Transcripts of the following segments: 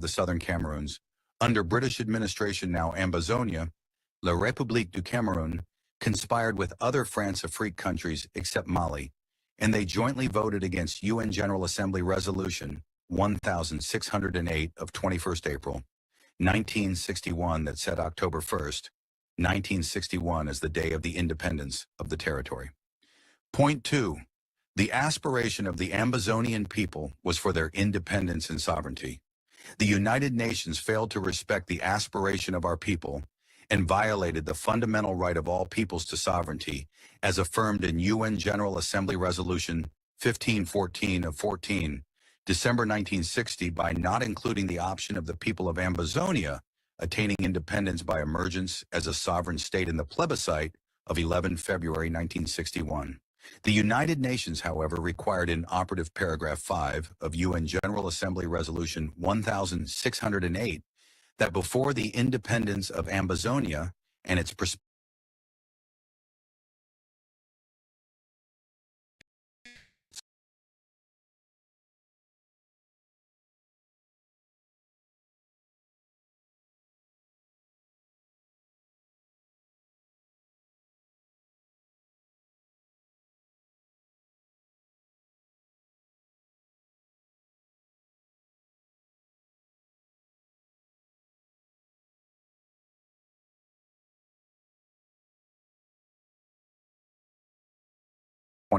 the Southern Cameroons. Under British administration now Ambazonia, La République du Cameroun conspired with other France-Afrique countries except Mali, and they jointly voted against UN General Assembly Resolution 1608 of 21st April, 1961 that set October 1st, 1961 as the day of the independence of the territory. Point 2. The aspiration of the Ambazonian people was for their independence and sovereignty. The United Nations failed to respect the aspiration of our people and violated the fundamental right of all peoples to sovereignty as affirmed in UN General Assembly Resolution 1514 of December 1960 by not including the option of the people of Ambazonia attaining independence by emergence as a sovereign state in the plebiscite of 11 February 1961. The United Nations, however, required in operative paragraph 5 of UN General Assembly Resolution 1608 that before the independence of Ambazonia and its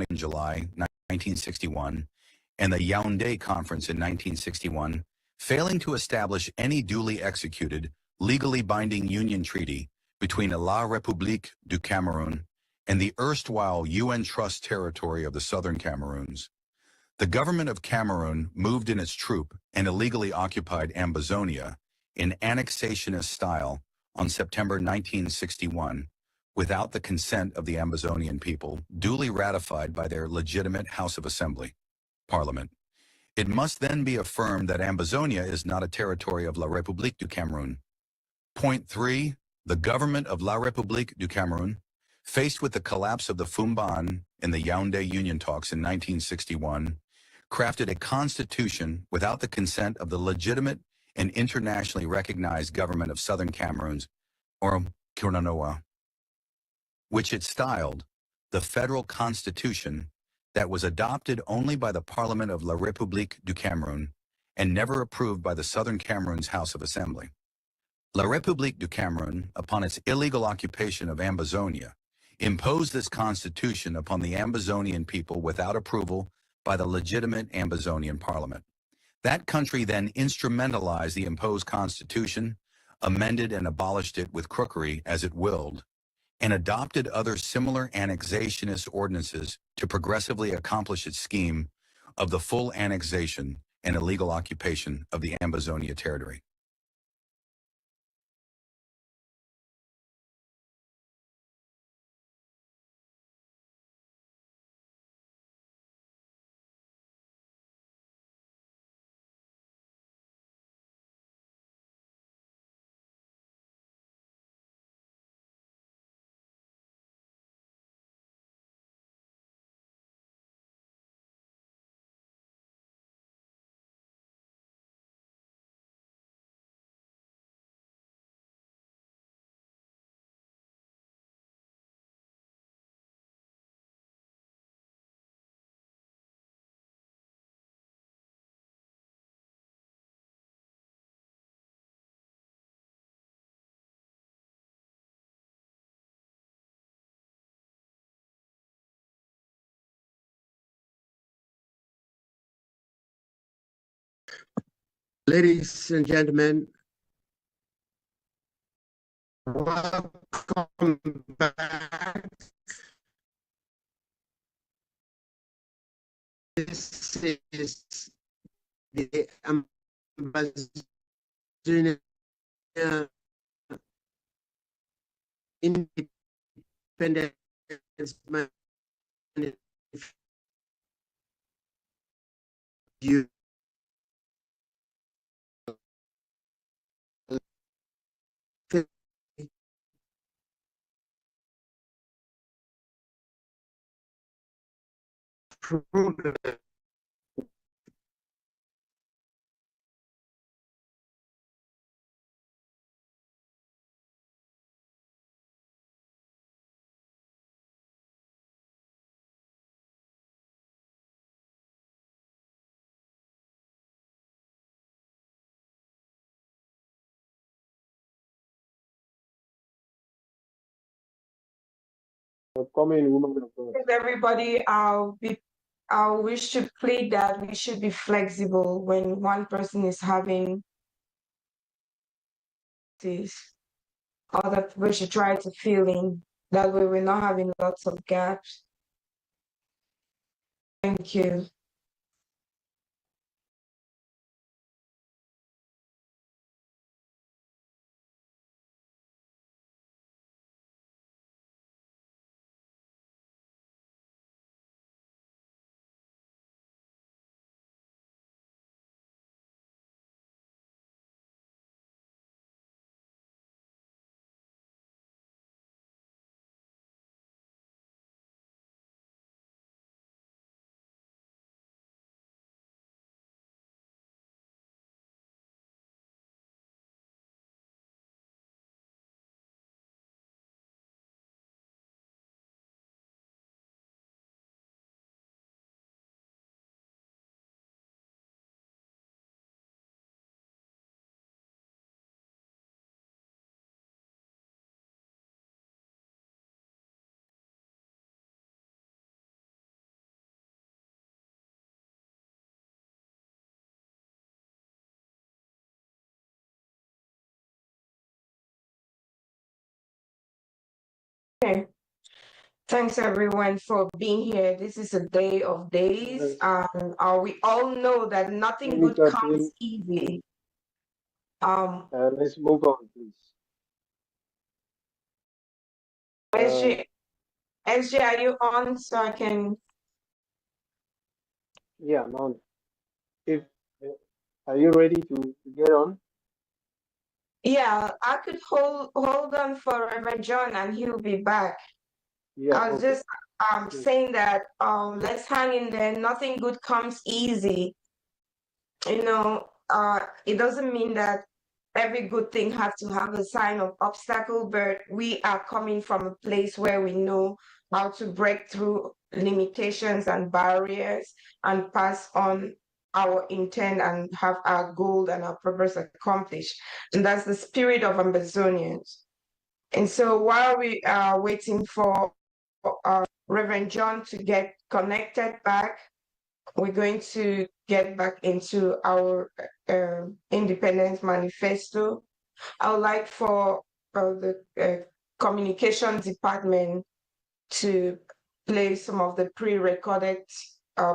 in July 1961 and the Yaoundé Conference in 1961, failing to establish any duly executed, legally binding union treaty between La République du Cameroun and the erstwhile UN Trust territory of the Southern Cameroons. The government of Cameroon moved in its troop and illegally occupied Ambazonia in annexationist style on September 1961, without the consent of the Ambazonian people, duly ratified by their legitimate House of Assembly, Parliament. It must then be affirmed that Ambazonia is not a territory of La République du Cameroun. Point 3. The government of La République du Cameroun, faced with the collapse of the Fumban in the Yaoundé Union talks in 1961, crafted a constitution without the consent of the legitimate and internationally recognized government of Southern Cameroons, or Kiranoa, which it styled the Federal Constitution, that was adopted only by the Parliament of La République du Cameroun and never approved by the Southern Cameroon's House of Assembly. La République du Cameroun, upon its illegal occupation of Ambazonia, imposed this constitution upon the Ambazonian people without approval by the legitimate Ambazonian Parliament. That country then instrumentalized the imposed constitution, amended and abolished it with crookery as it willed, and adopted other similar annexationist ordinances to progressively accomplish its scheme of the full annexation and illegal occupation of the Ambazonia territory. Ladies and gentlemen, welcome back. This is the Ambazonia Independence Manifesto. Program Upcoming woman of God. Everybody, I wish to plead that we should be flexible when one person is having this. Other people should try to fill in. That way we're not having lots of gaps. Thank you. Okay. Thanks everyone for being here. This is a day of days. We all know that nothing good comes easy. Let's move on, please. SJ, are you on so I can? Yeah, I'm on. If are you ready to get on? Yeah, I could hold on for Reverend John and he'll be back. Yeah, I was just saying that let's hang in there. Nothing good comes easy. You know, it doesn't mean that every good thing has to have a sign of obstacle, but we are coming from a place where we know how to break through limitations and barriers and pass on our intent and have our goal and our purpose accomplished. And that's the spirit of Ambazonians. And so while we are waiting for Reverend John to get connected back, we're going to get back into our Independence Manifesto. I would like for the communication department to play some of the pre-recorded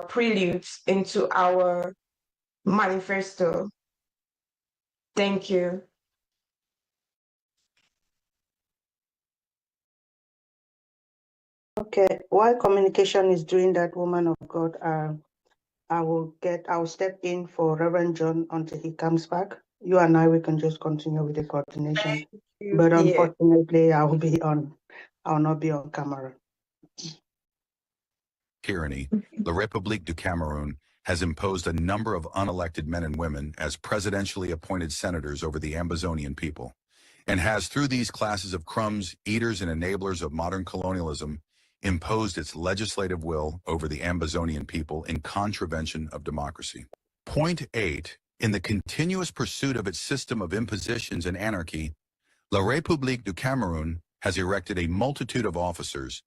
preludes into our manifesto. Thank you. Okay, while communication is doing that, woman of God, I'll step in for Reverend John until he comes back. You and I, we can just continue with the coordination. But unfortunately, I'll not be on camera. Tyranny, La République du Cameroun has imposed a number of unelected men and women as presidentially appointed senators over the Ambazonian people, and has, through these classes of crumbs, eaters and enablers of modern colonialism, imposed its legislative will over the Ambazonian people in contravention of democracy. Point 8. In the continuous pursuit of its system of impositions and anarchy, La République du Cameroun has erected a multitude of officers,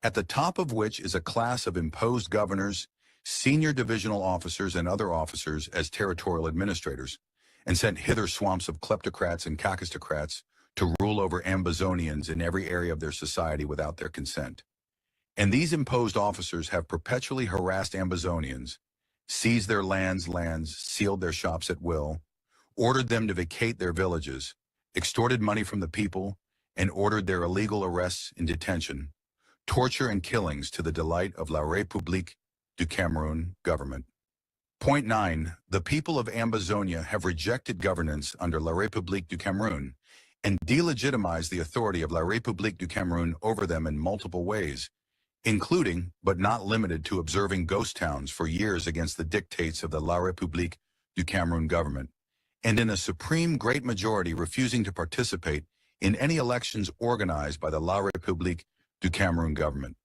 at the top of which is a class of imposed governors, senior divisional officers and other officers as territorial administrators, and sent hither swamps of kleptocrats and kakistocrats to rule over Ambazonians in every area of their society without their consent. And these imposed officers have perpetually harassed Ambazonians, seized their lands, sealed their shops at will, ordered them to vacate their villages, extorted money from the people, and ordered their illegal arrests and detention, torture and killings to the delight of La République du Cameroun government. Point 9. The people of Ambazonia have rejected governance under La République du Cameroun and delegitimized the authority of La République du Cameroun over them in multiple ways, including, but not limited to, observing ghost towns for years against the dictates of the La République du Cameroun government, and in a supreme great majority refusing to participate in any elections organized by the La République du Cameroun government.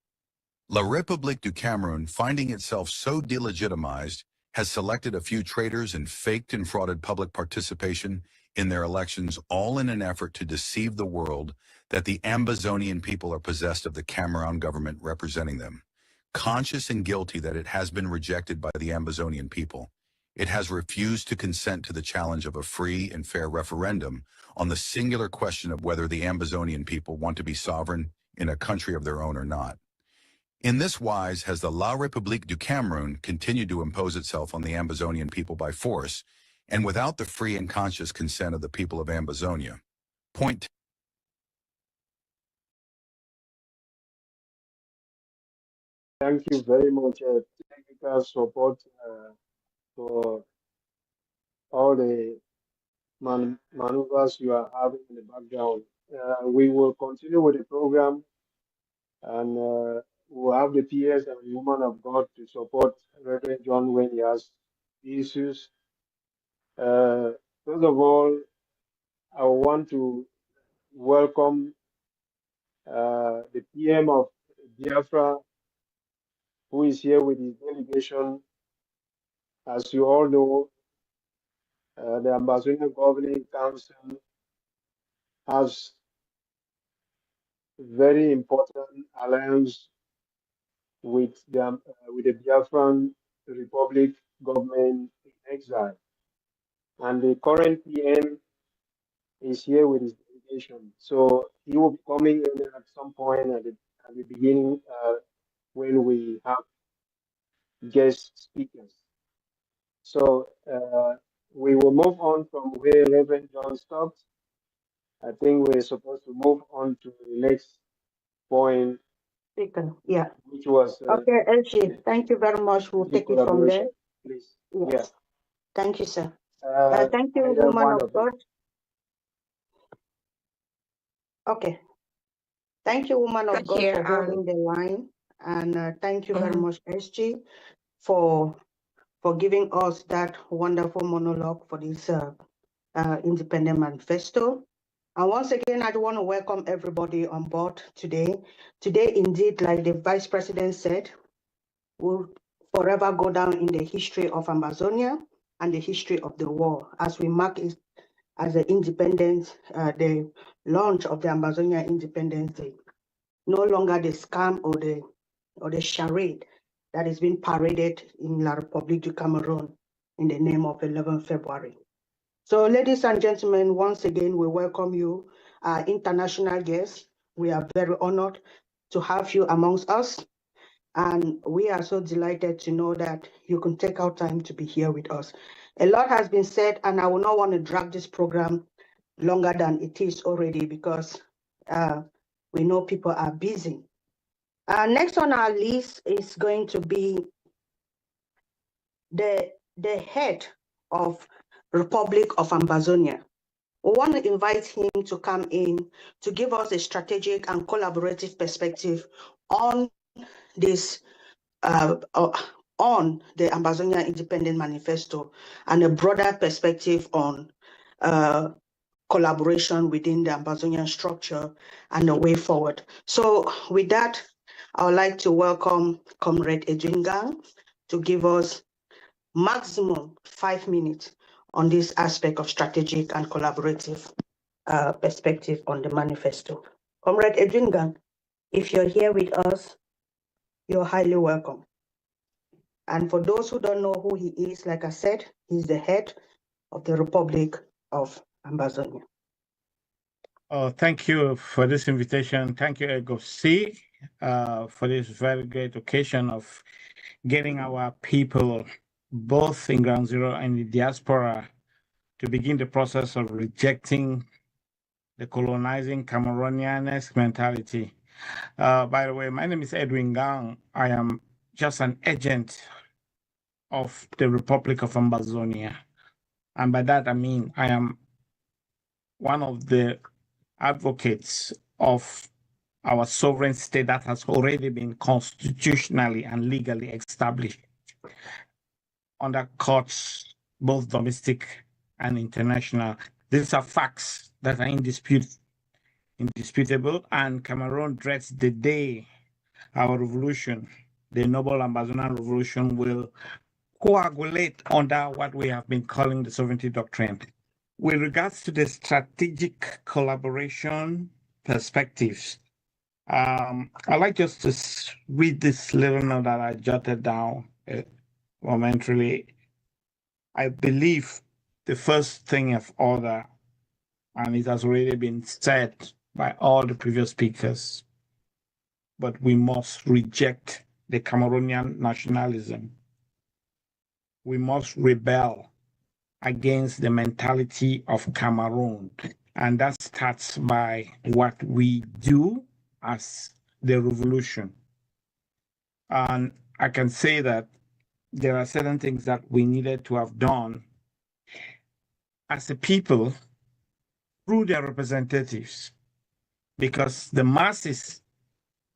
La République du Cameroun, finding itself so delegitimized, has selected a few traitors and faked and frauded public participation in their elections, all in an effort to deceive the world that the Ambazonian people are possessed of the Cameroon government representing them. Conscious and guilty that it has been rejected by the Ambazonian people, it has refused to consent to the challenge of a free and fair referendum on the singular question of whether the Ambazonian people want to be sovereign in a country of their own or not. In this wise has the La République du Cameroun continued to impose itself on the Ambazonian people by force, and without the free and conscious consent of the people of Ambazonia. Point. Thank you very much, technical support for all the maneuvers you are having in the background. We will continue with the program, and we'll have the PS and woman of God to support Reverend John when he has issues. First of all, I want to welcome the PM of Biafra, who is here with his delegation. As you all know, the Ambazonia Governing Council has very important alliance with the Biafran Republic government in exile, and the current PM is here with his delegation. So he will be coming in at some point at the beginning when we have guest speakers. So we will move on from where Reverend John stopped. I think we're supposed to move on to the next point, Speaker, yeah. which was Okay, Elchi, thank you very much. We'll take it from there. Please. Yes. Yeah. Thank you, sir. Thank Thank you, woman of God. Okay. Thank you, woman of God, for holding the line. And thank you very much, SG, for giving us that wonderful monologue for this independent manifesto. And once again, I want to welcome everybody on board today. Today, indeed, like the Vice President said, will forever go down in the history of Ambazonia and the history of the war as we mark it as the independence, the launch of the Ambazonia Independence Day. No longer the scam or the charade that is being paraded in La République du Cameroun in the name of 11 February. So, ladies and gentlemen, once again, we welcome you, our international guests. We are very honored to have you amongst us. And we are so delighted to know that you can take out time to be here with us. A lot has been said, and I will not want to drag this program longer than it is already because we know people are busy. Next on our list is going to be the head of Republic of Ambazonia. We want to invite him to come in to give us a strategic and collaborative perspective on this, on the Ambazonia Independent Manifesto and a broader perspective on collaboration within the Ambazonian structure and the way forward. So with that, I would like to welcome Comrade Edwin Gang to give us maximum 5 minutes on this aspect of strategic and collaborative perspective on the manifesto. Comrade Edwin Gang, if you're here with us, you're highly welcome. And for those who don't know who he is, like I said, he's the head of the Republic of Ambazonia. Oh, thank you for this invitation. Thank you, Ego C, for this very great occasion of getting our people, both in Ground Zero and the diaspora, to begin the process of rejecting the colonizing Cameroonian mentality. By the way, my name is Edwin Gang. I am just an agent of the Republic of Ambazonia. And by that, I mean, I am one of the advocates of our sovereign state that has already been constitutionally and legally established under courts, both domestic and international. These are facts that are indisputable, and Cameroon dreads the day our revolution, the noble Ambazonian revolution, will coagulate under what we have been calling the sovereignty doctrine. With regards to the strategic collaboration perspectives, I'd like just to read this little note that I jotted down momentarily. I believe the first thing of order, and it has already been said by all the previous speakers, but we must reject the Cameroonian nationalism. We must rebel against the mentality of Cameroon. And that starts by what we do as the revolution. And I can say that there are certain things that we needed to have done as a people through their representatives, because the masses,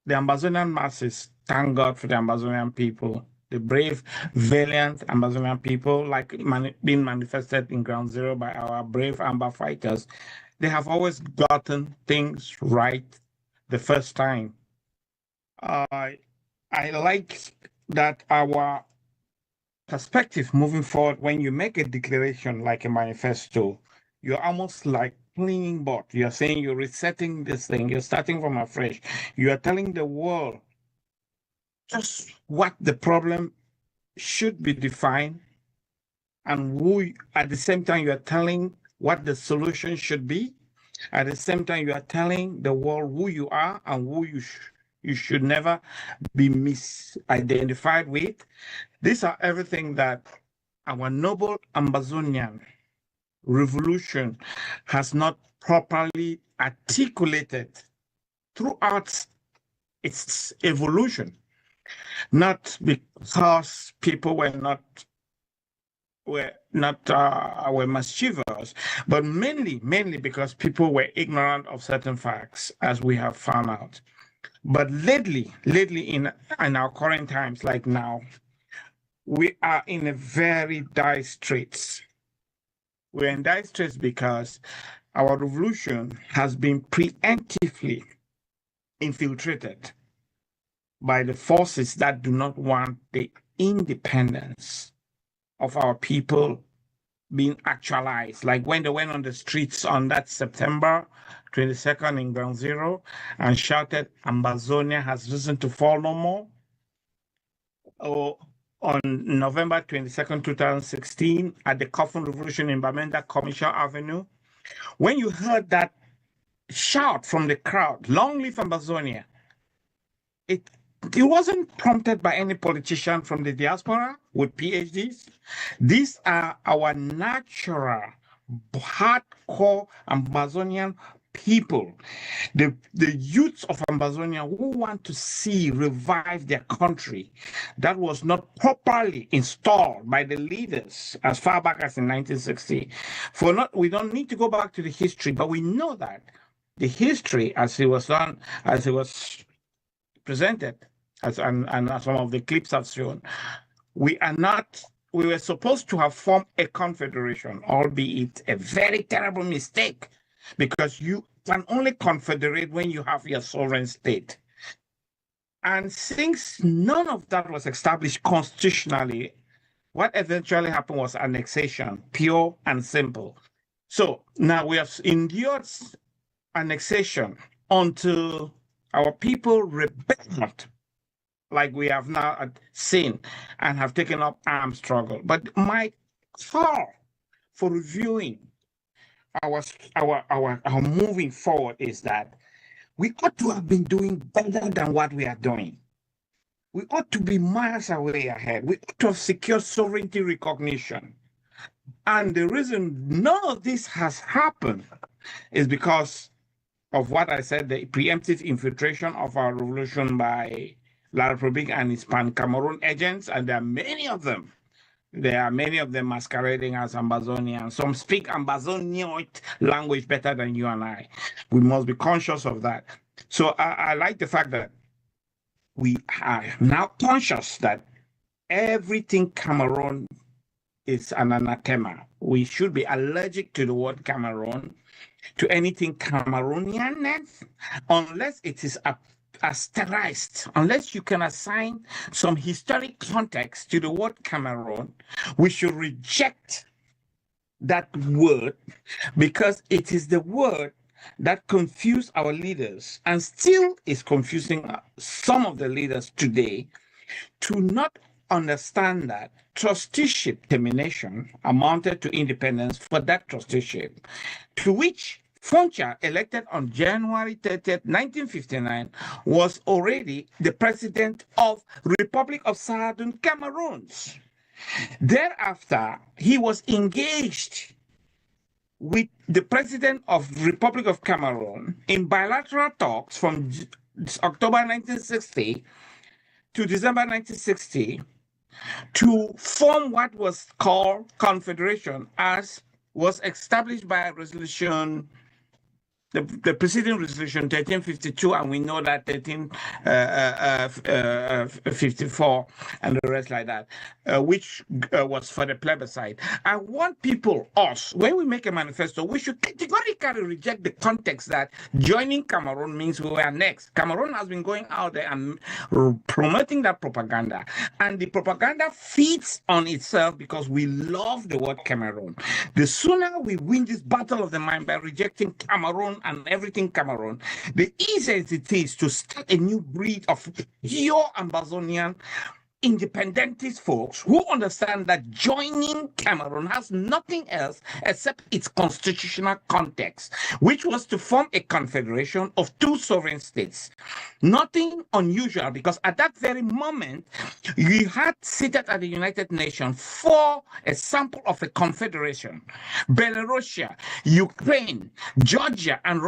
the Ambazonian masses, thank God for the Ambazonian people, the brave, valiant Ambazonian people, like being manifested in Ground Zero by our brave Amba fighters. They have always gotten things right the first time. I like that our perspective moving forward, when you make a declaration like a manifesto, you're almost like cleaning board. You're saying you're resetting this thing, you're starting from afresh. You are telling the world just what the problem should be defined, and who, at the same time, you are telling what the solution should be. At the same time, you are telling the world who you are and who you should never be misidentified with. These are everything that our noble Ambazonian revolution has not properly articulated throughout its evolution. Not because people were mischievous, but mainly because people were ignorant of certain facts, as we have found out. But lately in our current times, like now, we are in a very dire straits. We're in dire straits because our revolution has been preemptively infiltrated by the forces that do not want the independence of our people being actualized. Like when they went on the streets on that September 22nd in Ground Zero and shouted, "Ambazonia has risen to fall no more." Or on November 22nd, 2016, at the Coffin Revolution in Bamenda Commercial Avenue, when you heard that shout from the crowd, "Long live Ambazonia," it wasn't prompted by any politician from the diaspora with PhDs. These are our natural, hardcore Ambazonian people, the youths of Ambazonia who want to see revive their country that was not properly installed by the leaders as far back as in 1960. We don't need to go back to the history, but we know that the history, as it was presented, and some of the clips have shown, we were supposed to have formed a confederation, albeit a very terrible mistake, because you can only confederate when you have your sovereign state. And since none of that was established constitutionally, what eventually happened was annexation, pure and simple. So now we have endured annexation until our people rebelled, like we have now seen, and have taken up armed struggle. But my call for reviewing our moving forward is that we ought to have been doing better than what we are doing. We ought to be miles away ahead. We ought to have secured sovereignty recognition. And the reason none of this has happened is because of what I said, the preemptive infiltration of our revolution by La Republique and its pan-Cameroon agents, and there are many of them. There are many of them masquerading as Ambazonians. Some speak Ambazonian language better than you and I. We must be conscious of that. So I like the fact that we are now conscious that everything Cameroon is an anathema. We should be allergic to the word Cameroon, to anything Cameroonian, unless it is sterilized. Unless you can assign some historic context to the word Cameroon, we should reject that word because it is the word that confused our leaders and still is confusing some of the leaders today to not understand that trusteeship termination amounted to independence for that trusteeship, to which Foncha, elected on January 30th, 1959, was already the president of Republic of Southern Cameroons. Thereafter, he was engaged with the president of Republic of Cameroon in bilateral talks from October 1960 to December 1960 to form what was called Confederation, as was established by a resolution, the preceding resolution 1352, and we know that 1354 and the rest like that, which was for the plebiscite. I want people, us, when we make a manifesto, we should categorically reject the context that joining Cameroon means we were next. Cameroon has been going out there and promoting that propaganda, and the propaganda feeds on itself because we love the word Cameroon. The sooner we win this battle of the mind by rejecting Cameroon and everything Cameroon, the easier it is to start a new breed of pure Ambazonian independentist folks who understand that joining Cameroon has nothing else except its constitutional context, which was to form a confederation of two sovereign states. Nothing unusual, because at that very moment, you had seated at the United Nations for a sample of a confederation. Belarusia, Ukraine, Georgia, and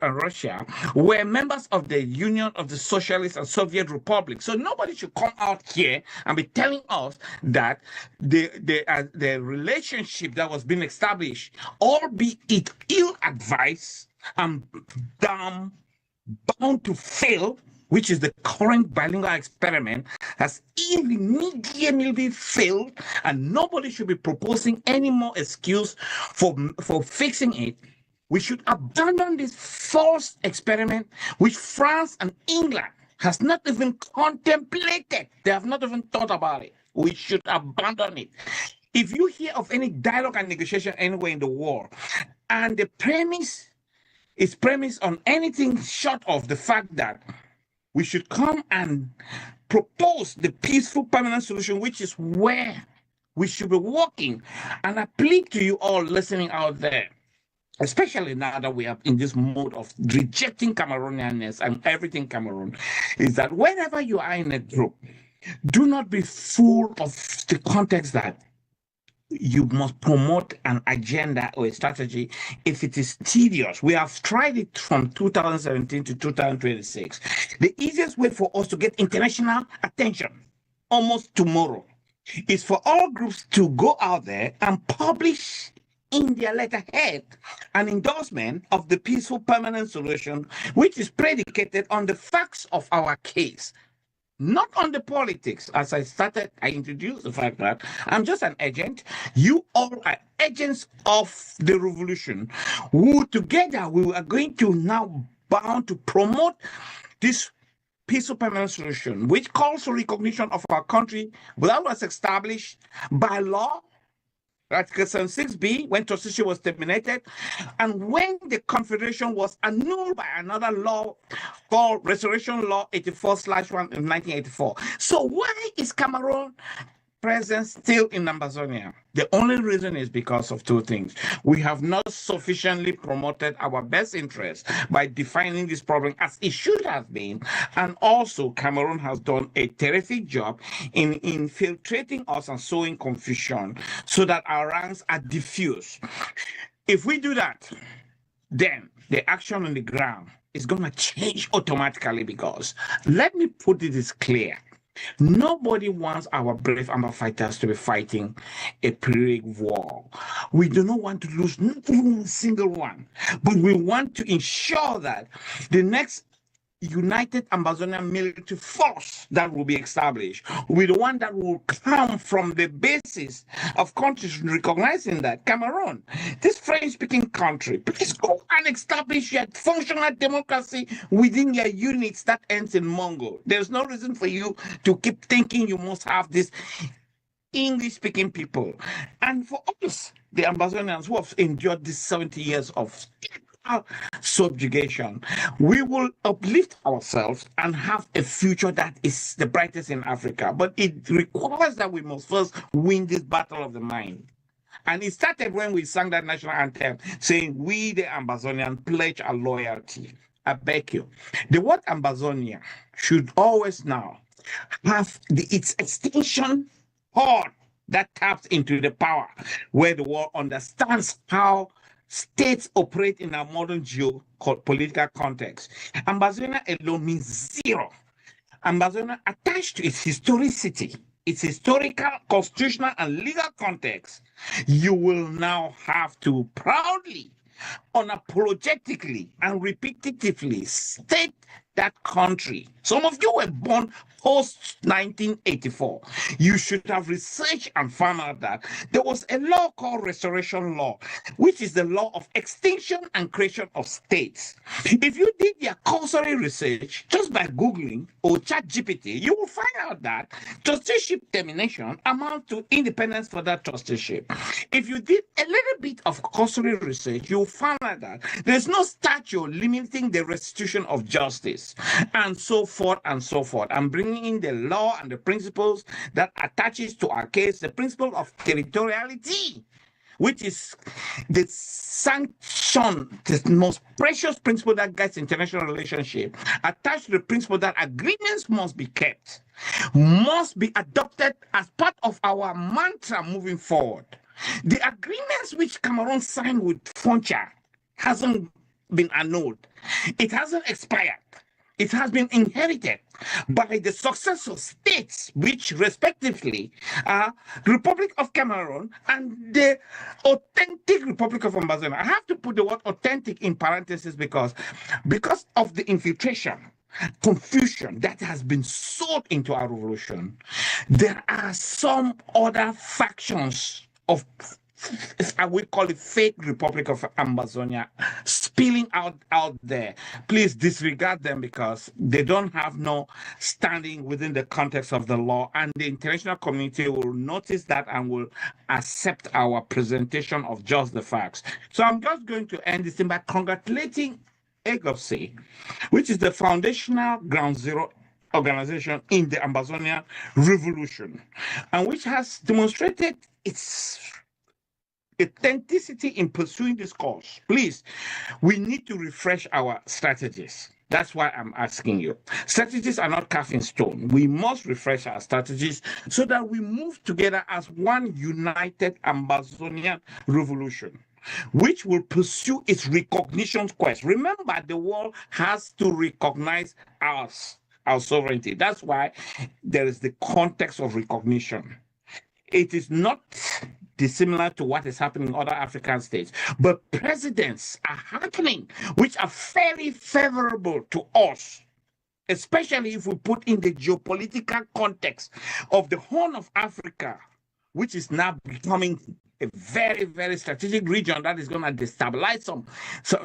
Russia were members of the Union of the Socialist and Soviet Republics. So nobody should come out here and be telling us that the relationship that was being established, albeit ill-advised and bound to fail, which is the current bilingual experiment, has irremediably failed, and nobody should be proposing any more excuse for fixing it. We should abandon this false experiment, which France and England has not even contemplated. They have not even thought about it. We should abandon it. If you hear of any dialogue and negotiation anywhere in the world, and the premise is premised on anything short of the fact that we should come and propose the peaceful permanent solution, which is where we should be working. And I plead to you all listening out there, especially now that we are in this mode of rejecting Cameroonianness and everything Cameroon, is that whenever you are in a group, do not be full of the context that you must promote an agenda or a strategy if it is tedious. We have tried it from 2017 to 2026. The easiest way for us to get international attention almost tomorrow is for all groups to go out there and publish in their letterhead an endorsement of the peaceful permanent solution, which is predicated on the facts of our case, not on the politics. As I introduced the fact that I'm just an agent. You all are agents of the revolution, who together we are going to now bound to promote this peaceful permanent solution, which calls for recognition of our country that was established by law, Article 76B, when trusteeship was terminated, and when the Confederation was annulled by another law called Restoration Law 84/1 in 1984. So why is Cameroon present still in Ambazonia? The only reason is because of two things. We have not sufficiently promoted our best interests by defining this problem as it should have been. And also, Cameroon has done a terrific job in infiltrating us and sowing confusion so that our ranks are diffuse. If we do that, then the action on the ground is going to change automatically, because let me put it as clear. Nobody wants our brave Amba fighters to be fighting a Pyrrhic war. We do not want to lose not even a single one, but we want to ensure that the next united Ambazonian military force that will be established will be the one that will come from the basis of countries recognizing that Cameroon, this French-speaking country, please go and establish your functional democracy within your units that ends in Mongo. There's no reason for you to keep thinking you must have this English-speaking people. And for us, the Ambazonians who have endured these 70 years of subjugation, we will uplift ourselves and have a future that is the brightest in Africa. But it requires that we must first win this battle of the mind. And it started when we sang that national anthem, saying, "We, the Ambazonian, pledge our loyalty." I beg you. The word Ambazonia should always now have its extension hard that taps into the power where the world understands how states operate in a modern geopolitical context. Ambazonia alone means zero. Ambazonia attached to its historicity, its historical, constitutional, and legal context, you will now have to proudly, unapologetically, and repetitively state that country. Some of you were born post 1984. You should have researched and found out that there was a law called Restoration Law, which is the law of extinction and creation of states. If you did your cursory research just by Googling or ChatGPT, you will find out that trusteeship termination amounts to independence for that trusteeship. If you did a little bit of cursory research, you'll find out that there's no statute limiting the restitution of justice, and so forth and so forth. I'm bringing in the law and the principles that attaches to our case, the principle of territoriality, which is the sanction, the most precious principle that guides international relationship, attached to the principle that agreements must be kept, must be adopted as part of our mantra moving forward. The agreements which Cameroon signed with Foncha hasn't been annulled. It hasn't expired. It has been inherited by the successor states, which respectively are the Republic of Cameroon and the authentic Republic of Ambazonia. I have to put the word authentic in parentheses because of the infiltration, confusion that has been sowed into our revolution. There are some other factions of, I would call it, fake Republic of Ambazonia spilling out there. Please disregard them because they don't have no standing within the context of the law, and the international community will notice that and will accept our presentation of just the facts. So I'm just going to end this thing by congratulating EGOC, which is the foundational ground zero organization in the Ambazonia revolution, and which has demonstrated its authenticity in pursuing this cause. Please, we need to refresh our strategies. That's why I'm asking you. Strategies are not carved in stone. We must refresh our strategies so that we move together as one united Ambazonian revolution, which will pursue its recognition quest. Remember, the world has to recognize us, our sovereignty. That's why there is the context of recognition. It is not dissimilar to what is happening in other African states, but presidents are happening which are very favorable to us, especially if we put in the geopolitical context of the Horn of Africa, which is now becoming a very, very strategic region that is going to destabilize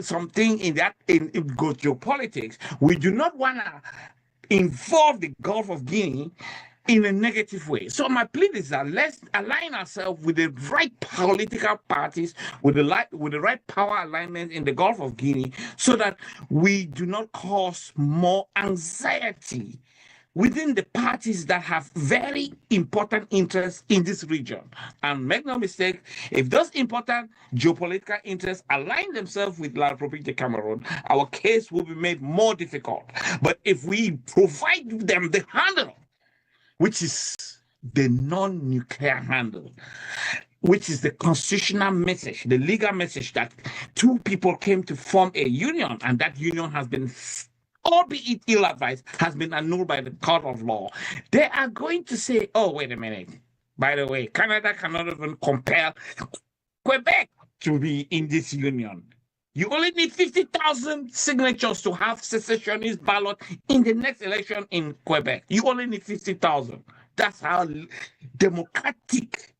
something in geopolitics. We do not want to involve the Gulf of Guinea in a negative way. So my plea is that let's align ourselves with the right political parties, with the right power alignment in the Gulf of Guinea, so that we do not cause more anxiety within the parties that have very important interests in this region. And make no mistake, if those important geopolitical interests align themselves with La République de Cameroon, our case will be made more difficult. But if we provide them the handle, which is the non-nuclear handle, which is the constitutional message, the legal message that two people came to form a union, and that union has been, albeit ill-advised, has been annulled by the court of law. They are going to say, oh, wait a minute. By the way, Canada cannot even compel Quebec to be in this union. You only need 50,000 signatures to have secessionist ballot in the next election in Quebec. You only need 50,000. That's how democratic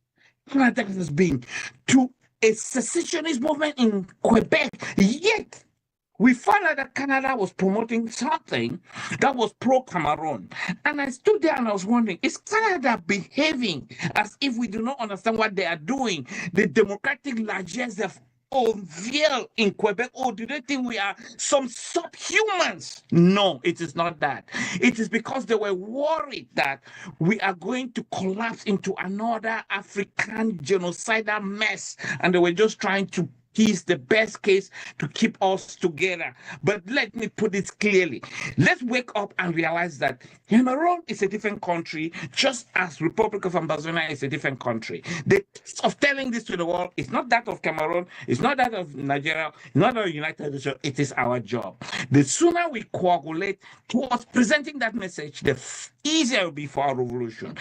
Canada has been to a secessionist movement in Quebec. Yet, we found out that Canada was promoting something that was pro-Cameroon. And I stood there and I was wondering, is Canada behaving as if we do not understand what they are doing? The democratic largesse of unveil in Quebec, or do they think we are some subhumans? No, it is not that. It is because they were worried that we are going to collapse into another African genocidal mess, and they were just trying to piece the best case to keep us together. But let me put it clearly. Let's wake up and realize that Cameroon is a different country, just as Republic of Ambazonia is a different country. The task of telling this to the world is not that of Cameroon, it's not that of Nigeria, it's not that of United Nations, it is our job. The sooner we coagulate towards presenting that message, the easier it will be for our revolution.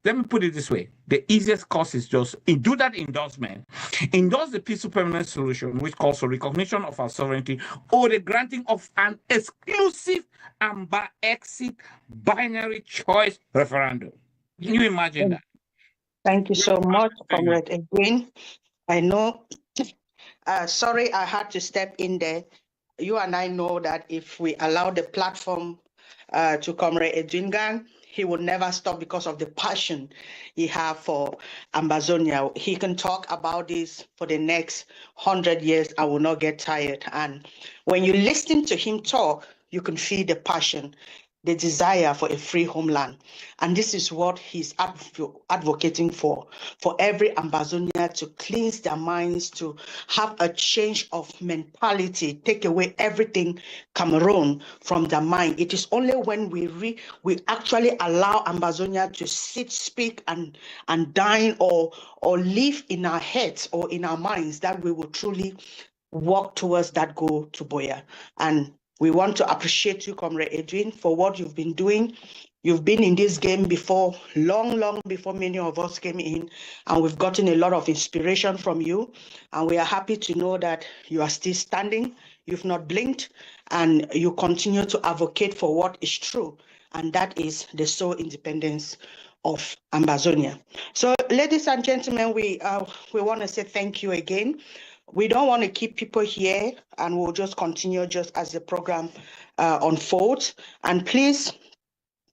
Let me put it this way. The easiest course is just do that endorsement. Endorse the peaceful permanent solution, which calls for recognition of our sovereignty or the granting of an exclusive and exit binary choice referendum. Can you imagine that? Thank you so much, Comrade Edwin. I know, sorry, I had to step in there. You and I know that if we allow the platform to Comrade Edwin Gang, he will never stop because of the passion he has for Ambazonia. He can talk about this for the next 100 years. I will not get tired. And when you listen to him talk, you can feel the passion, the desire for a free homeland. And this is what he's advocating for every Ambazonia to cleanse their minds, to have a change of mentality, take away everything Cameroon from their mind. It is only when we actually allow Ambazonia to sit, speak, and dine or live in our heads or in our minds that we will truly walk towards that goal to Boya. And we want to appreciate you, Comrade Edwin, for what you've been doing. You've been in this game before, long before many of us came in, and we've gotten a lot of inspiration from you. And we are happy to know that you are still standing, you've not blinked, and you continue to advocate for what is true, and that is the sole independence of Ambazonia. So, ladies and gentlemen, we want to say thank you again. We don't want to keep people here, and we'll just continue just as the program unfolds. And please,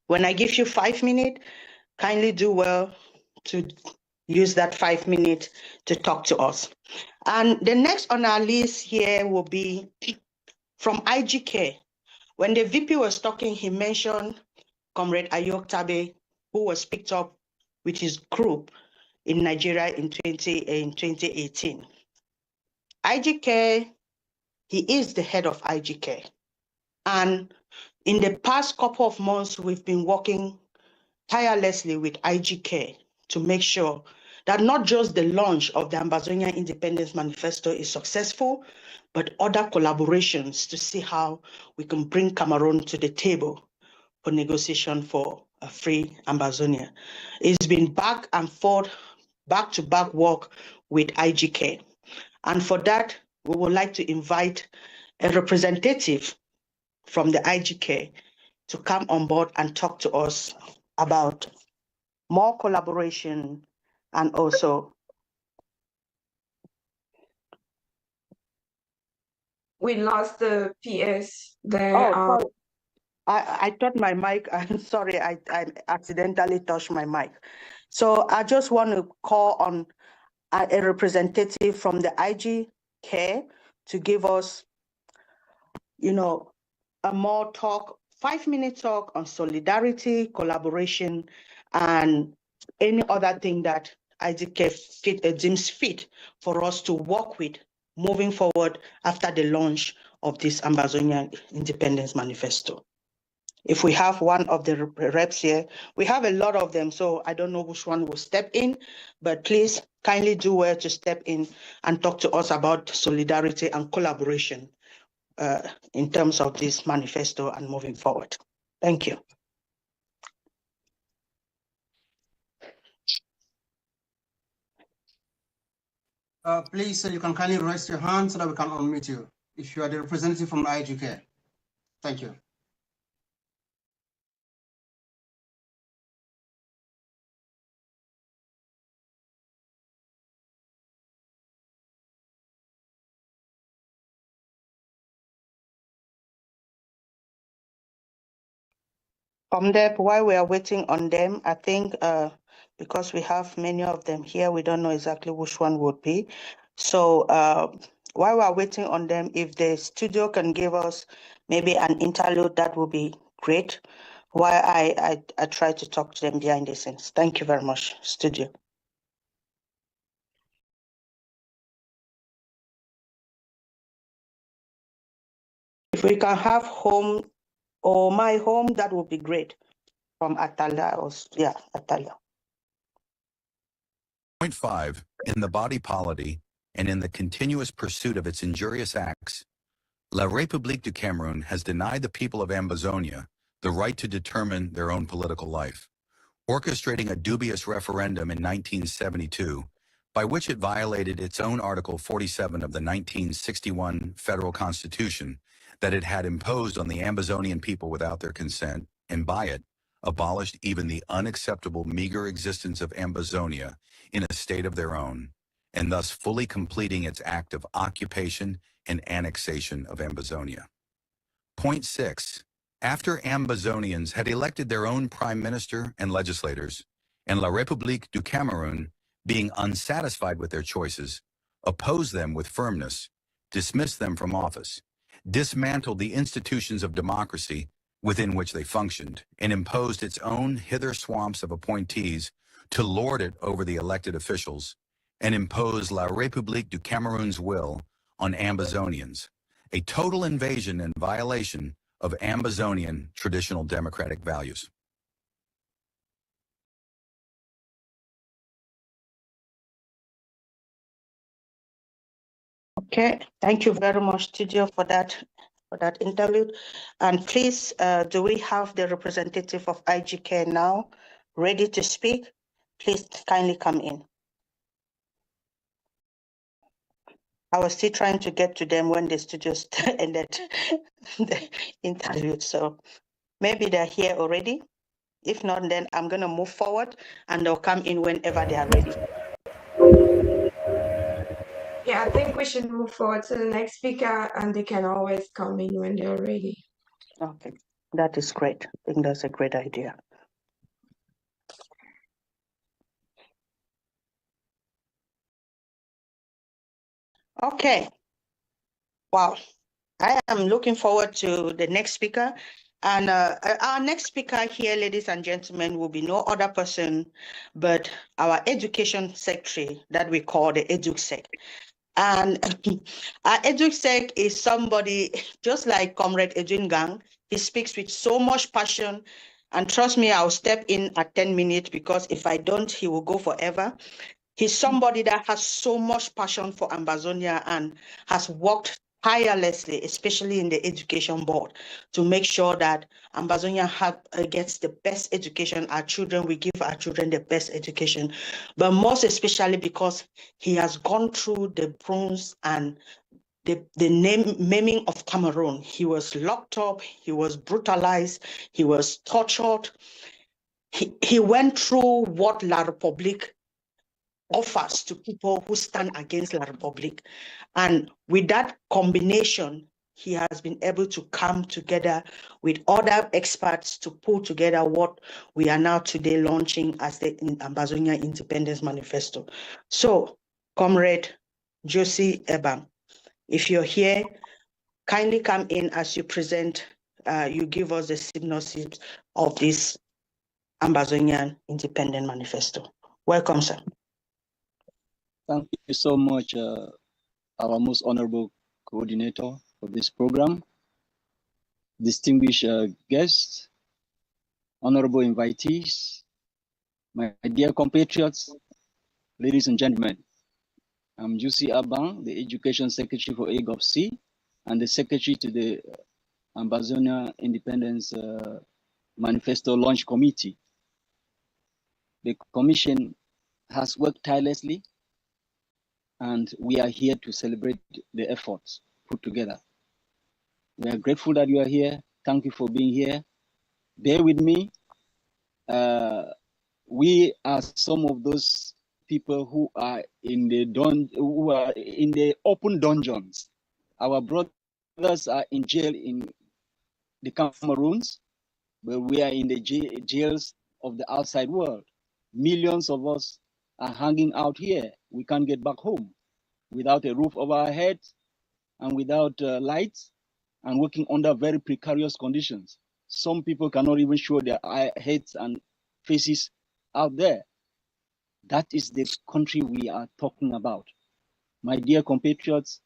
when I give you 5 minutes, kindly do well to use that 5 minutes to talk to us. And the next on our list here will be from IGK. When the VP was talking, he mentioned Comrade Ayok Tabe, who was picked up with his group in Nigeria in 2018. IGK, he is the head of IGK. And in the past couple of months, we've been working tirelessly with IGK to make sure that not just the launch of the Ambazonia Independence Manifesto is successful, but other collaborations to see how we can bring Cameroon to the table for negotiation for a free Ambazonia. It's been back and forth, back-to-back work with IGK. And for that, we would like to invite a representative from the IGK to come on board and talk to us about more collaboration and also. We lost the PS there. Oh, sorry. I thought my mic, I'm sorry, I accidentally touched my mic. So I just want to call on a representative from the IGK to give us, a more talk, 5-minute talk on solidarity, collaboration, and any other thing that IGK deems fit for us to work with moving forward after the launch of this Ambazonia Independence Manifesto. If we have one of the reps here, we have a lot of them, so I don't know which one will step in, but please kindly do well to step in and talk to us about solidarity and collaboration in terms of this manifesto and moving forward. Thank you. Please, you can kindly raise your hand so that we can unmute you if you are the representative from IGK. Thank you. While we are waiting on them, I think because we have many of them here, we don't know exactly which one would be. So while we are waiting on them, if the studio can give us maybe an interlude, that would be great. While I try to talk to them behind the scenes. Thank you very much, studio. If we can have home or my home, that would be great. From Atala, or yeah, Atala. Point 5. In the body polity and in the continuous pursuit of its injurious acts, La République du Cameroun has denied the people of Ambazonia the right to determine their own political life, orchestrating a dubious referendum in 1972, by which it violated its own Article 47 of the 1961 Federal Constitution that it had imposed on the Ambazonian people without their consent, and by it abolished even the unacceptable meager existence of Ambazonia in a state of their own, and thus fully completing its act of occupation and annexation of Ambazonia. Point 6. After Ambazonians had elected their own prime minister and legislators, and La République du Cameroun, being unsatisfied with their choices, opposed them with firmness, dismissed them from office, dismantled the institutions of democracy within which they functioned, and imposed its own hither swamps of appointees to lord it over the elected officials, and impose La République du Cameroun's will on Ambazonians, a total invasion and violation of Ambazonian traditional democratic values. Okay, thank you very much, studio, for that interlude. And please, do we have the representative of IGK now ready to speak? Please kindly come in. I was still trying to get to them when the studio ended the interlude, so maybe they're here already. If not, then I'm going to move forward and they'll come in whenever they are ready. Yeah, I think we should move forward to the next speaker and they can always come in when they're ready. Okay, that is great. I think that's a great idea. Okay. Wow. I am looking forward to the next speaker. And our next speaker here, ladies and gentlemen, will be no other person but our education secretary that we call the EduSec. And our EduSec is somebody just like Comrade Edwin Gang. He speaks with so much passion. And trust me, I'll step in at 10 minutes because if I don't, he will go forever. He's somebody that has so much passion for Ambazonia and has worked tirelessly, especially in the education board, to make sure that Ambazonia gets the best education. Our children, we give our children the best education, but most especially because he has gone through the bronze and the naming of Cameroon. He was locked up, he was brutalized, he was tortured. He went through what La République offers to people who stand against La République. And with that combination, he has been able to come together with other experts to pull together what we are now today launching as the Ambazonia Independence Manifesto. So, Comrade Josie Ebam, if you're here, kindly come in as you present, you give us the synopsis of this Ambazonian Independent Manifesto. Welcome, sir. Thank you so much, our most honorable coordinator for this program, distinguished guests, honorable invitees, my dear compatriots, ladies and gentlemen. I'm Jusi Abang, the Education Secretary for AGOVC and the Secretary to the Ambazonia Independence Manifesto Launch Committee. The Commission has worked tirelessly and we are here to celebrate the efforts put together. We are grateful that you are here. Thank you for being here. Bear with me. We are some of those people who are in the open dungeons. Our brothers are in jail in the Cameroons, but we are in the jails of the outside world. Millions of us are hanging out here. We can't get back home without a roof over our heads and without lights and working under very precarious conditions. Some people cannot even show their heads and faces out there. That is the country we are talking about. My dear compatriots,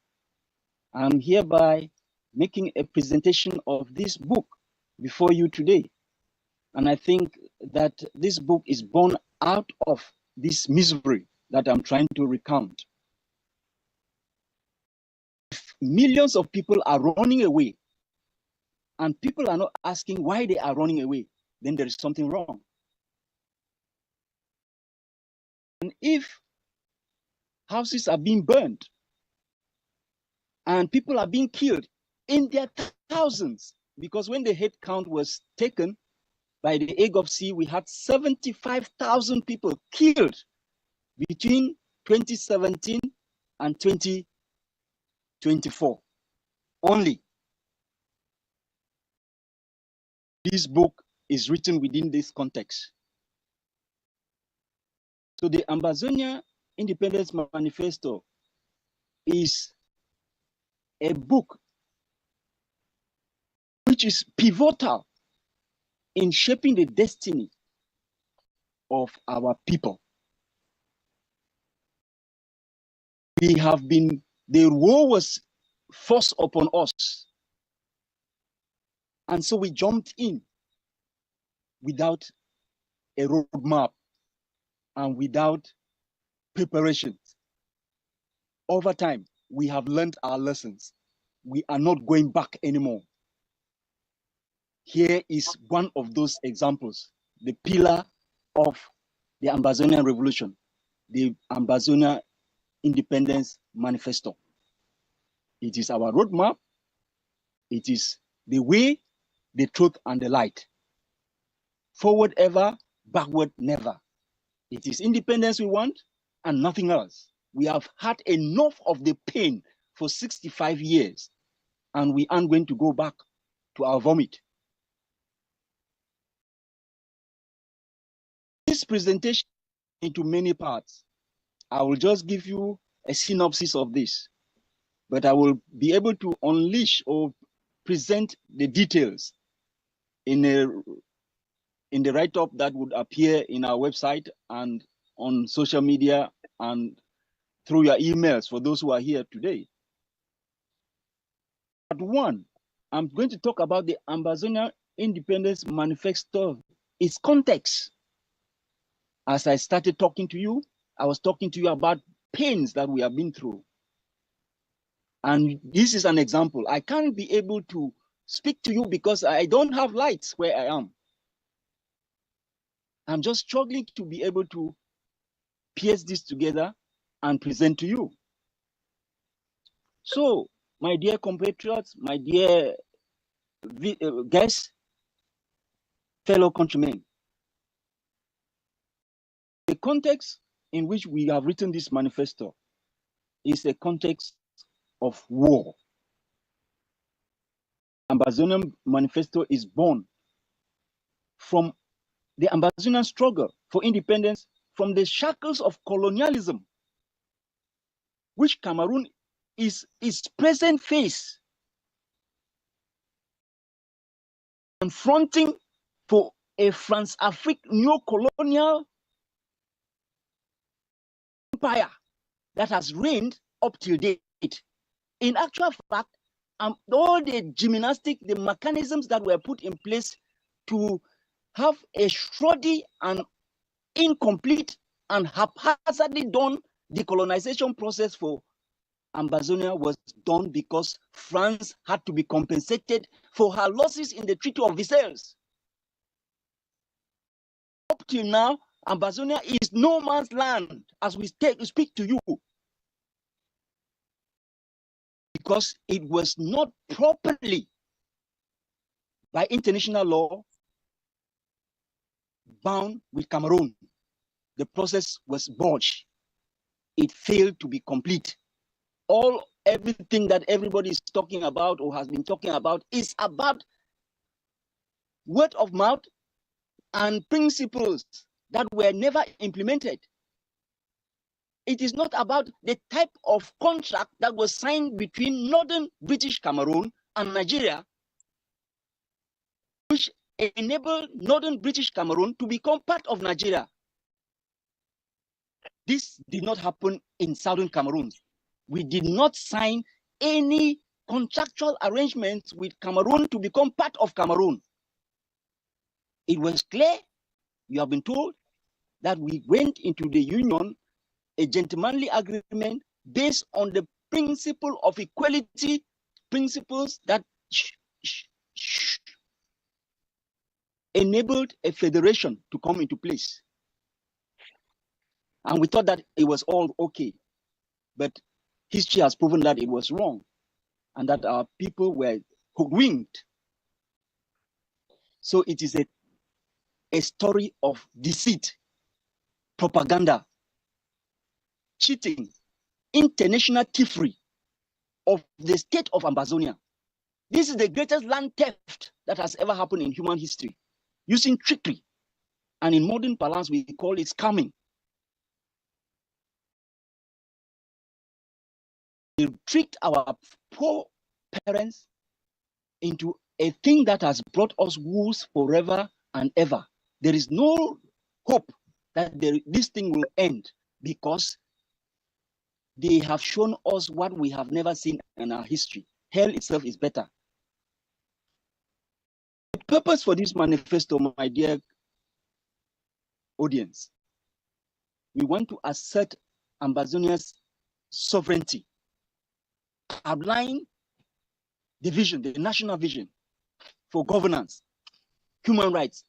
I'm hereby making a presentation of this book before you today. And I think that this book is born out of this misery that I'm trying to recount. If millions of people are running away and people are not asking why they are running away, then there is something wrong. And if houses are being burned and people are being killed in their thousands, because when the head count was taken by the AGOVC, we had 75,000 people killed between 2017 and 2024 only. This book is written within this context. So the Ambazonia Independence Manifesto is a book which is pivotal in shaping the destiny of our people. The war was forced upon us. And so we jumped in without a roadmap and without preparations. Over time, we have learned our lessons. We are not going back anymore. Here is one of those examples, the pillar of the Ambazonian Revolution, the Ambazonia Independence Manifesto. It is our roadmap. It is the way, the truth, and the light. Forward ever, backward never. It is independence we want and nothing else. We have had enough of the pain for 65 years, and we aren't going to go back to our vomit. This presentation into many parts. I will just give you a synopsis of this, but I will be able to unleash or present the details in the write-up that would appear in our website and on social media and through your emails for those who are here today. Part one, I'm going to talk about the Ambazonia Independence Manifesto, its context. As I started talking to you, I was talking to you about pains that we have been through. And this is an example. I can't be able to speak to you because I don't have lights where I am. I'm just struggling to be able to piece this together and present to you. So, my dear compatriots, my dear guests, fellow countrymen, the context in which we have written this manifesto is a context of war. Ambazonian Manifesto is born from the Ambazonian struggle for independence from the shackles of colonialism, which Cameroon is its present face, confronting for a France-Afrique neo-colonial empire that has reigned up till date. In actual fact, all the gymnastics, the mechanisms that were put in place to have a shoddy and incomplete and haphazardly done decolonization process for Ambazonia was done because France had to be compensated for her losses in the Treaty of Versailles. Up till now, Ambazonia is no man's land as we speak to you. because it was not properly, by international law, bound with Cameroon. The process was botched. It failed to be complete. Everything that everybody is talking about or has been talking about is about word of mouth and principles that were never implemented. It is not about the type of contract that was signed between northern British Cameroon and Nigeria, which enabled northern British Cameroon to become part of Nigeria. This did not happen in southern Cameroon. We did not sign any contractual arrangements with Cameroon to become part of Cameroon. It was clear, you have been told, that we went into the union, a gentlemanly agreement based on the principle of equality, principles that enabled a federation to come into place. And we thought that it was all okay. But history has proven that it was wrong and that our people were hoodwinked. So it is a story of deceit, propaganda, cheating, international thievery of the state of Ambazonia. This is the greatest land theft that has ever happened in human history, using trickery. And in modern parlance, we call it scamming. They tricked our poor parents into a thing that has brought us woes forever and ever. There is no hope that this thing will end because they have shown us what we have never seen in our history. Hell itself is better. The purpose for this manifesto, my dear audience, we want to assert Ambazonia's sovereignty, outline the vision, the national vision for governance, human rights,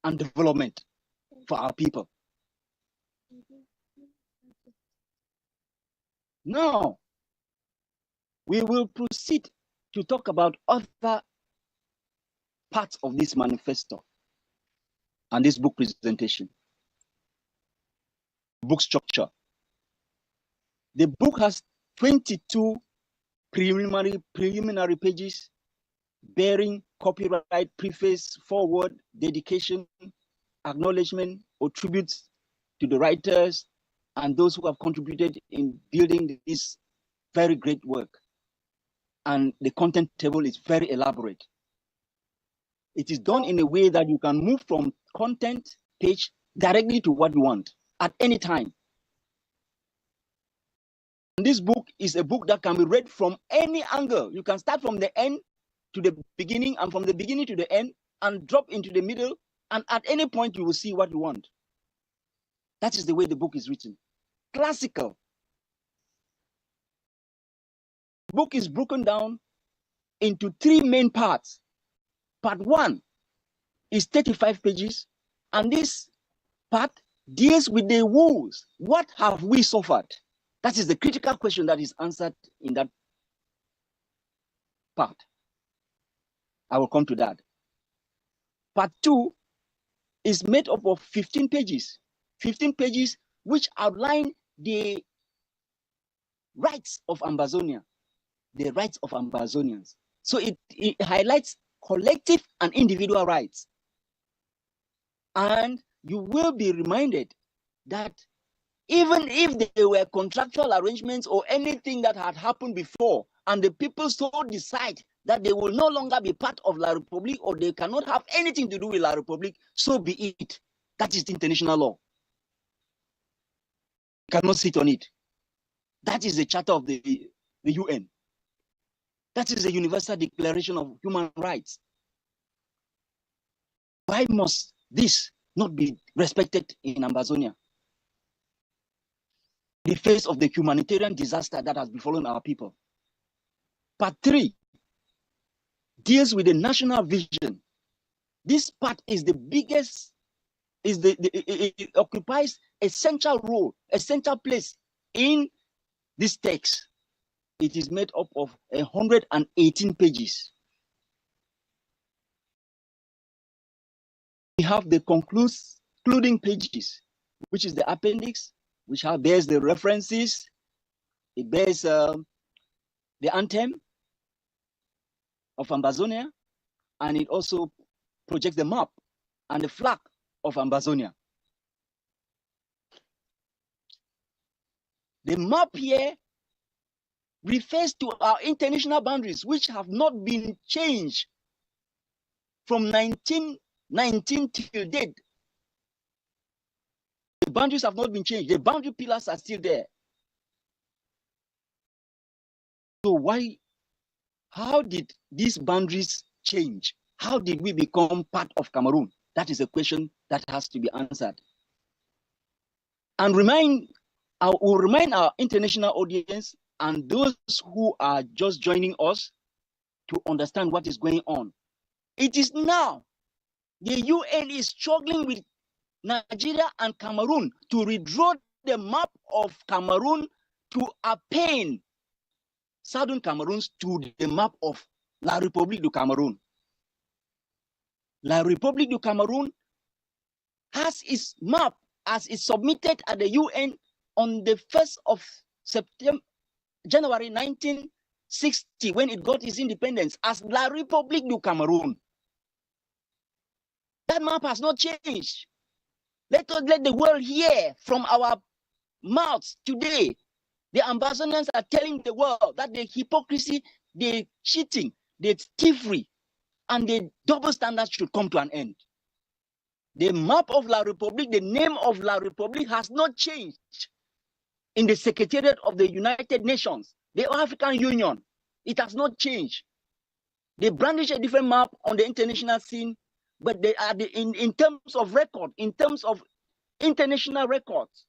and development for our people. Now, we will proceed to talk about other parts of this manifesto and this book presentation. Book structure. The book has 22 preliminary pages bearing copyright, preface, foreword, dedication, acknowledgement, or tributes to the writers and those who have contributed in building this very great work. And the content table is very elaborate. It is done in a way that you can move from content page directly to what you want at any time. And this book is a book that can be read from any angle. You can start from the end to the beginning and from the beginning to the end and drop into the middle, and at any point you will see what you want. That is the way the book is written. Classical. The book is broken down into 3 main parts. Part 1 is 35 pages, and this part deals with the woes. What have we suffered? That is the critical question that is answered in that part. I will come to that. Part 2 is made up of 15 pages. 15 pages which outline the rights of Ambazonia, the rights of Ambazonians. So it highlights collective and individual rights. And you will be reminded that even if there were contractual arrangements or anything that had happened before, and the people so decide that they will no longer be part of La Republique or they cannot have anything to do with La Republique, so be it. That is international law. You cannot sit on it. That is the charter of the UN. That is the Universal Declaration of Human Rights. Why must this not be respected in Ambazonia? In the face of the humanitarian disaster that has befallen our people. Part 3 deals with the national vision. This part is the biggest, it occupies a central role, a central place in this text. it is made up of 118 pages. We have the concluding pages, which is the appendix, which bears the references, it bears the anthem of Ambazonia, and it also projects the map and the flag of Ambazonia. The map here refers to our international boundaries, which have not been changed from 1919 till date. The boundaries have not been changed. The boundary pillars are still there. So how did these boundaries change? How did we become part of Cameroon? That is a question that has to be answered. And we'll remind our international audience and those who are just joining us to understand what is going on. It is now the UN is struggling with Nigeria and Cameroon to redraw the map of Cameroon to append Southern Cameroon to the map of La République du Cameroun. La République du Cameroun has its map as it's submitted at the UN on the 1st of January 1960, when it got its independence, as La République du Cameroun. That map has not changed. Let the world hear from our mouths today. The Ambazonians are telling the world that the hypocrisy, the cheating, the thievery, and the double standards should come to an end. The map of La République, the name of La République has not changed in the Secretariat of the United Nations, the African Union. It has not changed. They brandish a different map on the international scene, but they are in terms of record, in terms of international records,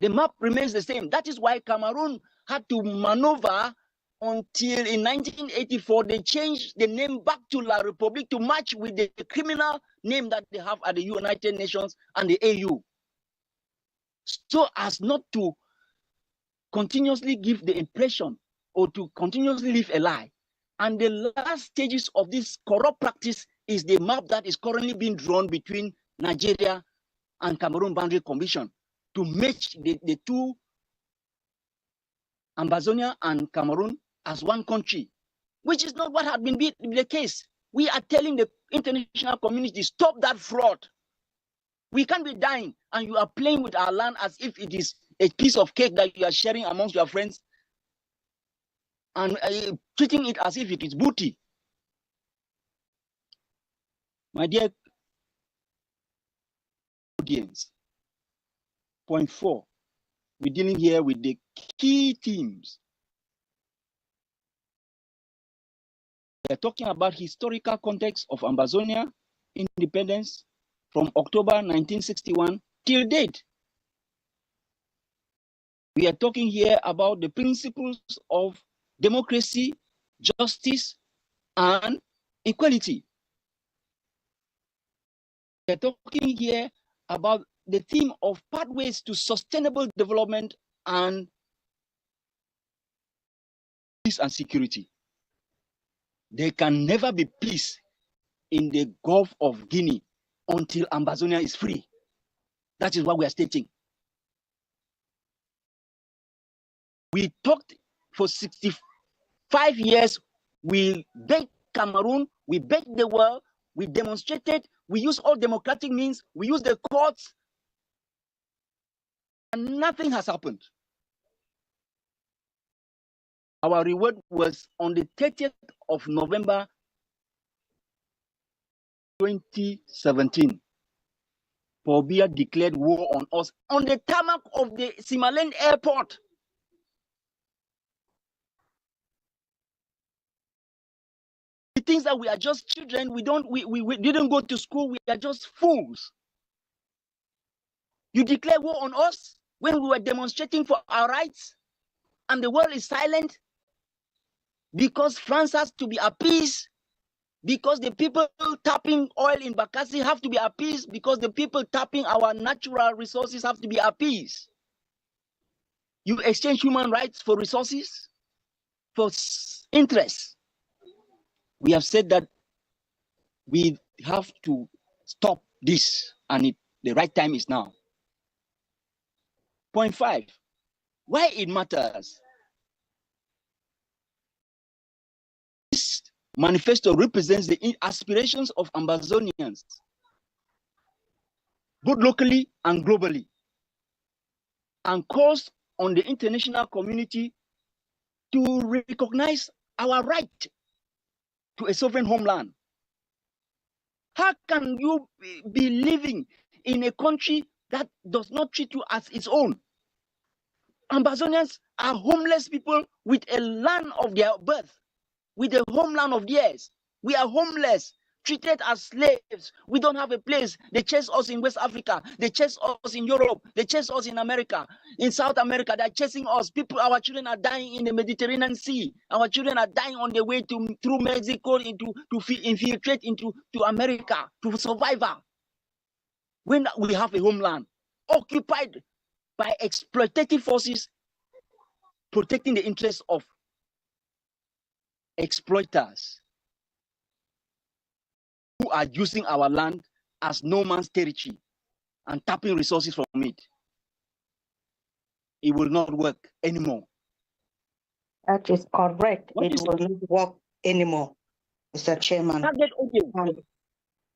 the map remains the same. That is why Cameroon had to maneuver until in 1984, they changed the name back to La République to match with the criminal name that they have at the United Nations and the AU. So as not to continuously give the impression or to continuously live a lie. And the last stages of this corrupt practice is the map that is currently being drawn between Nigeria and Cameroon Boundary Commission to match the two, Ambazonia and Cameroon, as one country, which is not what had been the case. We are telling the international community, stop that fraud. We can't be dying and you are playing with our land as if it is a piece of cake that you are sharing amongst your friends and treating it as if it is booty. My dear audience, point 4, we're dealing here with the key themes. We're talking about historical context of Ambazonia independence from October 1961 till date. We are talking here about the principles of democracy, justice, and equality. We are talking here about the theme of pathways to sustainable development and peace and security. There can never be peace in the Gulf of Guinea until Ambazonia is free. That is what we are stating. We talked for 65 years. We begged Cameroon, we begged the world, we demonstrated, we used all democratic means, we used the courts, and nothing has happened. Our reward was on the 30th of November 2017. Paul Biya declared war on us on the tarmac of the Simaland airport. He thinks that we are just children. We didn't go to school. We are just fools. You declare war on us when we were demonstrating for our rights, and the world is silent because France has to be appeased, because the people tapping oil in Bakassi have to be appeased, because the people tapping our natural resources have to be appeased. You exchange human rights for resources. for interest. We have said that we have to stop this, and the right time is now. Point 5, why it matters. This manifesto represents the aspirations of Ambazonians, both locally and globally, and calls on the international community to recognize our right to a sovereign homeland. How can you be living in a country that does not treat you as its own? Ambazonians are homeless people with a land of their birth, with a homeland of theirs. We are homeless, treated as slaves. We don't have a place. They chase us in West Africa. They chase us in Europe. They chase us in America. In South America, they're chasing us. Our children are dying in the Mediterranean Sea. Our children are dying on the way through Mexico to infiltrate into America to survive. When we have a homeland occupied by exploitative forces protecting the interests of exploiters who are using our land as no man's territory and tapping resources from it, it will not work anymore. That is correct. It will not work anymore, Mr. Chairman.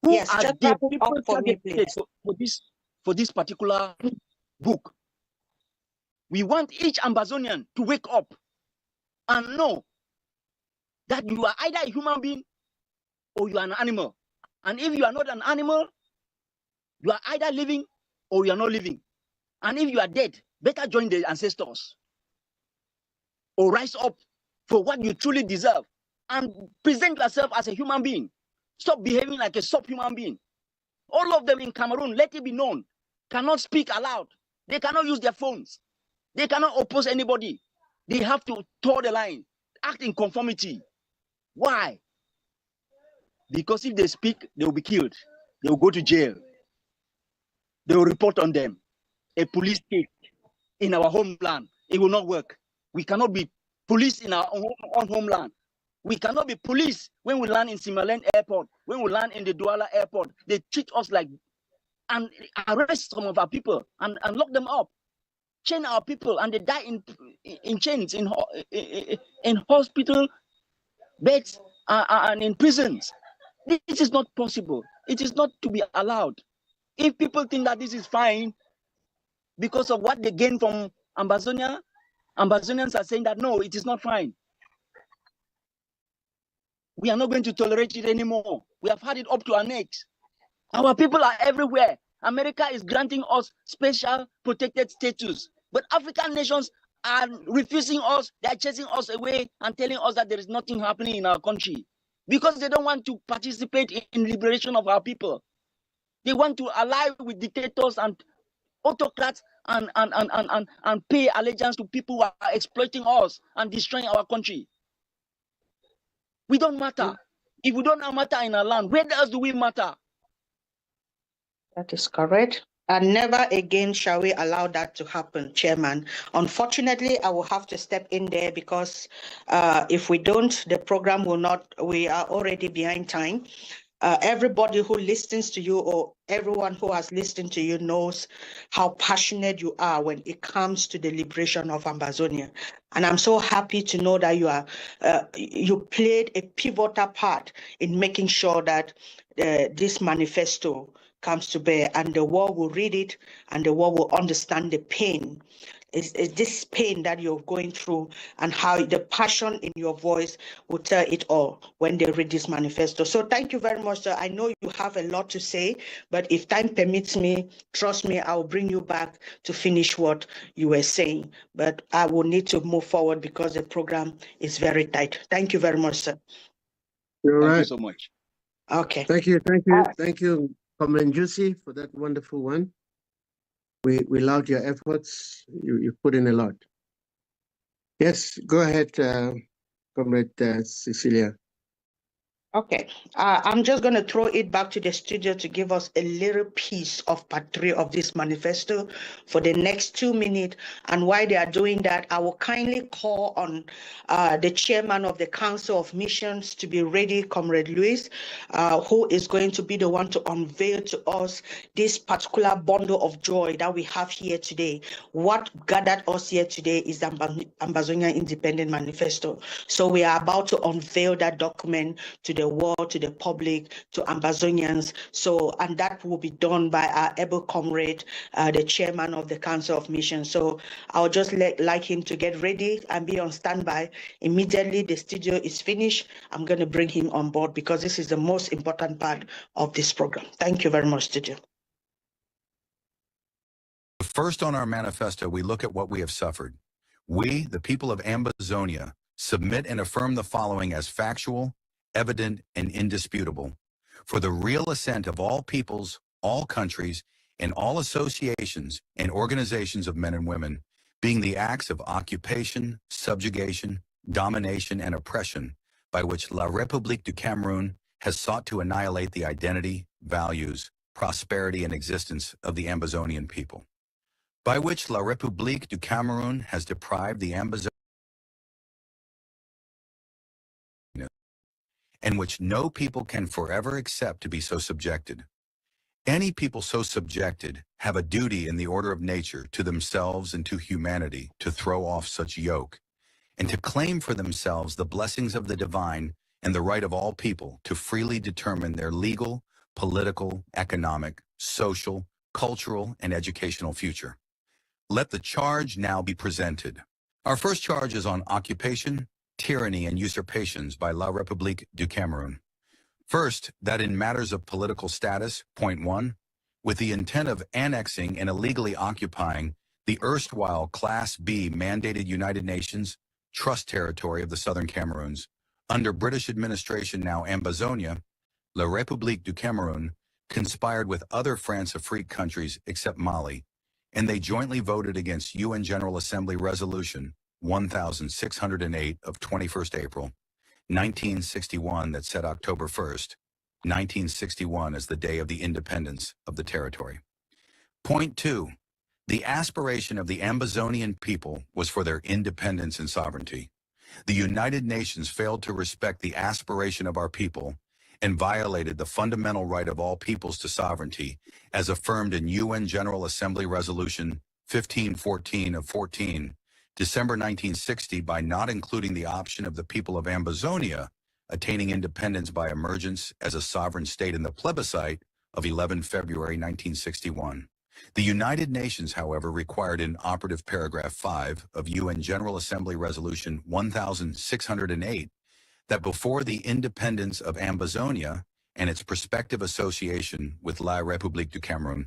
Who yes, are just the wrap it people up for me, targeted please. for this particular book? We want each Ambazonian to wake up and know that you are either a human being or you are an animal. And if you are not an animal, you are either living or you are not living. And if you are dead, better join the ancestors or rise up for what you truly deserve and present yourself as a human being. Stop behaving like a subhuman being. All of them in Cameroon, let it be known, cannot speak aloud. They cannot use their phones. They cannot oppose anybody. They have to toe the line, act in conformity. Why? Because if they speak, they will be killed. They will go to jail. They will report on them. A police state in our homeland, it will not work. We cannot be police in our own homeland. We cannot be police when we land in Simaland Airport, when we land in the Douala Airport. They treat us like, and arrest some of our people and lock them up, chain our people, and they die in chains, in hospital beds and in prisons. This is not possible. It is not to be allowed. If people think that this is fine because of what they gain from Ambazonia, Ambazonians are saying that no, it is not fine. We are not going to tolerate it anymore. We have had it up to our necks. Our people are everywhere. America is granting us special protected status, but African nations are refusing us. They are chasing us away and telling us that there is nothing happening in our country because they don't want to participate in liberation of our people. They want to ally with dictators and autocrats and pay allegiance to people who are exploiting us and destroying our country. We don't matter. If we don't matter in our land, where else do we matter? That is correct. And never again shall we allow that to happen, Chairman. Unfortunately, I will have to step in there because if we don't, the program will not, we are already behind time. Everybody who listens to you or everyone who has listened to you knows how passionate you are when it comes to the liberation of Ambazonia. And I'm so happy to know that you played a pivotal part in making sure that this manifesto comes to bear and the world will read it and the world will understand the pain. Is this pain that you're going through and how the passion in your voice will tell it all when they read this manifesto. So thank you very much, sir. I know you have a lot to say, but if time permits me, trust me, I'll bring you back to finish what you were saying. But I will need to move forward because the program is very tight. Thank you very much, sir. Thank you so much. Okay. Thank you, Comrade Juicy, for that wonderful one. We love your efforts. You put in a lot. Yes, go ahead, Comrade Cecilia. Okay, I'm just going to throw it back to the studio to give us a little piece of part 3 of this manifesto for the next 2 minutes. And while they are doing that, I will kindly call on the chairman of the Council of Missions to be ready, Comrade Luis, who is going to be the one to unveil to us this particular bundle of joy that we have here today. What gathered us here today is the Ambazonia Independent Manifesto. So we are about to unveil that document to the world, to the public, to Ambazonians. So, and that will be done by our able comrade, the chairman of the Council of Missions. So I'll just like him to get ready and be on standby. Immediately the studio is finished, I'm going to bring him on board because this is the most important part of this program. Thank you very much, studio. First on our manifesto, we look at what we have suffered. We, the people of Ambazonia, submit and affirm the following as factual, evident, and indisputable. For the real assent of all peoples, all countries, and all associations and organizations of men and women, being the acts of occupation, subjugation, domination, and oppression by which La République du Cameroun has sought to annihilate the identity, values, prosperity, and existence of the Ambazonian people. By which La République du Cameroun has deprived the Ambazonia, and which no people can forever accept to be so subjected. Any people so subjected have a duty in the order of nature to themselves and to humanity to throw off such yoke, and to claim for themselves the blessings of the divine and the right of all people to freely determine their legal, political, economic, social, cultural, and educational future. Let the charge now be presented. Our first charge is on occupation, tyranny, and usurpations by La République du Cameroun. First, that in matters of political status, point 1, with the intent of annexing and illegally occupying the erstwhile Class B mandated United Nations Trust territory of the Southern Cameroons, under British administration now Ambazonia, La République du Cameroun conspired with other France-Afrique countries except Mali, and they jointly voted against UN General Assembly Resolution 1608 of 21st April, 1961 that set October 1st, 1961 as the day of the independence of the territory. Point 2, the aspiration of the Ambazonian people was for their independence and sovereignty. The United Nations failed to respect the aspiration of our people and violated the fundamental right of all peoples to sovereignty, as affirmed in UN General Assembly Resolution 1514 of 14, December 1960, by not including the option of the people of Ambazonia attaining independence by emergence as a sovereign state in the plebiscite of 11 February 1961. The United Nations, however, required in operative paragraph 5 of UN General Assembly Resolution 1608 that before the independence of Ambazonia and its prospective association with La République du Cameroun,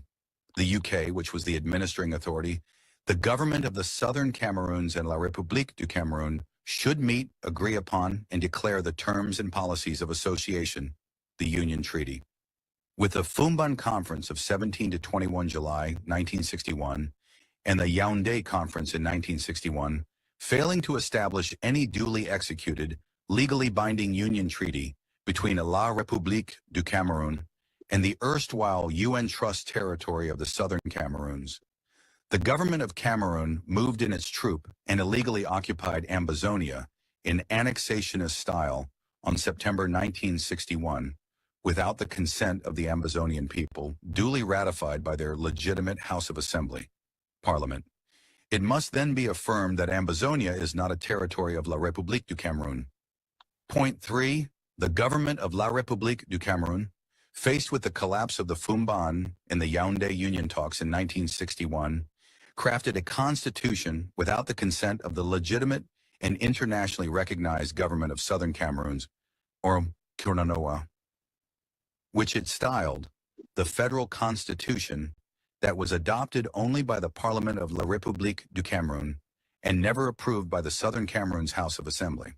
the UK, which was the administering authority, the government of the Southern Cameroons and La République du Cameroun should meet, agree upon, and declare the terms and policies of association, the Union Treaty. With the Fumban Conference of 17 to 21 July 1961 and the Yaoundé Conference in 1961, failing to establish any duly executed, legally binding Union Treaty between La République du Cameroun and the erstwhile UN Trust territory of the Southern Cameroons, the government of Cameroon moved in its troop and illegally occupied Ambazonia in annexationist style on September 1961, without the consent of the Ambazonian people, duly ratified by their legitimate House of Assembly, Parliament. It must then be affirmed that Ambazonia is not a territory of La République du Cameroun. Point 3, the government of La République du Cameroun, faced with the collapse of the Fumban and the Yaoundé Union talks in 1961, crafted a constitution without the consent of the legitimate and internationally recognized government of Southern Cameroons, or Kuranoa, which it styled the Federal Constitution, that was adopted only by the Parliament of La République du Cameroun and never approved by the Southern Cameroon's House of Assembly.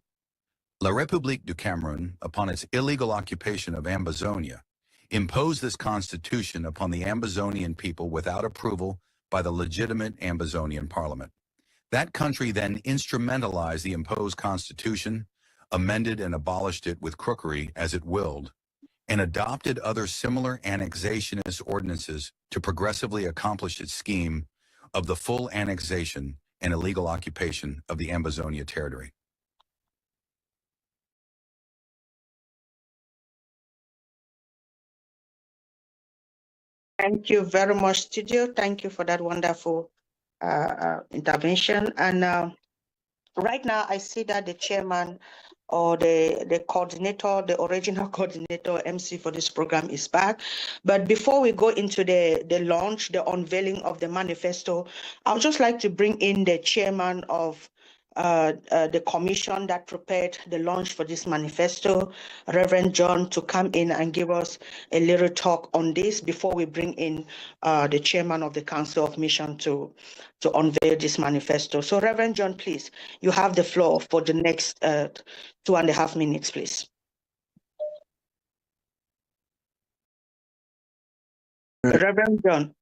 La République du Cameroun, upon its illegal occupation of Ambazonia, imposed this constitution upon the Ambazonian people without approval by the legitimate Ambazonian Parliament. That country then instrumentalized the imposed constitution, amended and abolished it with crookery as it willed, and adopted other similar annexationist ordinances to progressively accomplish its scheme of the full annexation and illegal occupation of the Ambazonia territory. Thank you very much, Studio. Thank you for that wonderful intervention. And right now, I see that the chairman or the coordinator, the original coordinator, MC for this program is back. But before we go into the launch, the unveiling of the manifesto, I would just like to bring in the chairman of the commission that prepared the launch for this manifesto, Reverend John, to come in and give us a little talk on this before we bring in the chairman of the Council of Mission to unveil this manifesto. So Reverend John, please, you have the floor for the next 2.5 minutes, please. Reverend John.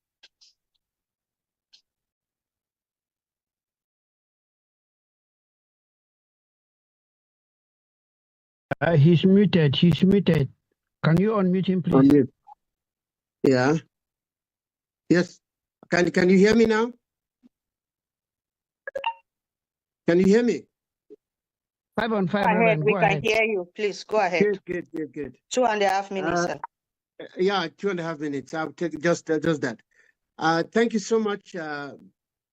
He's muted. He's muted. Can you unmute him, please? Unmute. Yeah. Yes. Can you hear me now? Can you hear me? 5 on 5. Go ahead. We go can ahead. hear you. Please go ahead. Good. 2.5 minutes, sir. Yeah, 2.5 minutes. I'll take just that. Thank you so much.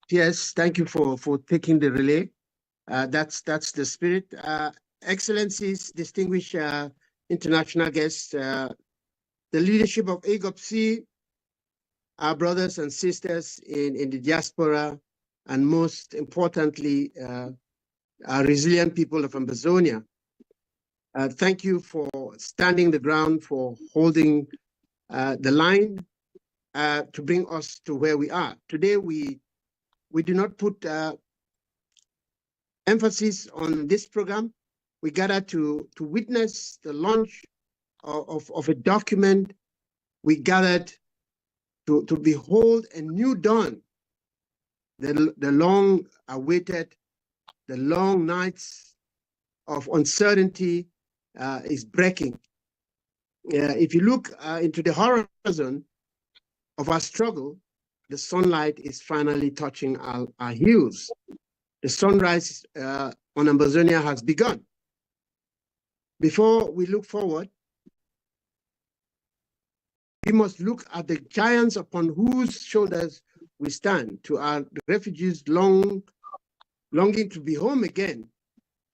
Yes, thank you for taking the relay. That's the spirit. Excellencies, distinguished international guests, the leadership of AGOPC, our brothers and sisters in the diaspora, and most importantly, our resilient people of Ambazonia. Thank you for standing the ground, for holding the line to bring us to where we are. Today, we do not put emphasis on this program. We gather to witness the launch of a document. We gathered to behold a new dawn. The long awaited, the long nights of uncertainty is breaking. If you look into the horizon of our struggle, the sunlight is finally touching our heels. The sunrise on Ambazonia has begun. Before we look forward, we must look at the giants upon whose shoulders we stand, to our refugees longing to be home again,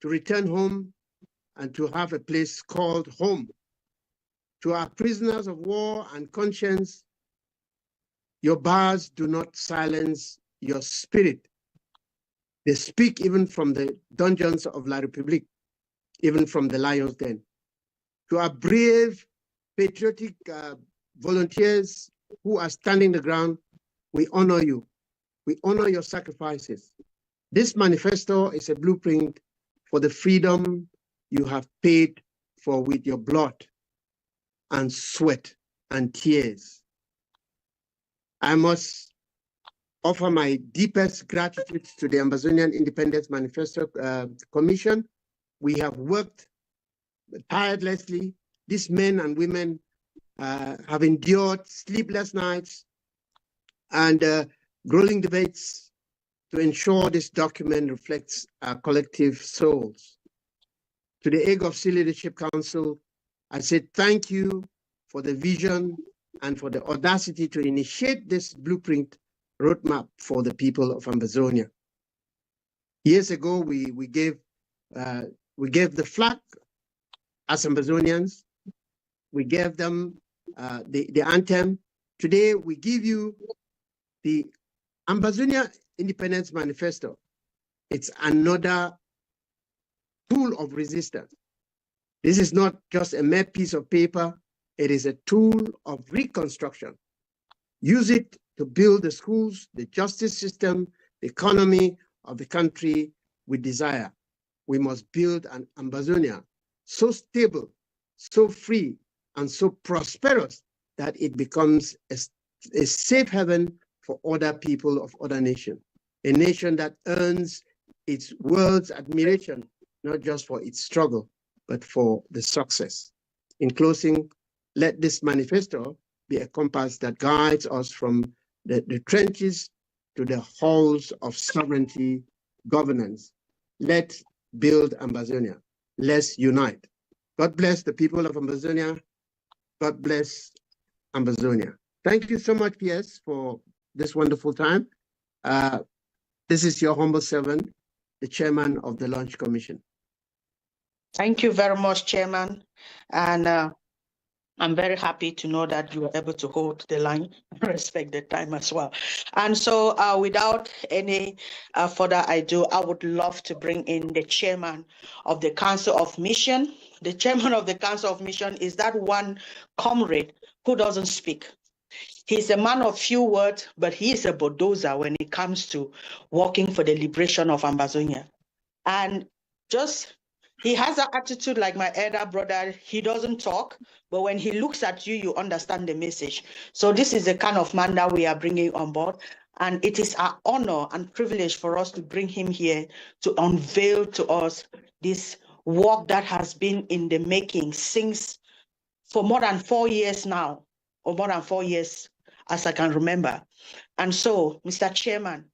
to return home and to have a place called home. To our prisoners of war and conscience, your bars do not silence your spirit. They speak even from the dungeons of La République, even from the lion's den. To our brave, patriotic volunteers who are standing the ground, we honor you. We honor your sacrifices. This manifesto is a blueprint for the freedom you have paid for with your blood and sweat and tears. I must offer my deepest gratitude to the Ambazonian Independence Manifesto Commission. We have worked tirelessly. These men and women have endured sleepless nights and grueling debates to ensure this document reflects our collective souls. To the AGOPC Leadership Council, I say thank you for the vision and for the audacity to initiate this blueprint roadmap for the people of Ambazonia. Years ago, we gave the flag as Ambazonians. We gave them the anthem. Today, we give you the Ambazonia Independence Manifesto. It's another tool of resistance. This is not just a mere piece of paper. It is a tool of reconstruction. Use it to build the schools, the justice system, the economy of the country we desire. We must build an Ambazonia so stable, so free, and so prosperous that it becomes a safe haven for other people of other nations. A nation that earns its world's admiration, not just for its struggle. but for the success. In closing, let this manifesto be a compass that guides us from the trenches to the halls of sovereignty governance. Let's build Ambazonia. Let's unite. God bless the people of Ambazonia. God bless Ambazonia. Thank you so much, PS, for this wonderful time. This is your humble servant, the chairman of the Launch Commission. Thank you very much, Chairman. And I'm very happy to know that you were able to hold the line, respect the time as well. And so without any further ado, I would love to bring in the chairman of the Council of Mission. The chairman of the Council of Mission is that one comrade who doesn't speak. He's a man of few words, but he is a bulldozer when it comes to working for the liberation of Ambazonia. And just, he has that attitude like my elder brother. He doesn't talk, but when he looks at you, you understand the message. So this is the kind of man that we are bringing on board. And it is our honor and privilege for us to bring him here to unveil to us this work that has been in the making since for more than 4 years now, or more than 4 years, as I can remember. And so, Mr. Chairman,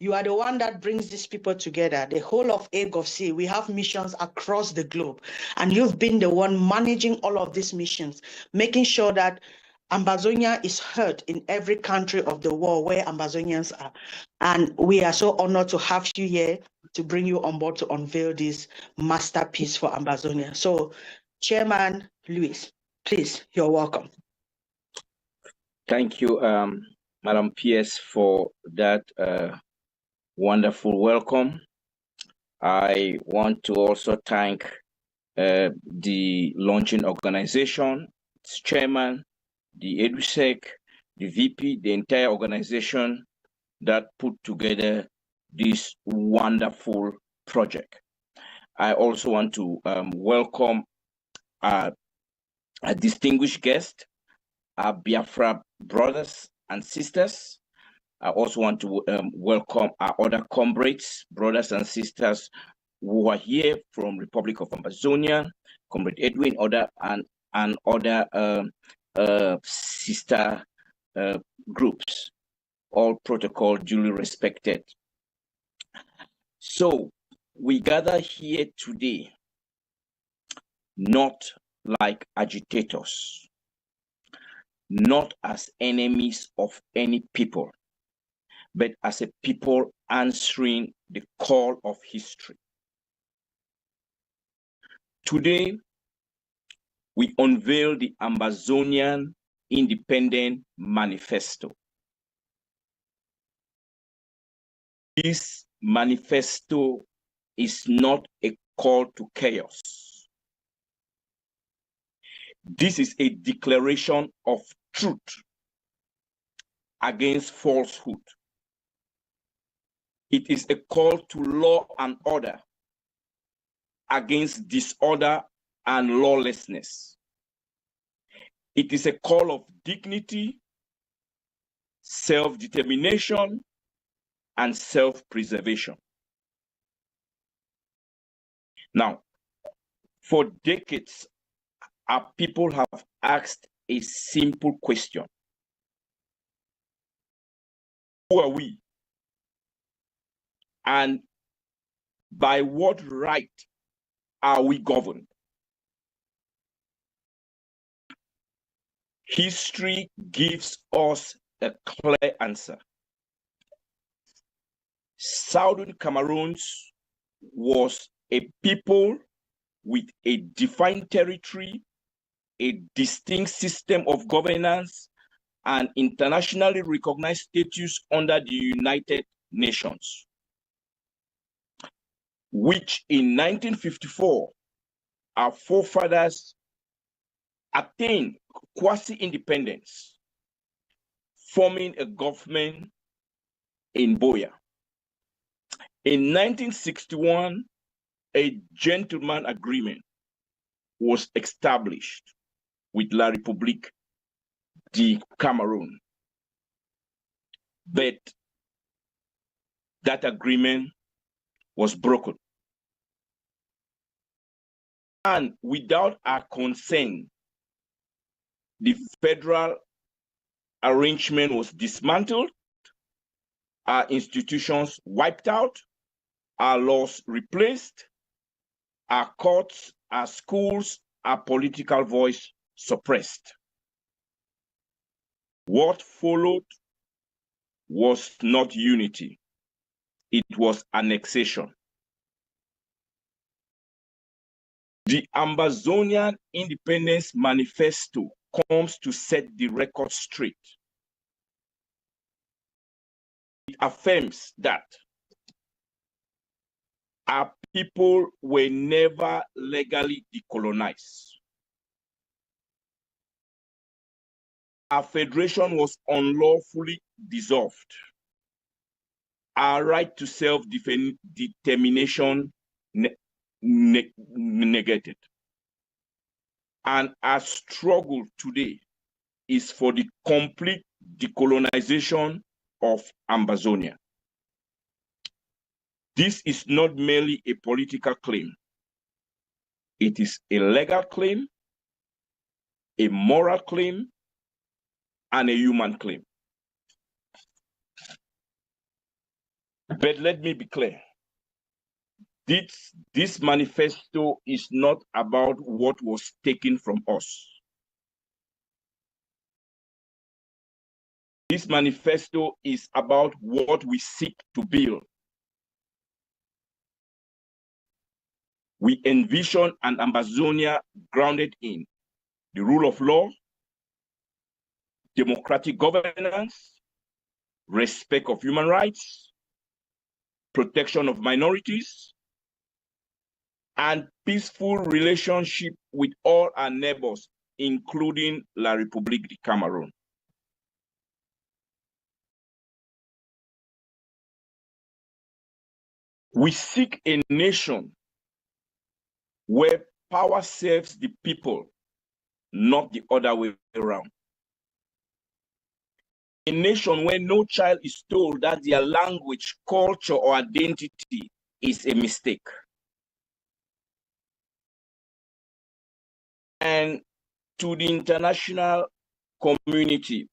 you are the one that brings these people together, the whole of AGOVC. We have missions across the globe, and you've been the one managing all of these missions, making sure that Ambazonia is heard in every country of the world where Ambazonians are. And we are so honored to have you here to bring you on board to unveil this masterpiece for Ambazonia. So, Chairman Luis, please, you're welcome. Thank you, Madam PS, for that wonderful welcome. I want to also thank the launching organization, its chairman, the EduSec, the VP, the entire organization that put together this wonderful project. I also want to welcome a distinguished guest, our Biafra brothers and sisters. I also want to welcome our other comrades, brothers and sisters who are here from Republic of Ambazonia, Comrade Edwin, and other sister groups, all protocol duly respected. So we gather here today not like agitators, not as enemies of any people, but as a people answering the call of history. Today, we unveil the Ambazonian Independent Manifesto. This manifesto is not a call to chaos. This is a declaration of truth against falsehood. It is a call to law and order against disorder and lawlessness. It is a call of dignity, self-determination, and self-preservation. Now, for decades, our people have asked a simple question. Who are we? And by what right are we governed? History gives us a clear answer. Southern Cameroons was a people with a defined territory, a distinct system of governance, and internationally recognized status under the United Nations, which in 1954, our forefathers attained quasi-independence, forming a government in Boya. In 1961, a gentleman agreement was established with La République du Cameroon. But that agreement was broken. And without our consent, the federal arrangement was dismantled, our institutions wiped out, our laws replaced, our courts, our schools, our political voice suppressed. What followed was not unity, it was annexation. The Ambazonian Independence Manifesto comes to set the record straight. It affirms that our people were never legally decolonized. Our federation was unlawfully dissolved. Our right to self-determination negated. And our struggle today is for the complete decolonization of Ambazonia. This is not merely a political claim. It is a legal claim, a moral claim, and a human claim. But let me be clear. This manifesto is not about what was taken from us. This manifesto is about what we seek to build. We envision an Ambazonia grounded in the rule of law, democratic governance, respect of human rights, protection of minorities, and peaceful relationship with all our neighbors, including La République du Cameroon. We seek a nation where power serves the people, not the other way around. A nation where no child is told that their language, culture, or identity is a mistake. And to the international community,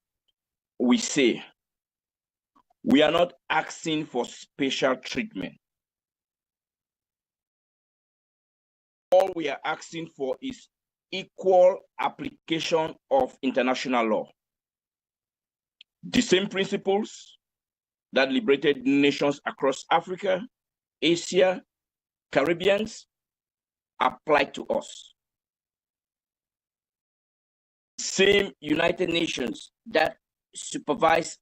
we say, we are not asking for special treatment. All we are asking for is equal application of international law. The same principles that liberated nations across Africa, Asia, Caribbean apply to us. Same United Nations that supervise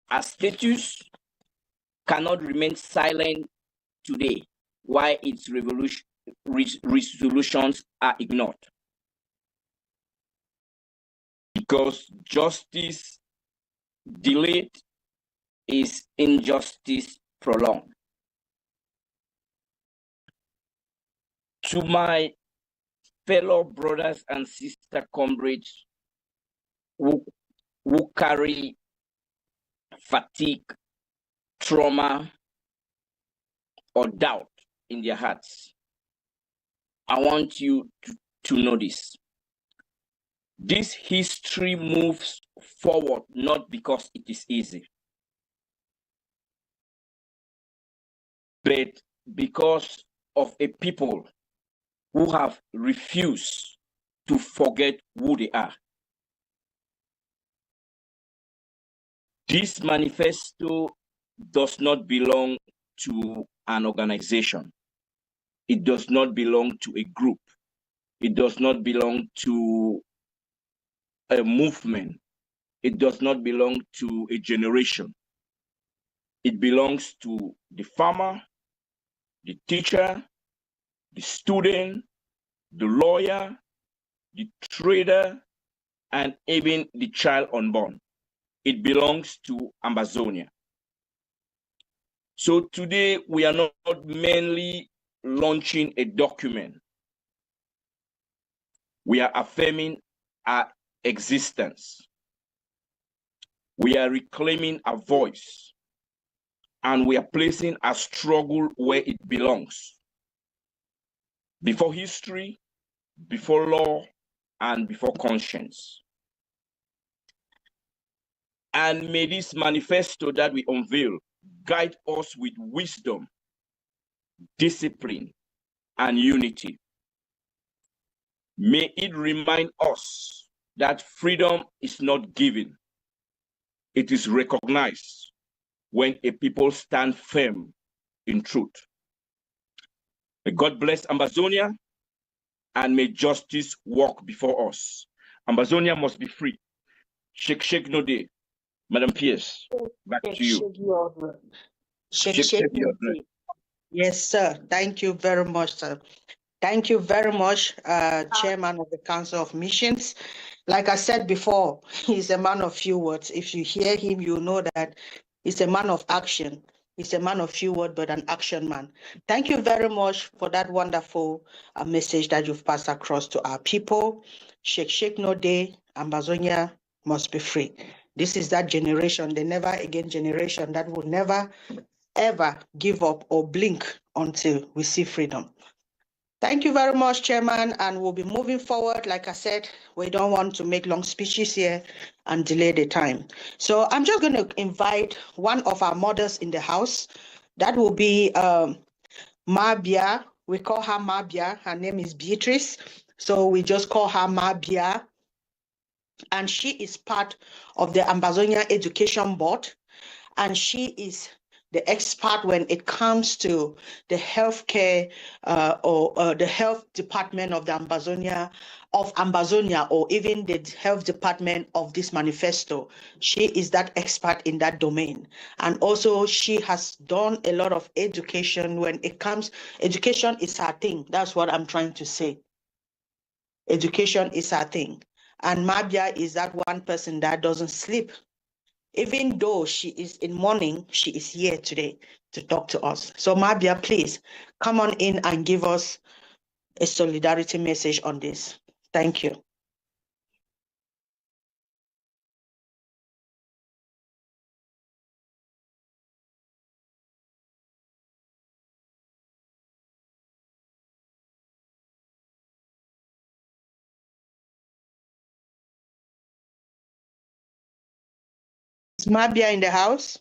our status cannot remain silent today while its resolutions are ignored. Because justice delayed is injustice prolonged. To my fellow brothers and sister comrades who carry fatigue, trauma, or doubt in their hearts, I want you to know this. This history moves forward not because it is easy, but because of a people who have refused to forget who they are. This manifesto does not belong to an organization. It does not belong to a group. It does not belong to a movement. It does not belong to a generation. It belongs to the farmer, the teacher, the student, the lawyer, the trader, and even the child unborn. It belongs to Ambazonia. So today we are not mainly launching a document. We are affirming our existence. We are reclaiming our voice, and we are placing our struggle where it belongs. Before history, before law, and before conscience. And may this manifesto that we unveil guide us with wisdom, discipline, and unity. May it remind us that freedom is not given. It is recognized when a people stand firm in truth. May God bless Ambazonia, and may justice walk before us. Ambazonia must be free. Shake no day. Madam Pierce, back to you. Yes, sir. Thank you very much, sir. Thank you very much, Chairman of the Council of Missions. Like I said before, he's a man of few words. If you hear him, you know that he's a man of action. He's a man of few words, but an action man. Thank you very much for that wonderful message that you've passed across to our people. Shake no day, Ambazonia must be free. This is that generation, the never again generation that will never, ever give up or blink until we see freedom. Thank you very much, Chairman, and we'll be moving forward. Like I said, we don't want to make long speeches here and delay the time. So I'm just going to invite one of our mothers in the house. That will be Mabia. We call her Mabia. Her name is Beatrice. So we just call her Mabia. And she is part of the Ambazonia Education Board. And she is the expert when it comes to the healthcare or the health department of the Ambazonia, or even the health department of this manifesto. She is that expert in that domain. And also she has done a lot of education when it comes, education is her thing. That's what I'm trying to say. Education is her thing. And Mabia is that one person that doesn't sleep. Even though she is in mourning, she is here today to talk to us. So Mabia, please come on in and give us a solidarity message on this. Thank you. Is Mabia in the house?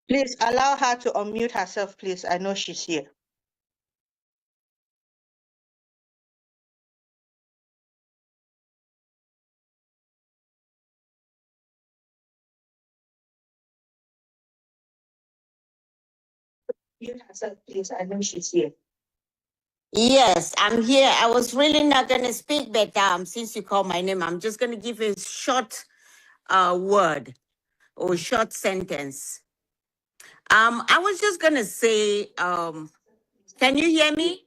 Please allow her to unmute herself, please. I know she's here. Unmute herself, please. I know she's here. Yes, I'm here. I was really not going to speak, but since you called my name, I'm just going to give a short word or short sentence. I was just going to say, can you hear me?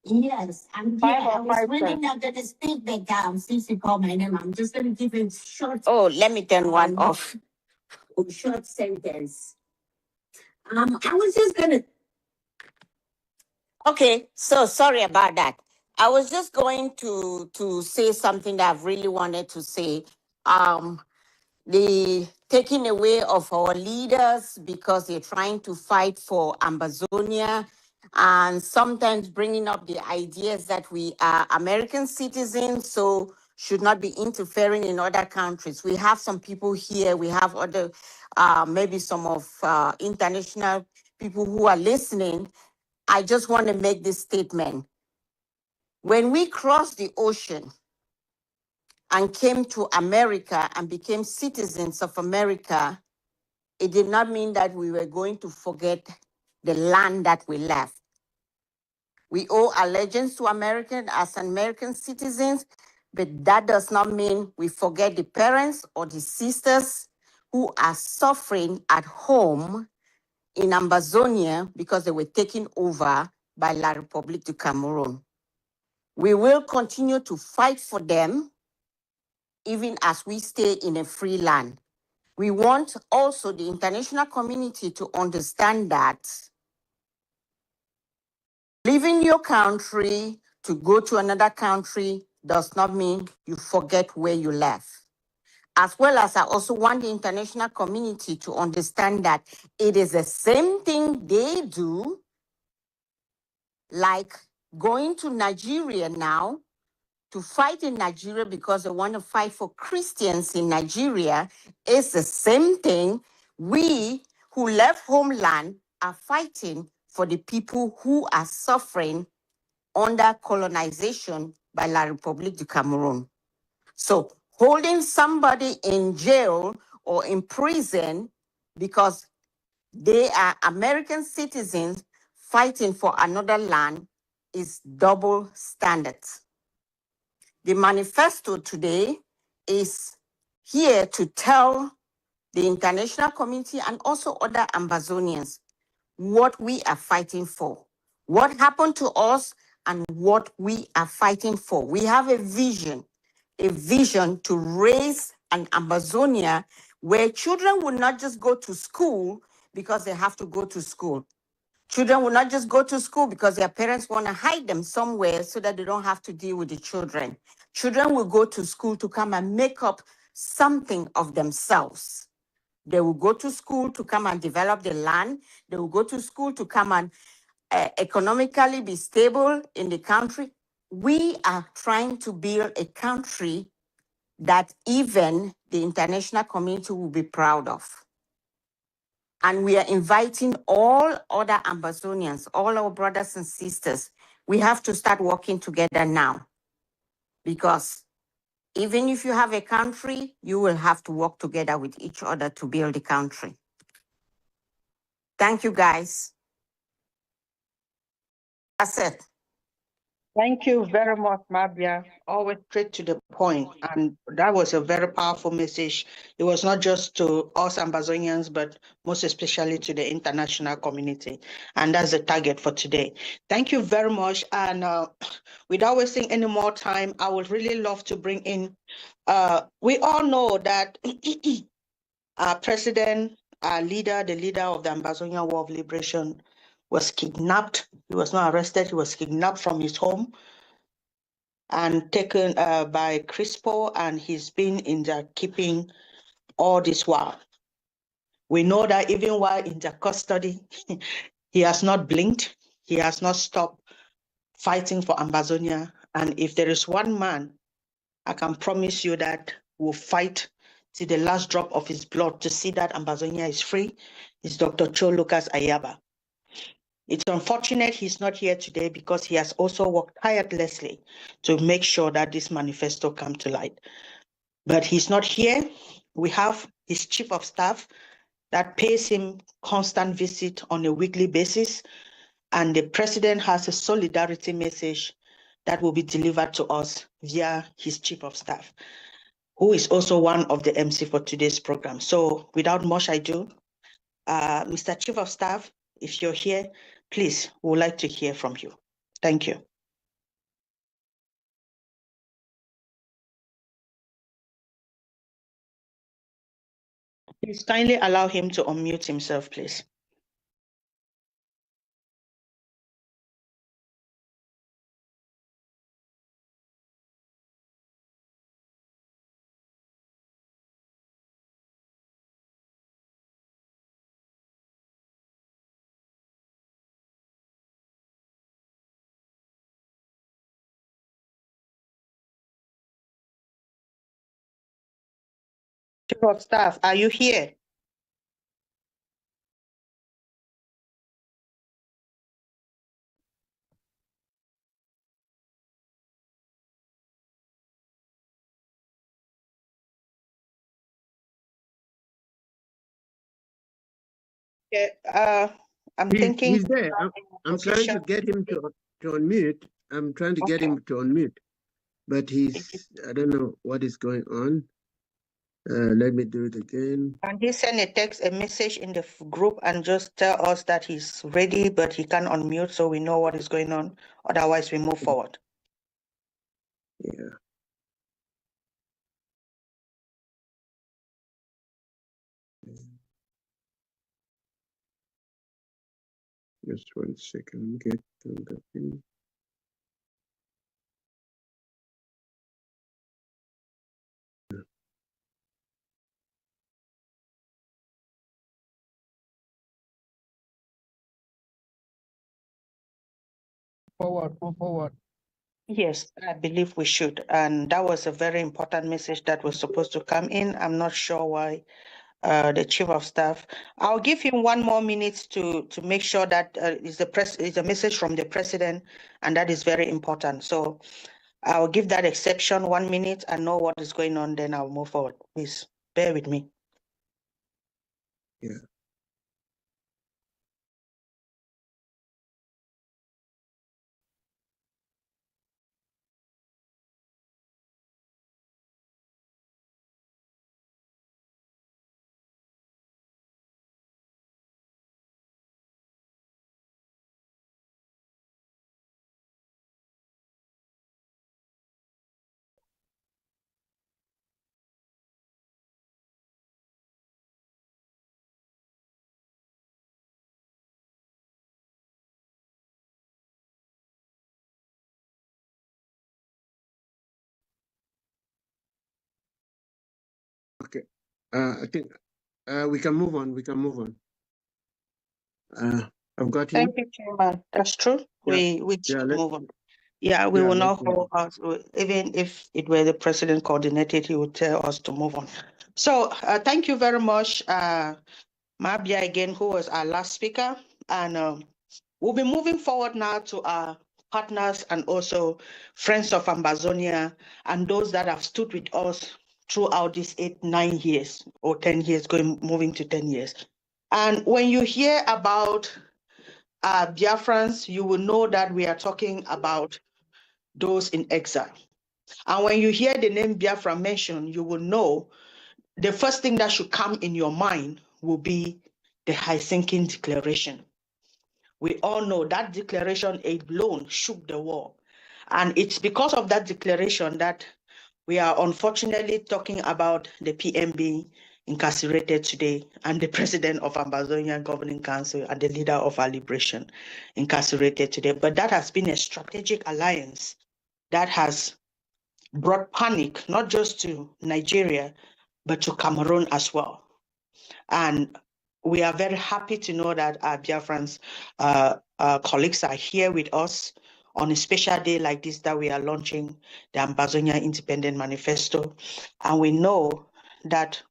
Yes, I'm here. I was really not going to speak, but since you called my name, I'm just going to give a short. Oh, let me turn one off. A short sentence. I was just going to. Okay, so sorry about that. I was just going to say something that I've really wanted to say. The taking away of our leaders because they're trying to fight for Ambazonia, and sometimes bringing up the ideas that we are American citizens, so should not be interfering in other countries. We have some people here, we have other, maybe some of international people who are listening. I just want to make this statement. When we crossed the ocean and came to America and became citizens of America, it did not mean that we were going to forget the land that we left. We owe allegiance to American as American citizens, but that does not mean we forget the parents or the sisters who are suffering at home in Ambazonia because they were taken over by La République du Cameroon. We will continue to fight for them even as we stay in a free land. We want also the international community to understand that leaving your country to go to another country does not mean you forget where you left. As well as I also want the international community to understand that it is the same thing they do like going to Nigeria now to fight in Nigeria because they want to fight for Christians in Nigeria is the same thing. We who left homeland are fighting for the people who are suffering under colonization by La République du Cameroon. So holding somebody in jail or in prison because they are American citizens fighting for another land is double standards. The manifesto today is here to tell the international community and also other Ambazonians what we are fighting for, what happened to us and what we are fighting for. We have a vision to raise an Ambazonia where children will not just go to school because they have to go to school. Children will not just go to school because their parents want to hide them somewhere so that they don't have to deal with the children. Children will go to school to come and make up something of themselves. They will go to school to come and develop the land. They will go to school to come and economically be stable in the country. We are trying to build a country that even the international community will be proud of. And we are inviting all other Ambazonians, all our brothers and sisters. We have to start working together now, because even if you have a country, you will have to work together with each other to build the country. Thank you, guys. That's it. Thank you very much, Mabia. Always straight to the point. And that was a very powerful message. It was not just to us Ambazonians, but most especially to the international community. And that's the target for today. Thank you very much. And without wasting any more time, I would really love to bring in, we all know that our president, our leader, the leader of the Ambazonian War of Liberation was kidnapped. He was not arrested. He was kidnapped from his home and taken by CRISPO, and he's been in their keeping all this while. We know that even while in their custody, he has not blinked. He has not stopped fighting for Ambazonia. And if there is one man, I can promise you that will fight to the last drop of his blood to see that Ambazonia is free, is Dr. Cho Lucas Ayaba. It's unfortunate he's not here today because he has also worked tirelessly to make sure that this manifesto comes to light. But he's not here. We have his chief of staff that pays him constant visit on a weekly basis. And the president has a solidarity message that will be delivered to us via his chief of staff, who is also one of the MC for today's program. So without much ado, Mr. Chief of Staff, if you're here, please, we would like to hear from you. Thank you. Please kindly allow him to unmute himself, please. Chief of Staff, are you here? Okay, I'm thinking he's there. I'm trying to get him to unmute. I'm trying to get him to unmute, but I don't know what is going on. Let me do it again. Can he send a message in the group and just tell us that he's ready, but he can't unmute so we know what is going on? Otherwise, we move forward. Yeah. Just 1 second, get to the thing. Move forward. Yes, I believe we should. And that was a very important message that was supposed to come in. I'm not sure why the chief of staff. I'll give him 1 more minute to make sure that is a message from the president, and that is very important. So I'll give that exception 1 minute and know what is going on, then I'll move forward. Please bear with me. Yeah. Okay. I think we can move on. We can move on. I've got him. Thank you, Chairman. That's true. Yeah. We should move on. We Yeah, will not hold us. Even if it were the president coordinated, he would tell us to move on. So thank you very much, Mabia again, who was our last speaker. And we'll be moving forward now to our partners and also friends of Ambazonia and those that have stood with us throughout these 8, 9 years or 10 years, moving to 10 years. And when you hear about Biafrans, you will know that we are talking about those in exile. And when you hear the name Biafra mentioned, you will know the first thing that should come in your mind will be the Helsinki Declaration. We all know that declaration alone shook the world. And it's because of that declaration that we are unfortunately talking about the PMB incarcerated today and the president of Ambazonia Governing Council and the leader of our liberation incarcerated today. But that has been a strategic alliance that has brought panic, not just to Nigeria, but to Cameroon as well. And we are very happy to know that our Biafrans colleagues are here with us on a special day like this that we are launching the Ambazonia Independent Manifesto. And we know that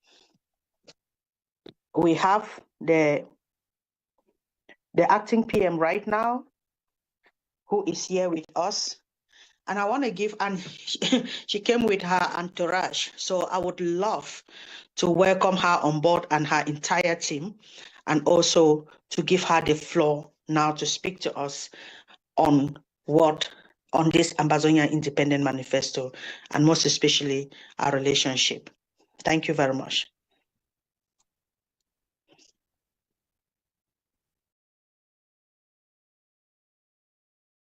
we have the acting PM right now who is here with us. And I want to give, and she came with her entourage. So I would love to welcome her on board and her entire team, and also to give her the floor now to speak to us on this Ambazonia Independent Manifesto, and most especially our relationship. Thank you very much.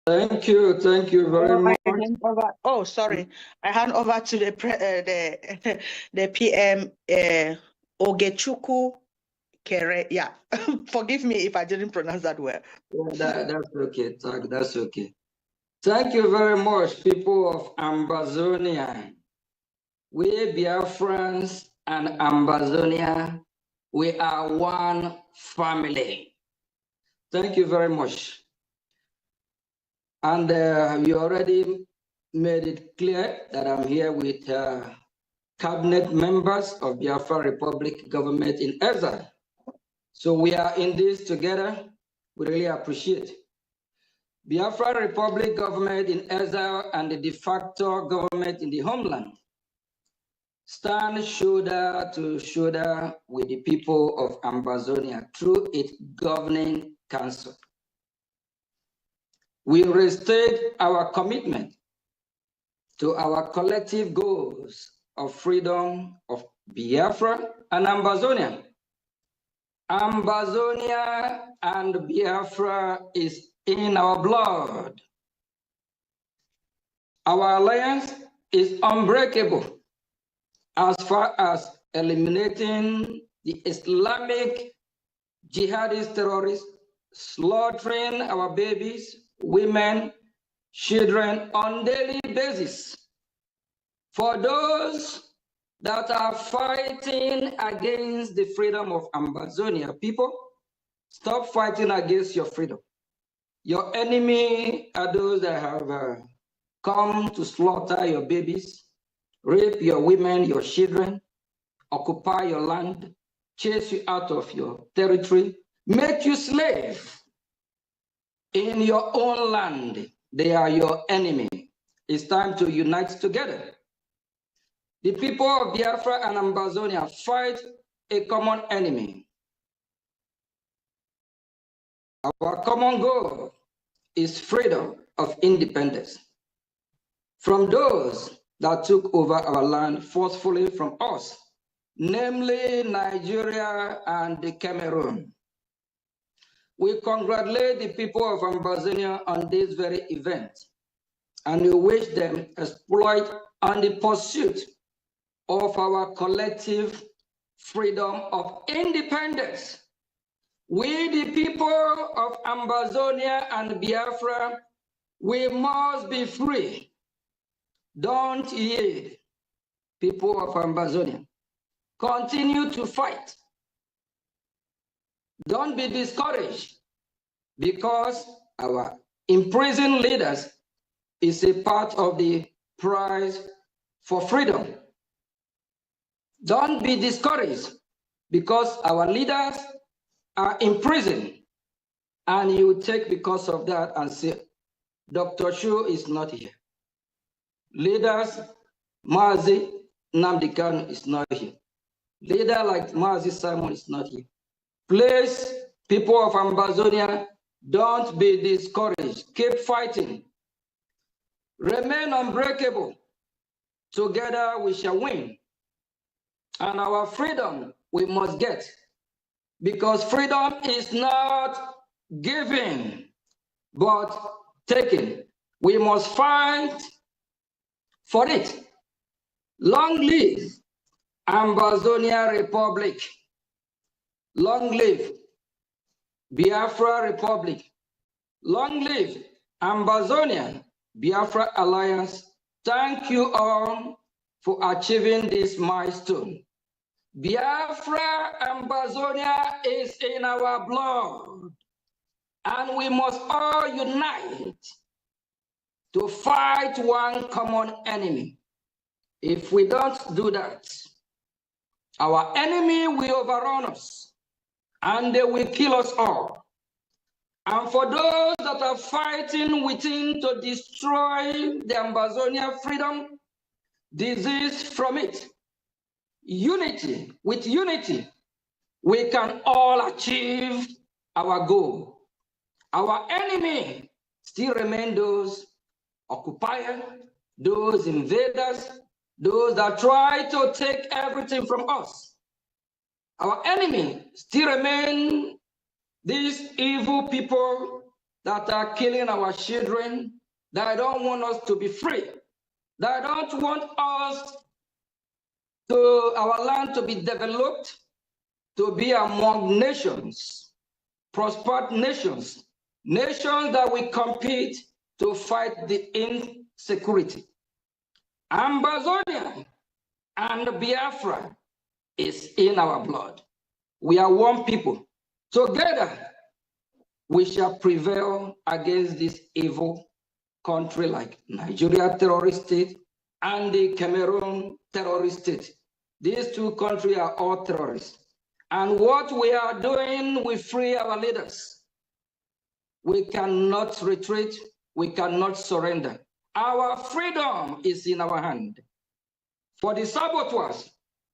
Thank you very much. I hand over to the PM Ogechukwu Kere. Yeah, forgive me if I didn't pronounce that well. Yeah, that's okay. That's okay. Thank you very much, people of Ambazonia. We Biafrans and Ambazonia, we are one family. Thank you very much. And you already made it clear that I'm here with cabinet members of Biafra Republic government in exile. So we are in this together. We really appreciate it. Biafra Republic government in exile and the de facto government in the homeland stand shoulder to shoulder with the people of Ambazonia through its governing council. We restate our commitment to our collective goals of freedom of Biafra and Ambazonia. Ambazonia and Biafra is in our blood. Our alliance is unbreakable as far as eliminating the Islamic jihadist terrorists slaughtering our babies, women, children on a daily basis. For those that are fighting against the freedom of Ambazonia, people, stop fighting against your freedom. Your enemy are those that have come to slaughter your babies, rape your women, your children, occupy your land, chase you out of your territory, make you slave in your own land. They are your enemy. It's time to unite together. The people of Biafra and Ambazonia fight a common enemy. Our common goal is freedom of independence from those that took over our land forcefully from us, namely Nigeria and the Cameroon. We congratulate the people of Ambazonia on this very event, and we wish them exploit and the pursuit of our collective freedom of independence. We, the people of Ambazonia and Biafra, we must be free. Don't yield, people of Ambazonia. Continue to fight. Don't be discouraged, because our imprisoned leaders is a part of the prize for freedom. Don't be discouraged, because our leaders are in prison, and you take because of that and say, Dr. Shu is not here. Leaders, Mazi Nnamdi Kanu is not here. Leader like Mazi Simon is not here. Please, people of Ambazonia, don't be discouraged. Keep fighting. Remain unbreakable. Together we shall win. And our freedom we must get. Because freedom is not given, but taken. We must fight for it. Long live Ambazonia Republic. Long live Biafra Republic. Long live Ambazonia Biafra Alliance. Thank you all for achieving this milestone. Biafra Ambazonia is in our blood, and we must all unite to fight one common enemy. If we don't do that, our enemy will overrun us, and they will kill us all. And for those that are fighting within to destroy the Ambazonia freedom, disease from it, unity, with unity, we can all achieve our goal. Our enemy still remain those occupiers, those invaders, those that try to take everything from us. Our enemy still remain these evil people that are killing our children, that don't want us to be free, that don't want us to our land to be developed, to be among nations, prospered nations, nations that will compete to fight the insecurity. Ambazonia and Biafra is in our blood. We are one people. Together, we shall prevail against this evil country like Nigeria terrorist state and the Cameroon terrorist state. These two countries are all terrorists. And what we are doing, we free our leaders. We cannot retreat. We cannot surrender. Our freedom is in our hand. For the saboteurs,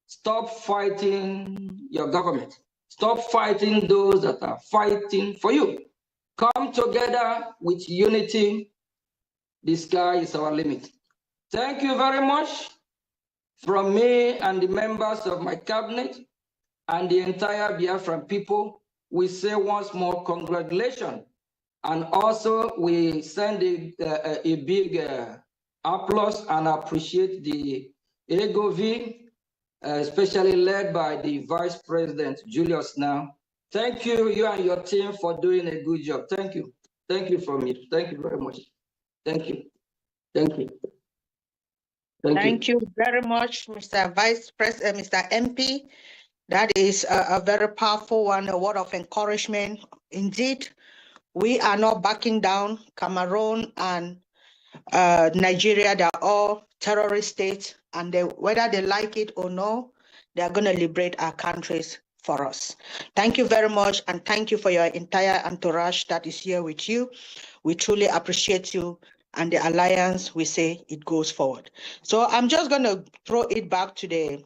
stop fighting your government. Stop fighting those that are fighting for you. Come together with unity. The sky is our limit. Thank you very much from me and the members of my cabinet and the entire Biafran people. We say once more congratulations. And also we send a big applause and appreciate the EGOV, especially led by the Vice President, Julius now. Thank you, you and your team, for doing a good job. Thank you. Thank you from me. Thank you very much. Thank you. Thank you. Thank you very much, Mr. Vice President, Mr. MP. That is a very powerful one, a word of encouragement. Indeed, We are not backing down. Cameroon and Nigeria, they're all terrorist states, and whether they like it or no, they're going to liberate our countries for us. Thank you very much, and thank you for your entire entourage that is here with you. We truly appreciate you, and the alliance, we say it goes forward. So I'm just going to throw it back to the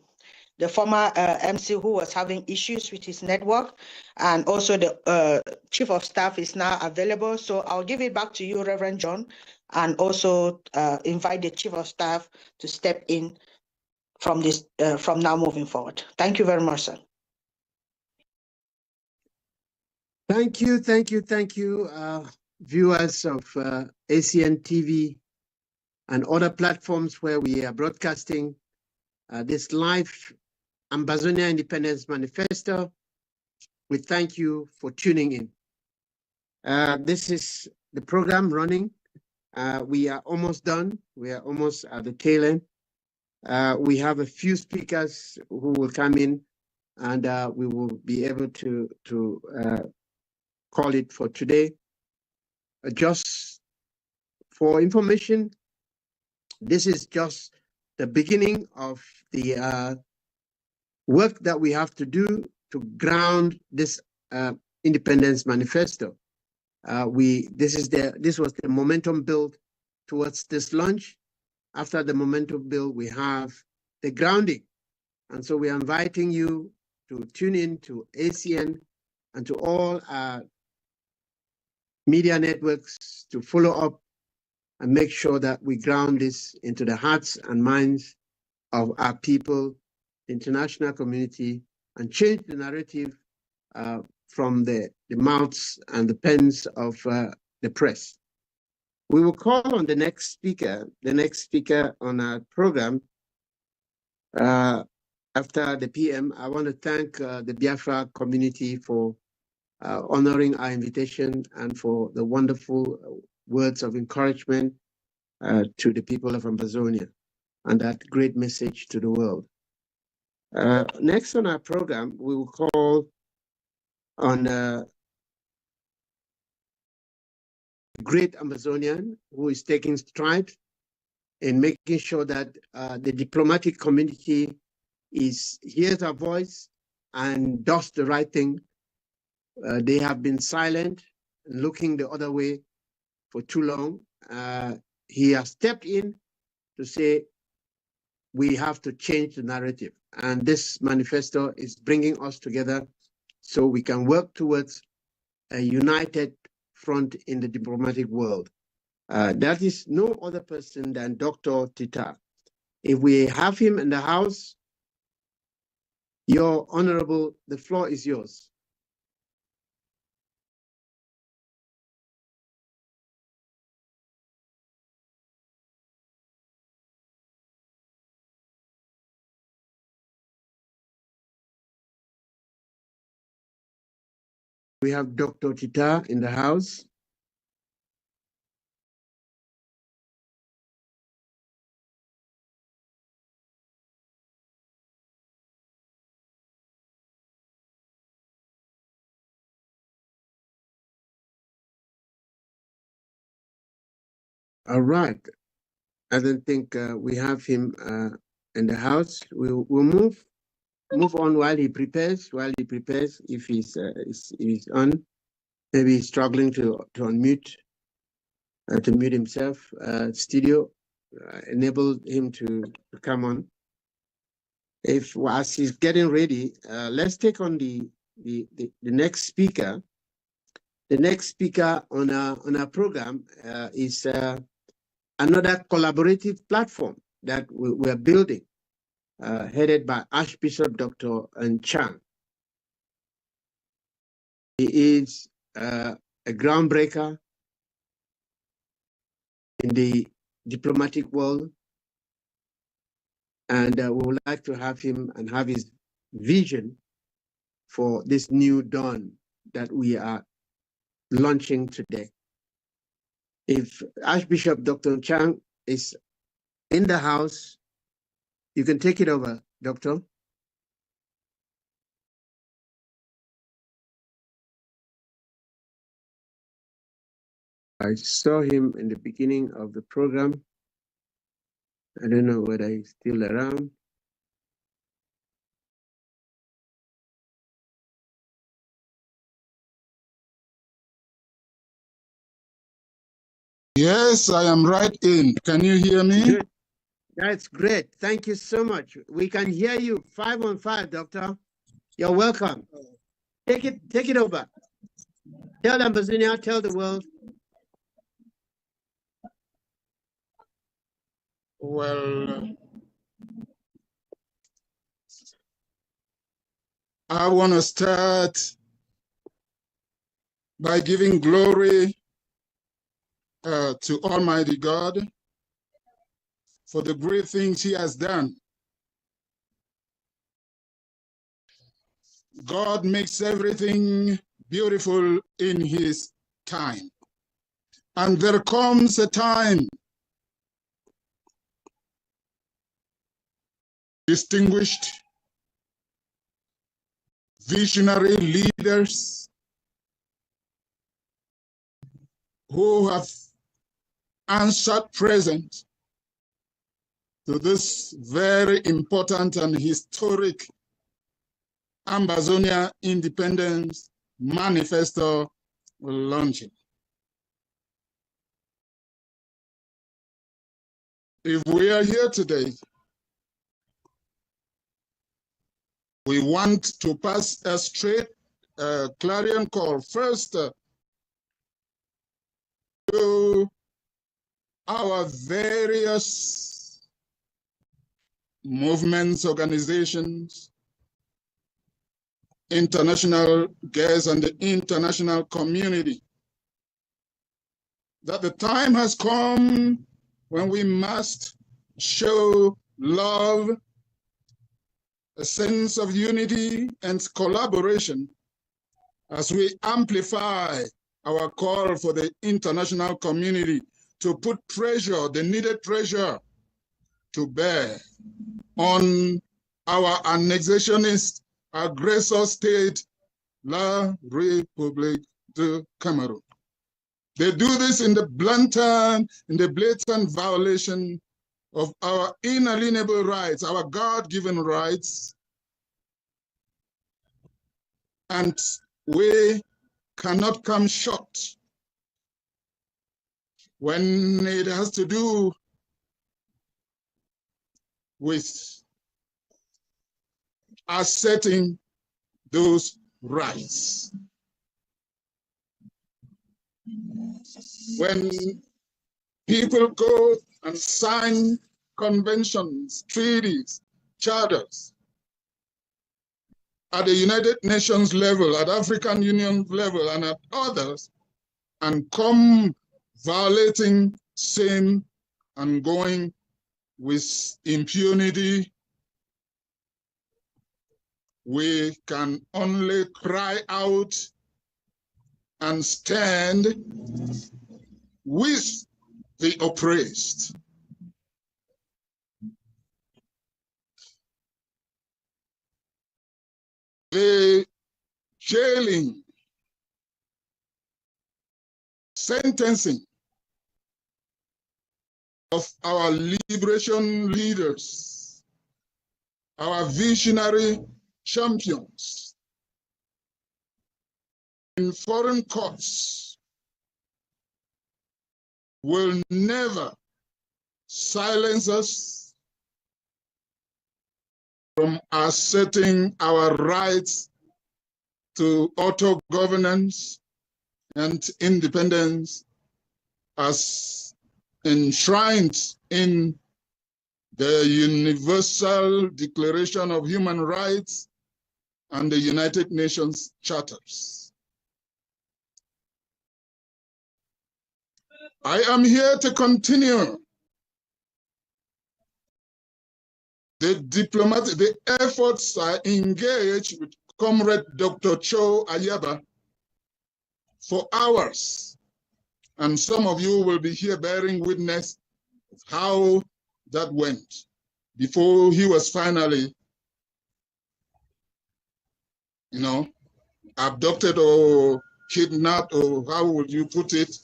former MC who was having issues with his network, and also the Chief of Staff is now available. So I'll give it back to you, Reverend John, and also invite the Chief of Staff to step in from this from now moving forward. Thank you very much, sir. Thank you, viewers of ACN TV and other platforms where we are broadcasting this live Ambazonia Independence Manifesto. We thank you for tuning in. This is the program running. We are almost done. We are almost at the tail end. We have a few speakers who will come in, and we will be able to call it for today. Just for information, this is just the beginning of the work that we have to do to ground this Independence Manifesto. This was the momentum build towards this launch. After the momentum build, we have the grounding. And so we are inviting you to tune in to ACN and to all our media networks to follow up and make sure that we ground this into the hearts and minds of our people, international community, and change the narrative from the mouths and the pens of the press. We will call on the next speaker on our program after the PM. I want to thank the Biafra community for honoring our invitation and for the wonderful words of encouragement to the people of Ambazonia and that great message to the world. Next on our program, we will call on a great Ambazonian who is taking stride in making sure that the diplomatic community hears our voice and does the right thing. They have been silent, looking the other way for too long. He has stepped in to say, we have to change the narrative. And this manifesto is bringing us together so we can work towards a united front in the diplomatic world. That is no other person than Dr. Tita. If we have him in the house, Your Honorable, the floor is yours. We have Dr. Tita in the house. All right. I don't think we have him in the house. We'll move on while he prepares. If he's on, maybe he's struggling to unmute, to mute himself. Studio enable him to come on. As he's getting ready, let's take on the next speaker. The next speaker on our program is another collaborative platform that we're building, headed by Archbishop Dr. Chang. He is a groundbreaker in the diplomatic world, and we would like to have him and have his vision for this new dawn that we are launching today. If Archbishop Dr. Chang is in the house, you can take it over, Doctor. I saw him in the beginning of the program. I don't know whether he's still around. Yes, I am right in. Can you hear me? Good. That's great. Thank you so much. We can hear you 5-on-5, Doctor. You're welcome. Take it over. Tell Ambazonia, tell the world. Well, I want to start by giving glory to Almighty God for the great things He has done. God makes everything beautiful in His time. And there comes a time distinguished visionary leaders who have answered present to this very important and historic Ambazonia Independence Manifesto launching. If we are here today, we want to pass a straight clarion call first to our various movements, organizations, international guests, and the international community, that the time has come when we must show love, a sense of unity and collaboration as we amplify our call for the international community to put pressure, the needed pressure, to bear on our annexationist aggressor state, La République du Cameroon. They do this in the blatant violation of our inalienable rights, our God-given rights, and we cannot come short when it has to do with asserting those rights. When people go and sign conventions, treaties, charters at the United Nations level, at African Union level, and at others, and come violating same and going with impunity, we can only cry out and stand with the oppressed. The jailing, sentencing of our liberation leaders, our visionary champions in foreign courts will never silence us from asserting our rights to auto-governance and independence as enshrined in the Universal Declaration of Human Rights and the United Nations charters. I am here to continue the efforts I engaged with Comrade Dr. Cho Ayaba for hours. And some of you will be here bearing witness of how that went before he was finally, abducted or kidnapped, or how would you put it,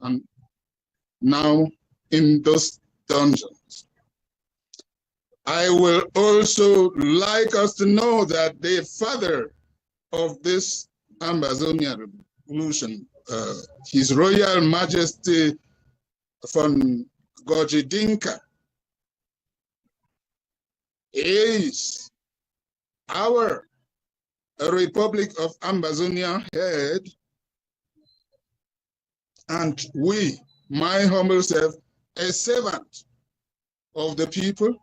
and now in those dungeons. I will also like us to know that the father of this Ambazonia revolution, His Royal Majesty von Gojidinka, is our Republic of Ambazonia head, and we, my humble self, a servant of the people,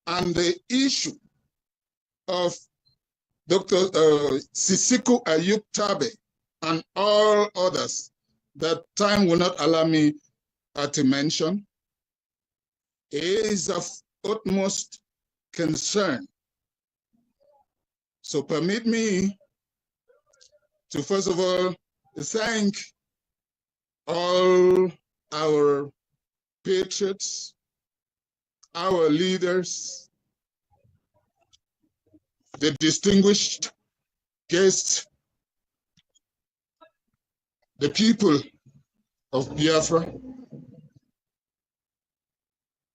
and the issue of Dr. Sisiku Ayub Tabe and all others that time will not allow me to mention, is of utmost concern. So permit me to first of all thank all our patriots, our leaders, the distinguished guests, the people of Biafra.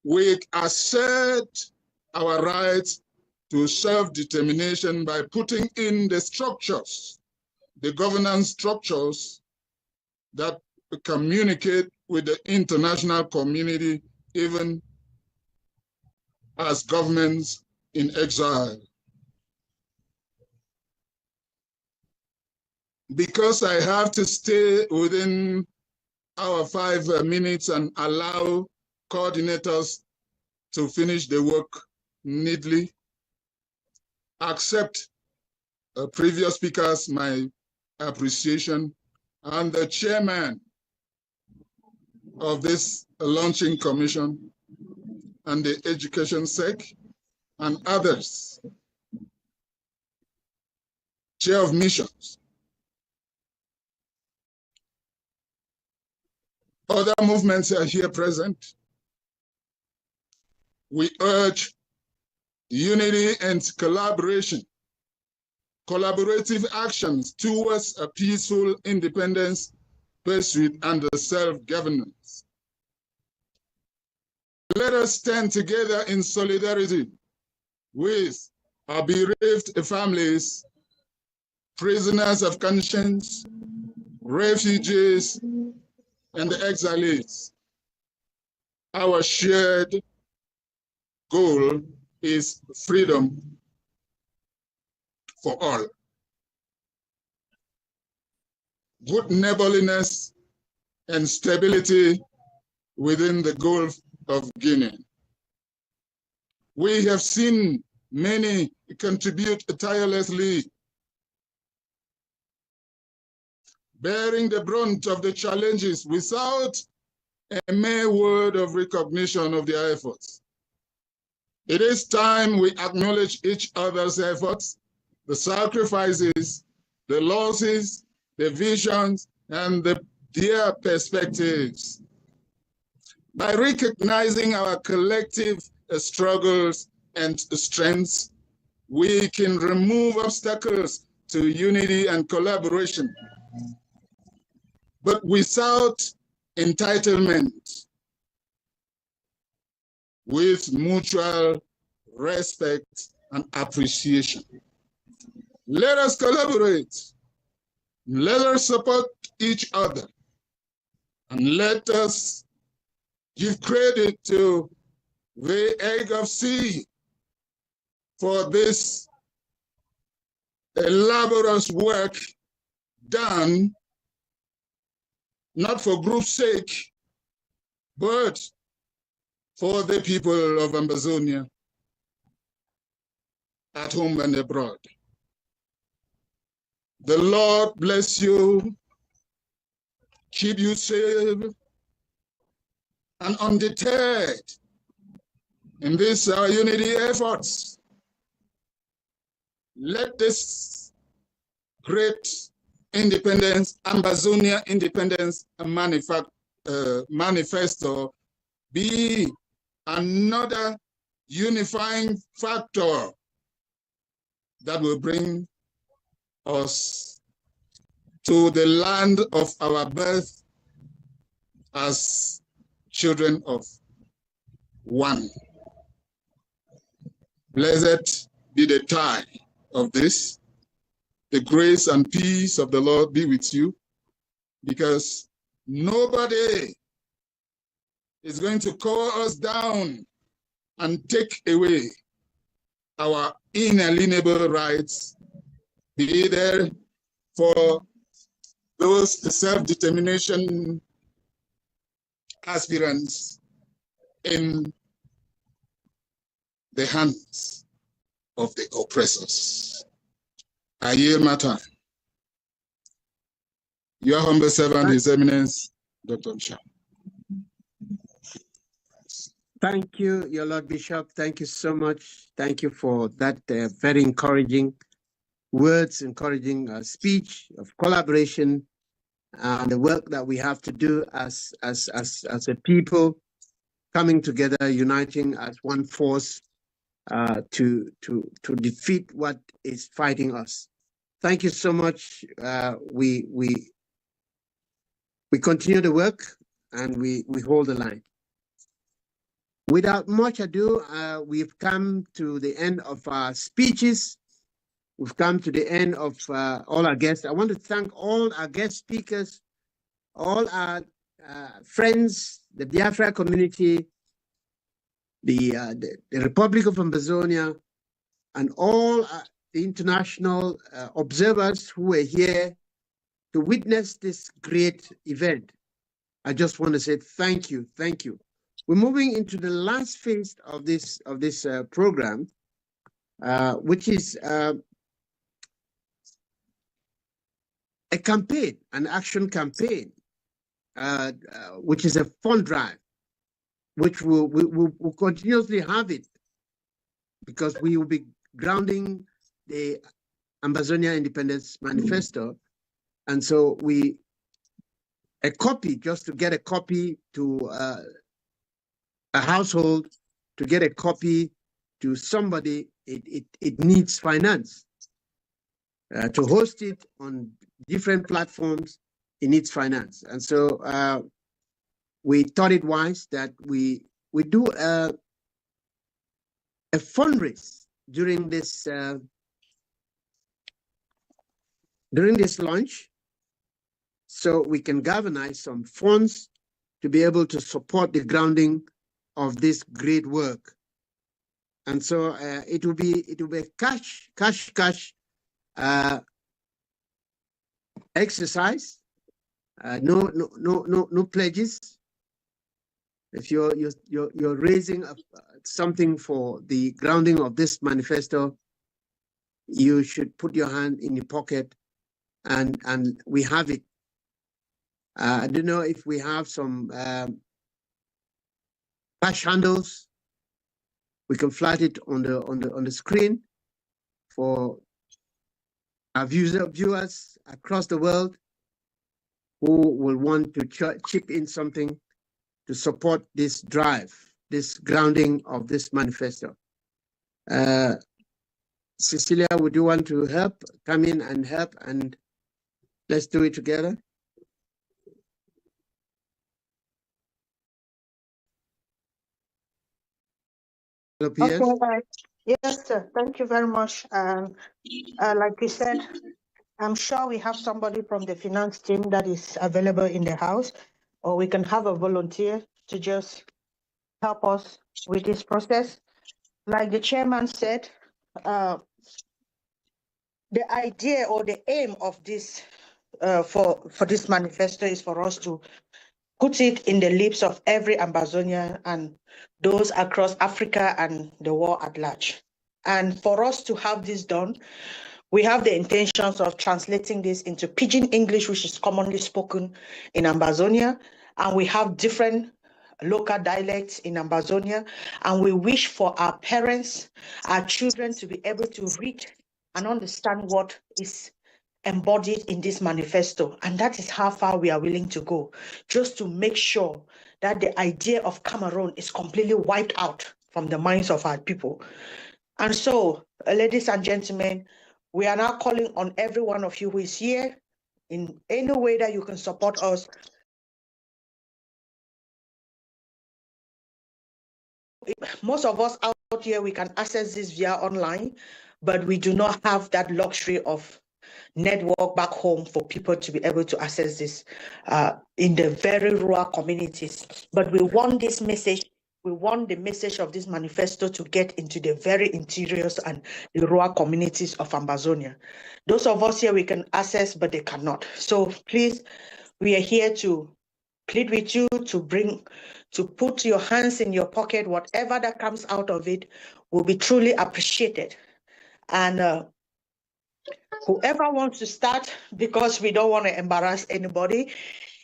We assert our rights to self-determination by putting in the structures, the governance structures that communicate with the international community, even as governments in exile. Because I have to stay within our 5 minutes and allow coordinators to finish the work neatly, accept previous speakers, my appreciation, and the chairman of this launching commission and the education sec and others, chair of missions. Other movements are here present. We urge unity and collaboration, collaborative actions towards a peaceful independence pursuit and self-governance. Let us stand together in solidarity with our bereaved families, prisoners of conscience, refugees, and the exiles. Our shared goal is freedom for all. Good neighborliness and stability within the Gulf of Guinea. We have seen many contribute tirelessly, bearing the brunt of the challenges without a mere word of recognition of their efforts. It is time we acknowledge each other's efforts, the sacrifices, the losses, the visions, and their perspectives. By recognizing our collective struggles and strengths, we can remove obstacles to unity and collaboration, but without entitlement, with mutual respect and appreciation. Let us collaborate, let us support each other, and let us give credit to the Egg of Sea for this elaborate work done not for group's sake, but for the people of Ambazonia at home and abroad. The Lord bless you, keep you safe and undeterred in this our unity efforts. Let this great independence, Ambazonia Independence Manifesto be another unifying factor that will bring us to the land of our birth as children of one. Blessed be the tie of this. The grace and peace of the Lord be with you, because nobody is going to call us down and take away our inalienable rights, be there for those self-determination aspirants in the hands of the oppressors. I yield my time. Your humble servant, His Eminence, Dr. Bishop. Thank you, Your Lord Bishop. Thank you so much. Thank you for that very encouraging words, encouraging speech of collaboration, and the work that we have to do as a people, coming together, uniting as one force to defeat what is fighting us. Thank you so much. We continue the work, and we hold the line. Without much ado, we've come to the end of our speeches. We've come to the end of all our guests. I want to thank all our guest speakers, all our friends, the Biafra community, the Republic of Ambazonia, and all the international observers who were here to witness this great event. I just want to say thank you, thank you. We're moving into the last phase of this program, which is a campaign, an action campaign, which is a fund drive, which we'll continuously have it, because we will be grounding the Ambazonia Independence Manifesto. And so a copy, just to get a copy to a household, to get a copy to somebody, it needs finance. To host it on different platforms, it needs finance. And so we thought it wise that we do a fundraise during this launch, so we can galvanize some funds to be able to support the grounding of this great work. And so it will be a cash exercise. No pledges. If you're raising something for the grounding of this manifesto, you should put your hand in your pocket, and we have it. I don't know if we have some cash handles. We can flash it on the screen for our viewers across the world who will want to chip in something to support this drive, this grounding of this manifesto. Cecilia, would you want to help? Come in and help, and let's do it together. Okay, yes, sir. Thank you very much. Like you said, I'm sure we have somebody from the finance team that is available in the house, or we can have a volunteer to just help us with this process. Like the chairman said, the idea or the aim of this for this manifesto is for us to put it in the lips of every Ambazonian and those across Africa and the world at large. And for us to have this done, we have the intentions of translating this into Pidgin English, which is commonly spoken in Ambazonia. And we have different local dialects in Ambazonia. And we wish for our parents, our children to be able to read and understand what is embodied in this manifesto. And that is how far we are willing to go, just to make sure that the idea of Cameroon is completely wiped out from the minds of our people. And so, ladies and gentlemen, we are now calling on every one of you who is here in any way that you can support us most of us out here, we can access this via online, but we do not have that luxury of network back home for people to be able to access this in the very rural communities. But we want this message, we want the message of this manifesto to get into the very interiors and the rural communities of Ambazonia. Those of us here, we can access, but they cannot. So please, we are here to plead with you to put your hands in your pocket. Whatever that comes out of it will be truly appreciated. And whoever wants to start, because we don't want to embarrass anybody,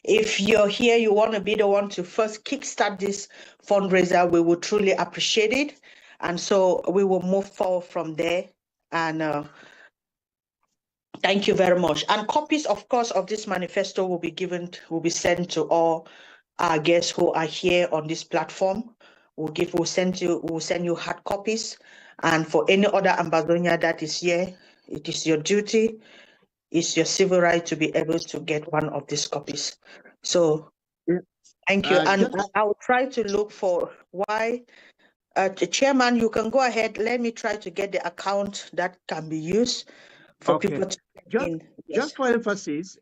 if you're here, you want to be the one to first kickstart this fundraiser, we will truly appreciate it. And so we will move forward from there. And thank you very much. And copies, of course, of this manifesto will be sent to all our guests who are here on this platform. We'll send you hard copies. And for any other Ambazonia that is here, it is your duty, it's your civil right to be able to get one of these copies. So thank you. And I'll try to look for why. The chairman, you can go ahead. Let me try to get the account that can be used for people to get in. Just for emphasis,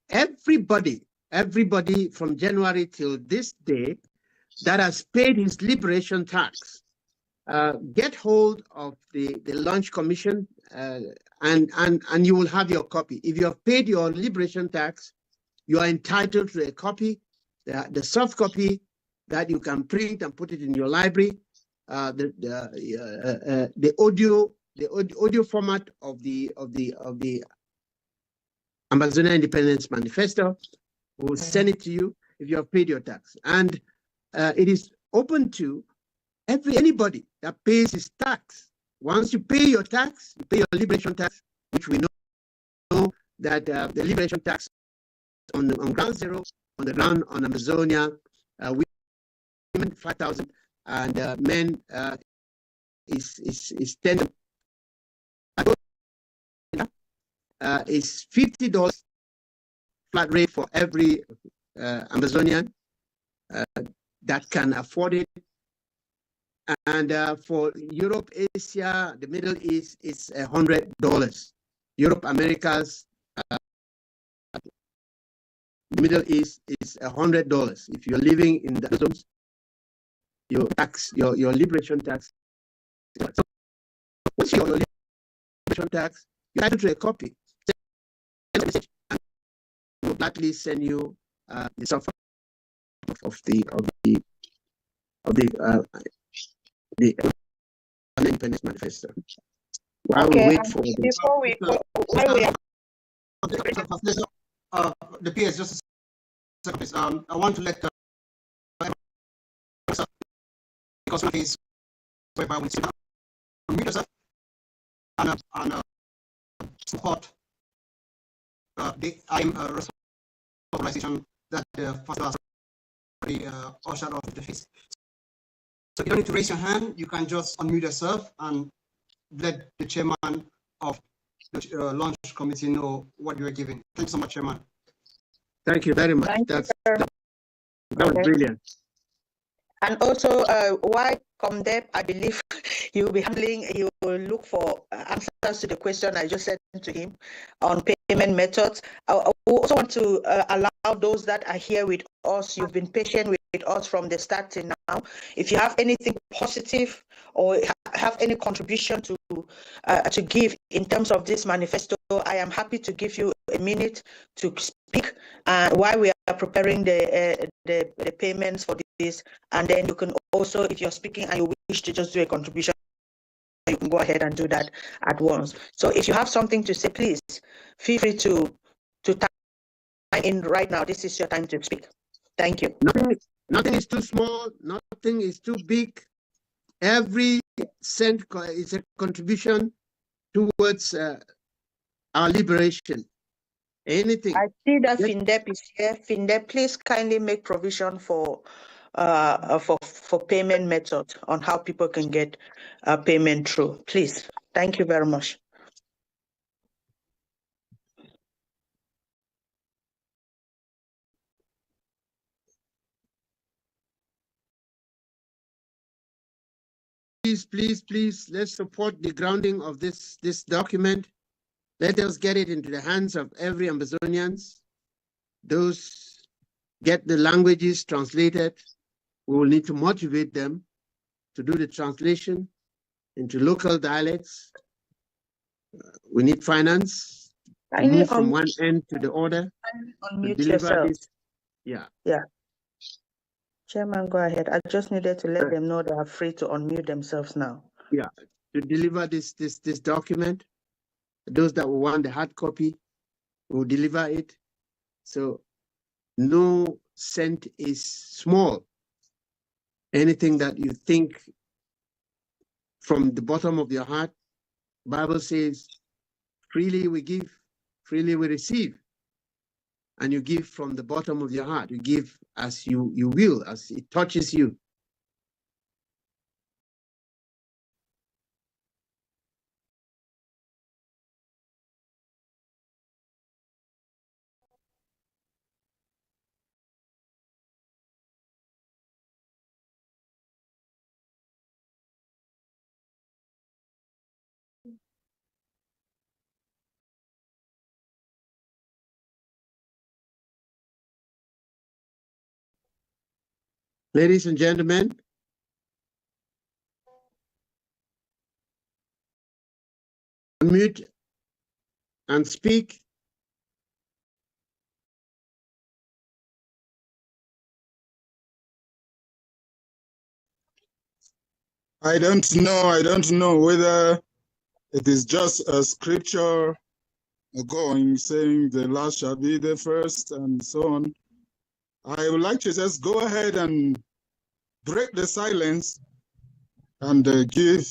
everybody from January till this day that has paid his liberation tax, get hold of the launch commission and you will have your copy. If you have paid your liberation tax, you are entitled to a copy, the soft copy that you can print and put it in your library, the audio format of the Ambazonia Independence Manifesto. We'll send it to you if you have paid your tax. And it is open to anybody that pays his tax. Once you pay your tax, you pay your liberation tax, which we know that the liberation tax on ground zero, on the ground on Amazonia, women 5,000 and men is 10. Is $50 flat rate for every Amazonian that can afford it. And for Europe, Asia, the Middle East, it's $100. Europe, Americas, the Middle East is $100. If you're living in the zones, your tax, your liberation tax. So once your liberation tax, you have to a copy. Send a message, and we'll gladly send you the software of the Independence Manifesto. While we wait for before we go, the PS, just a second, I want to let because of his whereby we unmute yourself and support the organization that the first class already ushered off the face. So you don't need to raise your hand. You can just unmute yourself and let the chairman of the launch committee know what you are giving. Thank you so much, Chairman. Thank you very much. That was brilliant. And also, why ComDep, I believe you will be handling, you will look for answers to the question I just said to him on payment methods. I also want to allow those that are here with us, you've been patient with us from the start to now. If you have anything positive or have any contribution to give in terms of this manifesto, I am happy to give you a minute to speak while we are preparing the payments for this. And then you can also, if you're speaking and you wish to just do a contribution, you can go ahead and do that at once. So if you have something to say, please feel free to type in right now. This is your time to speak. Thank you. Nothing is too small. Nothing is too big. Every cent is a contribution towards our liberation. Anything. I see that FinDep is here. FinDep, please kindly make provision for payment method on how people can get payment through. Please. Thank you very much. please, let's support the grounding of this document. Let us get it into the hands of every Ambazonians. Those get the languages translated. We will need to motivate them to do the translation into local dialects. We need finance to move from one end to the other to deliver this. Yeah. Chairman, go ahead. I just needed to let them know they are free to unmute themselves now. Yeah, to deliver this document. Those that will want the hard copy will deliver it. So no cent is small. Anything that you think from the bottom of your heart, Bible says, freely we give, freely we receive. And you give from the bottom of your heart. You give as you will, as it touches you. Ladies and gentlemen, unmute and speak. I don't know whether it is just a scripture going saying the last shall be the first and so on. I would like to just go ahead and break the silence and give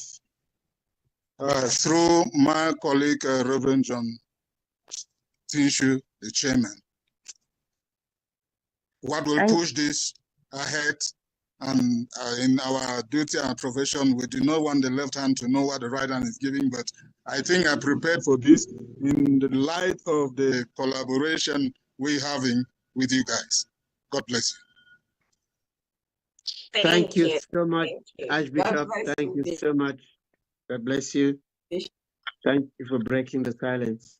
through my colleague Reverend John Tinshu, the chairman, what will push this ahead. And in our duty and profession, we do not want the left hand to know what the right hand is giving, but I think I prepared for this in the light of the collaboration we're having with you guys. God bless you. Thank you so much, Archbishop. Thank you so much. God bless you. Thank you for breaking the silence.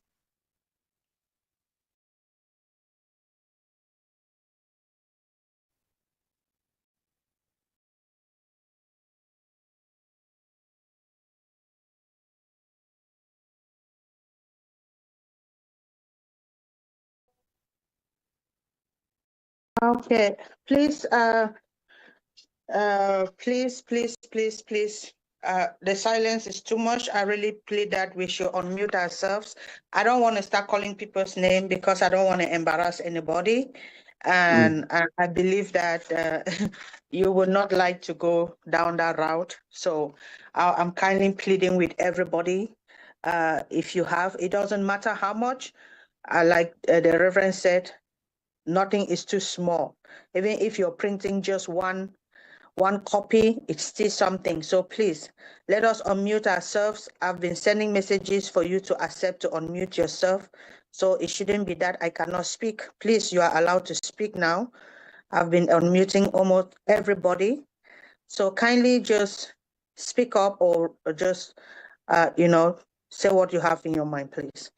Okay, please, please. The silence is too much. I really plead that we should unmute ourselves. I don't want to start calling people's name because I don't want to embarrass anybody. And I believe that you would not like to go down that route. So I'm kindly pleading with everybody. If you have, it doesn't matter how much. Like the Reverend said, nothing is too small. Even if you're printing just one copy, it's still something. So please, let us unmute ourselves. I've been sending messages for you to accept to unmute yourself. So it shouldn't be that I cannot speak. Please, you are allowed to speak now. I've been unmuting almost everybody. So kindly just speak up or just, say what you have in your mind, please.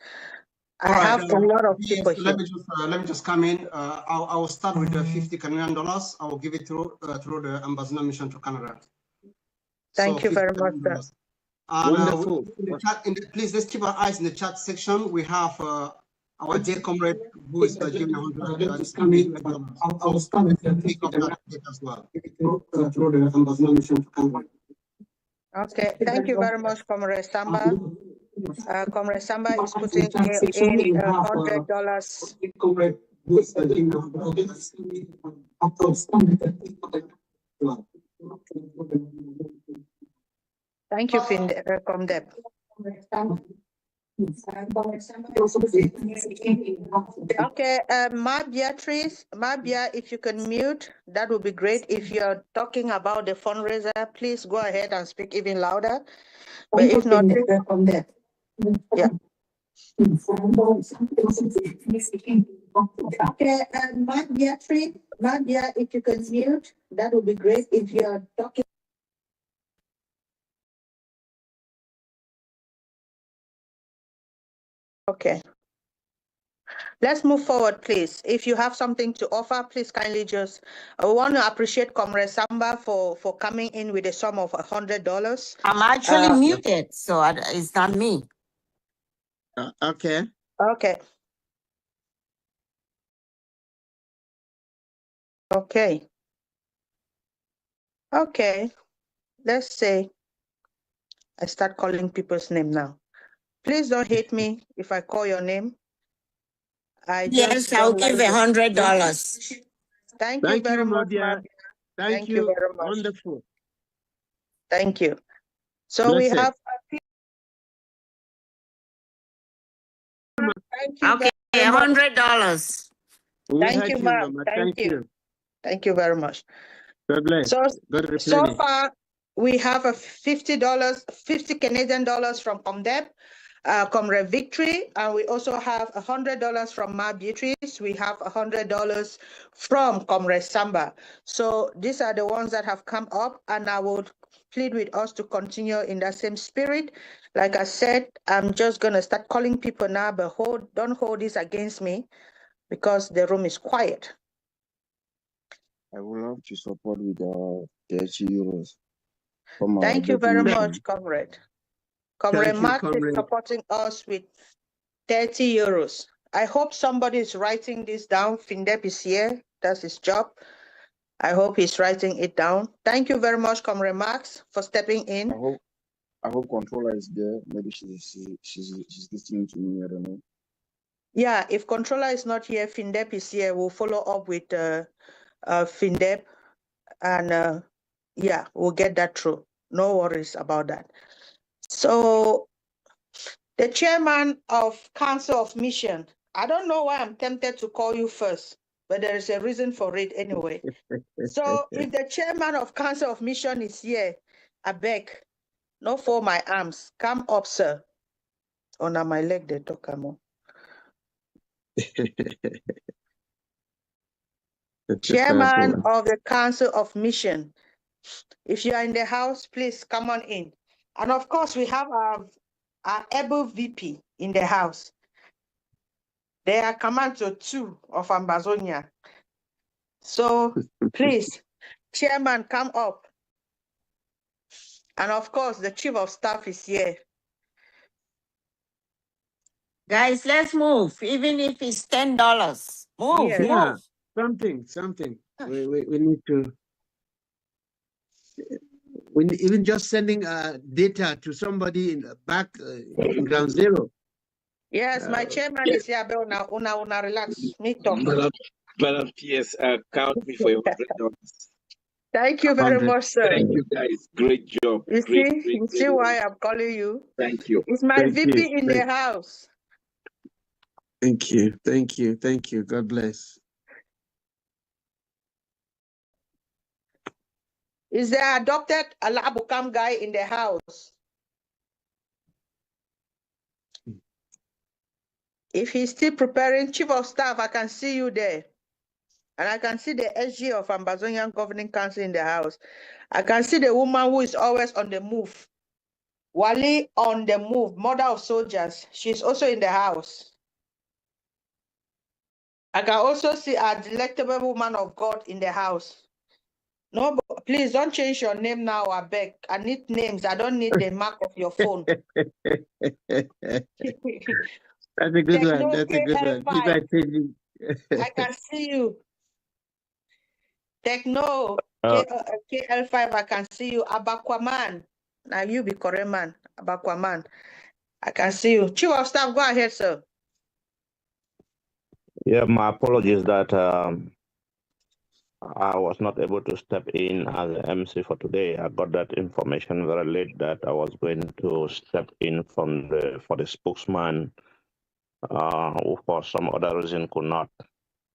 I have a lot of people here. Let me just come in. I will start with the $50 Canadian. I will give it through the Ambazonia mission to Canada. Thank you very much, sir. Wonderful. Please, let's keep our eyes in the chat section. We have our dear comrade who is giving $100. I will start with the $50 as well. Through the Ambazonia mission to Canada. Okay, thank you very much, Comrade Samba. Comrade Samba is putting in $100. Thank you, Comdep. Okay, Mabia, if you can mute, that would be great. If you're talking about the fundraiser, please go ahead and speak even louder. But if not, yeah. Okay, Mabia, if you can mute, that would be great. If you're talking Okay. Let's move forward, please. If you have something to offer, please kindly just. I want to appreciate Comrade Samba for coming in with a sum of $100. I'm actually muted, so it's not me. Okay. Okay. Okay. Okay. Let's say I start calling people's name now. Please don't hate me if I call your name. Yes, I'll give $100. Thank you very much, Mabia. Thank you very much. Wonderful. Thank you. So we have. Thank you. Okay, $100. Thank you, ma'am. Thank you. Thank you very much. God bless. So far, we have a $50, 50 Canadian dollars from Comdep, Comrade Victory, and we also have $100 from Ma Beatrice. We have $100 from Comrade Samba. So these are the ones that have come up, and I would plead with us to continue in that same spirit. Like I said, I'm just gonna start calling people now, but don't hold this against me because the room is quiet. I would love to support with 30 euros. Thank you very much, Comrade. Comrade Mark is supporting us with 30 euros. I hope somebody is writing this down. Findep is here. That's his job. I hope he's writing it down. Thank you very much, Comrade Max, for stepping in. I hope Controller is there. Maybe she's listening to me. I don't know. Yeah, if Controller is not here, Findep is here. We'll follow up with Findep, and yeah, we'll get that through. No worries about that. So the chairman of Council of Mission, I don't know why I'm tempted to call you first, but there is a reason for it anyway. So if the chairman of Council of Mission is here, I beg, no for my arms. Come up, sir. Oh, now my leg, they talk more. Chairman of the Council of Mission. If you are in the house, please come on in. And of course, we have our able VP in the house. They are Commander 2 of Ambazonia. So please, Chairman, come up. And of course, the Chief of Staff is here. Guys, let's move, even if it's $10. Move, yeah, move. Something. We need to. Even just sending data to somebody in back in ground zero. Yes, my chairman is here. Una relax. Me talk. Madam PS, count me for your $100. Thank you very much, sir. Thank you, guys. Great job. You see why I'm calling you? Thank you. It's my VP in the house. Thank you. God bless. Is the adopted Alabukam guy in the house? If he's still preparing, Chief of Staff, I can see you there. And I can see the SG of Ambazonian Governing Council in the house. I can see the woman who is always on the move. Wali on the move, mother of soldiers. She's also in the house. I can also see a delectable woman of God in the house. No, please don't change your name now, I beg. I need names. I don't need the mark of your phone. That's a good one. That's a good one. I can see you. Techno KL5, I can see you. Abakwaman. Now you be correct man. Abakwaman. I can see you. Chief of Staff, go ahead, sir. Yeah, my apologies that I was not able to step in as an MC for today. I got that information very late that I was going to step in for the spokesman who for some other reason could not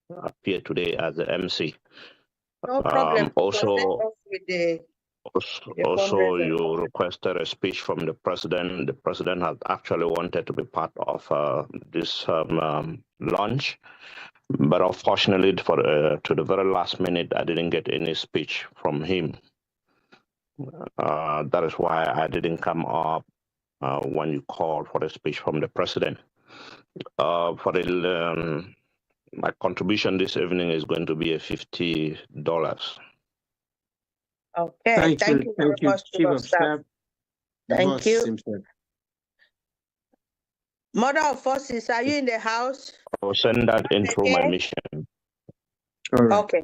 appear today as the MC. No problem. Also, you requested a speech from the president. The president had actually wanted to be part of this launch, but unfortunately, to the very last minute, I didn't get any speech from him. That is why I didn't come up when you called for a speech from the president. For the my contribution this evening is going to be a $50. Okay, thank you very much, Chief of Staff. Thank you. Himself. Mother of Forces, are you in the house? I will send that in through my mission. All right. Okay.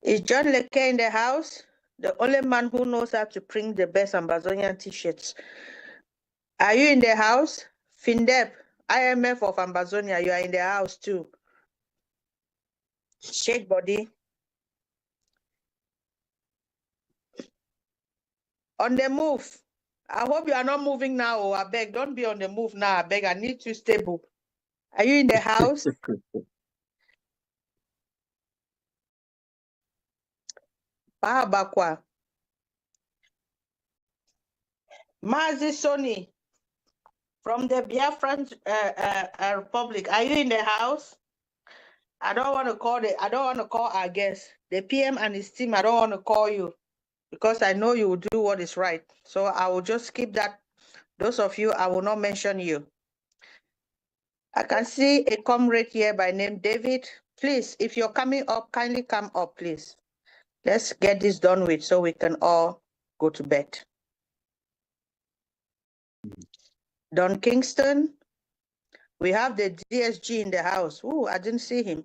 Is John Leke in the house? The only man who knows how to print the best Ambazonian t-shirts. Are you in the house? Findep, IMF of Ambazonia, you are in the house too. Shake body. On the move. I hope you are not moving now. Oh, I beg, don't be on the move now. I beg, I need you stable. Are you in the house? Bahabakwa. Mazi Soni from the Biafran Republic. Are you in the house? I don't want to call our guest. The PM and his team, I don't want to call you because I know you will do what is right. So I will just keep that. Those of you, I will not mention you. I can see a comrade here by name David. Please, if you're coming up, kindly come up, please. Let's get this done with so we can all go to bed. Don Kingston. We have the DSG in the house. Oh, I didn't see him.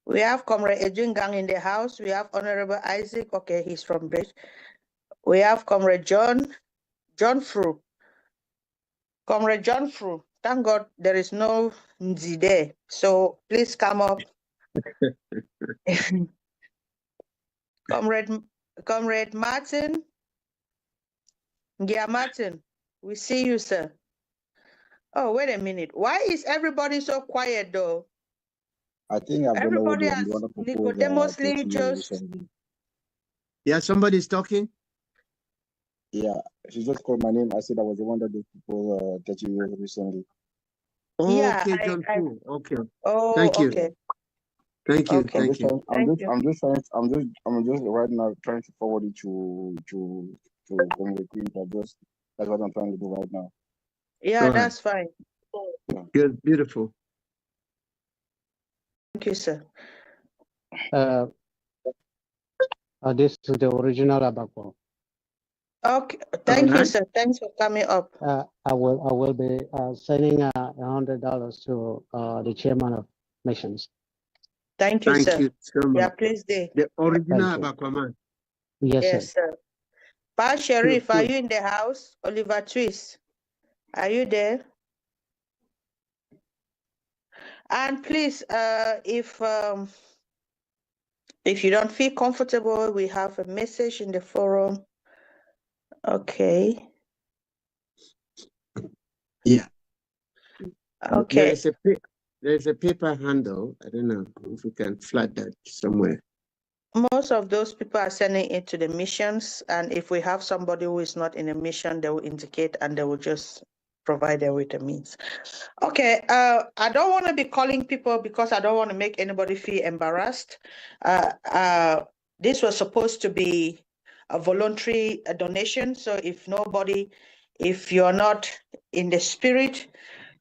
We have Comrade Edwin Gang in the house. We have Honorable Isaac. Okay, he's from Bridge. We have Comrade John Fru. Comrade John Fru. Thank God there is no Nzi there. So please come up. Comrade Martin. Yeah, Martin. We see you, sir. Oh, wait a minute. Why is everybody so quiet, though? I think everybody has Nicodemusly just. Yeah, somebody's talking. Yeah, she just called my name. I said I was the one that those people that you were recently. Oh, yeah, okay, John. Okay. Oh, thank you. Okay. Thank you. Okay. Thank you. I'm just right now trying to forward it to Comrade Queen. That's what I'm trying to do right now. Yeah, that's fine. Good, beautiful. Thank you, sir. This is the original Abako. Okay, thank you, sir. Thanks for coming up. I will be sending $100 to the chairman of missions. Thank you, sir. Thank you so much. Yeah, please do. The original Abako man. Yes, sir. Pa Sharif, are you in the house? Oliver Twist, are you there? And please, if you don't feel comfortable, we have a message in the forum. Okay. Yeah. Okay. There's a paper handle. I don't know if we can flat that somewhere. Most of those people are sending it to the missions, and if we have somebody who is not in a mission, they will indicate and they will just provide them with a means. Okay, I don't want to be calling people because I don't want to make anybody feel embarrassed. This was supposed to be a voluntary donation, so if you're not in the spirit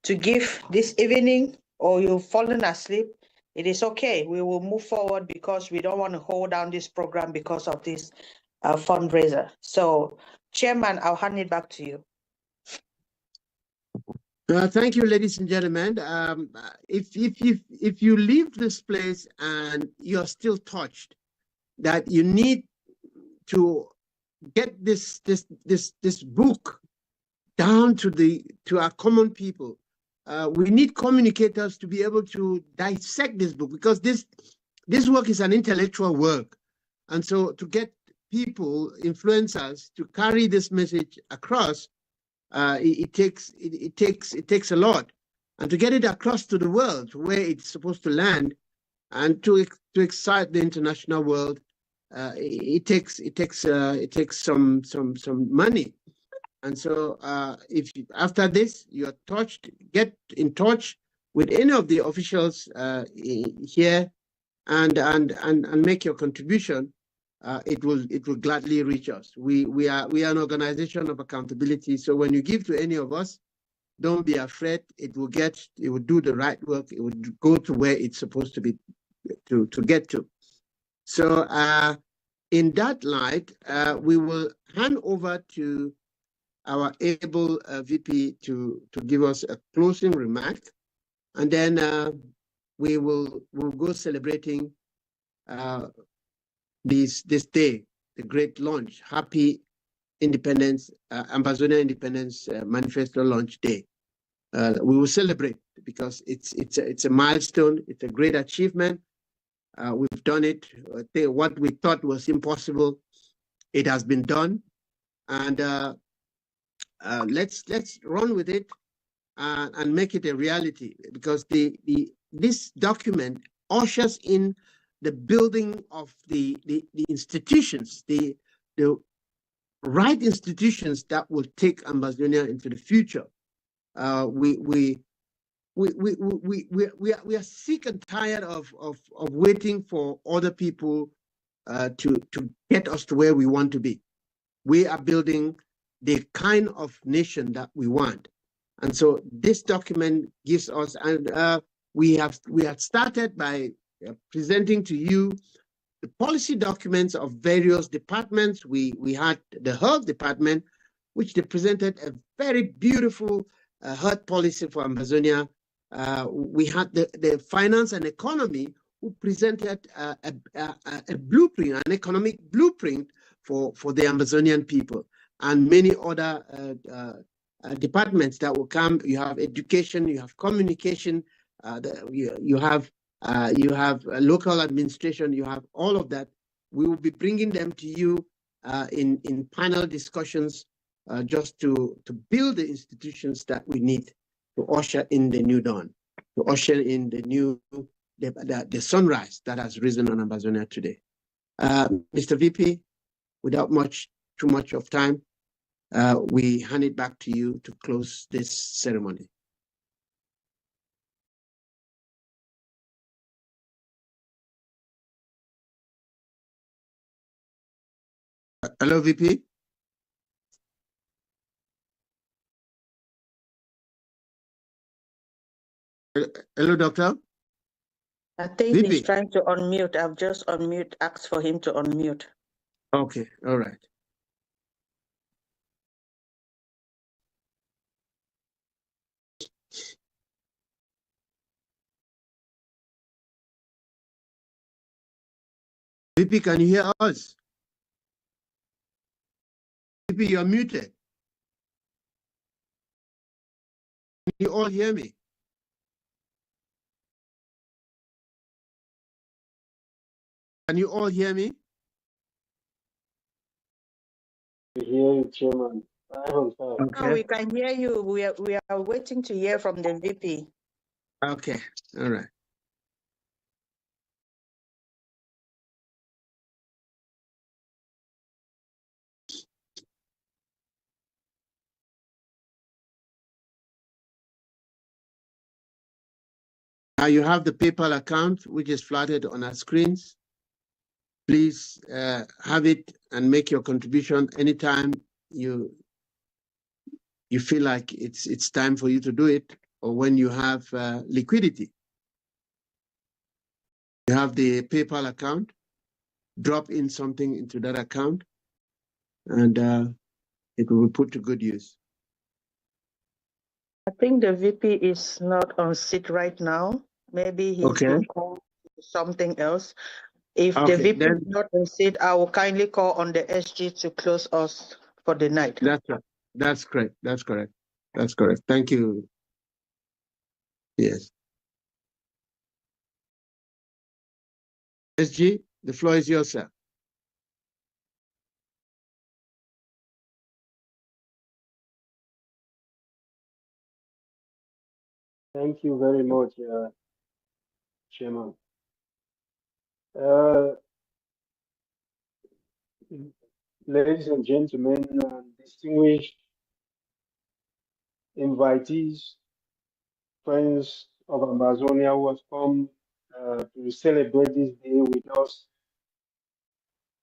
to give this evening or you've fallen asleep, it is okay. We will move forward because we don't want to hold down this program because of this fundraiser. So, Chairman, I'll hand it back to you. Thank you, ladies and gentlemen. If you leave this place and you're still touched, that you need to get this book down to our common people. We need communicators to be able to dissect this book because this work is an intellectual work, and so to get people, influencers, to carry this message across, it takes a lot, and to get it across to the world where it's supposed to land, and to excite the international world, it takes some money. And so if after this you're touched, get in touch with any of the officials here and make your contribution. It will gladly reach us. We are an organization of accountability. So when you give to any of us, don't be afraid. It will do the right work. It will go to where it's supposed to be, to get to. So in that light, we will hand over to our able VP to give us a closing remark, and then we'll go celebrating this day, the great launch. Happy Independence, Ambazonia Independence Manifesto launch day. We will celebrate because it's a milestone. It's a great achievement. We've done it. I think what we thought was impossible, it has been done, and let's run with it and make it a reality, because this document ushers in the building of the institutions, the right institutions that will take Ambazonia into the future. We are sick and tired of waiting for other people to get us to where we want to be. We are building the kind of nation that we want, and so this document gives us. And we have started by presenting to you the policy documents of various departments. We had the health department, which they presented a very beautiful health policy for Ambazonia. We had the finance and economy, who presented a blueprint, an economic blueprint for the Amazonian people, and many other departments that will come. You have education, you have communication, you have local administration, you have all of that. We will be bringing them to you in panel discussions, just to build the institutions that we need to usher in the new dawn, to usher in the sunrise that has risen on Ambazonia today. Mr. VP, without too much of time, we hand it back to you to close this ceremony. Hello, VP. Hello, doctor. I think VP. he's trying to unmute. I've just asked for him to unmute. Okay, all right. VP, can you hear us? VP, you're muted. Can you all hear me? Can you all hear me? We hear you, Chairman. Okay. No, we can hear you. We are waiting to hear from the VP. Okay, all right. Now you have the PayPal account, which is flattered on our screens. Please have it and make your contribution anytime you feel like it's time for you to do it, or when you have liquidity. You have the PayPal account. Drop in something into that account, and it will be put to good use. I think the VP is not on seat right now. Maybe he's been called to something else. If the VP is not on seat, I will kindly call on the SG to close us for the night. That's right. That's correct. That's correct. That's correct. Thank you. Yes. SG, the floor is yours, sir. Thank you very much, Chairman. Ladies and gentlemen, distinguished invitees, friends of Ambazonia who have come to celebrate this day with us.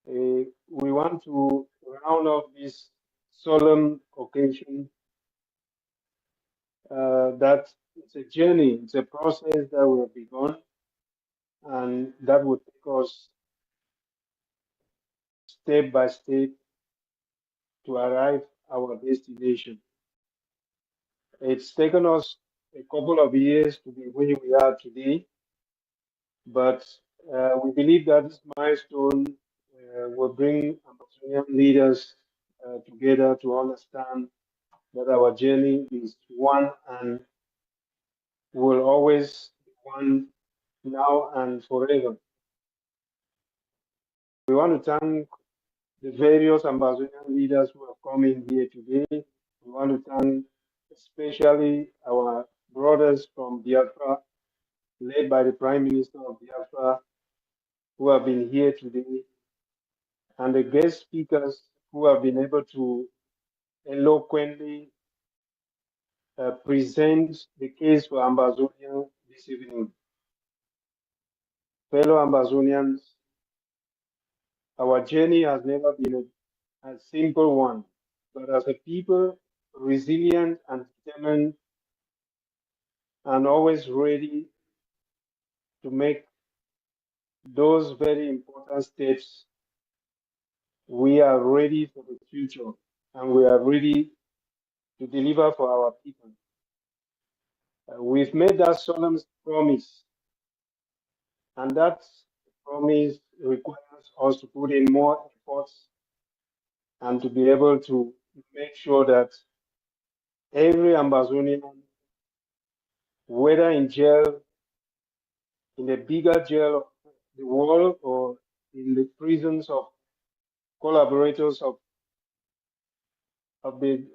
We want to round off this solemn occasion that it's a journey, it's a process that we have begun, and that will take us step by step to arrive our destination. It's taken us a couple of years to be where we are today, but we believe that this milestone will bring Amazonian leaders together to understand that our journey is one and will always be one now and forever. We want to thank the various Ambazonian leaders who have come in here today. We want to thank especially our brothers from Biafra, led by the Prime Minister of Biafra, who have been here today, and the guest speakers who have been able to eloquently present the case for Ambazonia this evening. Fellow Ambazonians, our journey has never been a simple one, but as a people, resilient and determined, and always ready to make those very important steps, we are ready for the future, and we are ready to deliver for our people. We've made that solemn promise, and that promise requires us to put in more efforts and to be able to make sure that every Ambazonian, whether in jail, in the bigger jail of the world, or in the prisons of collaborators of the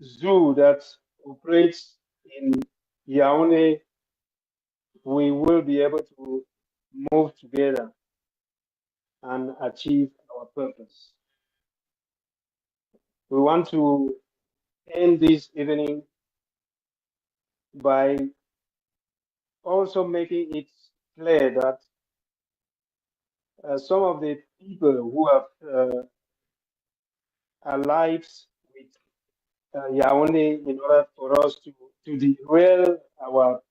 zoo that operates in Yaoundé, we will be able to move together and achieve our purpose. We want to end this evening by also making it clear that some of the people who have allied with Yaoundé in order for us to derail our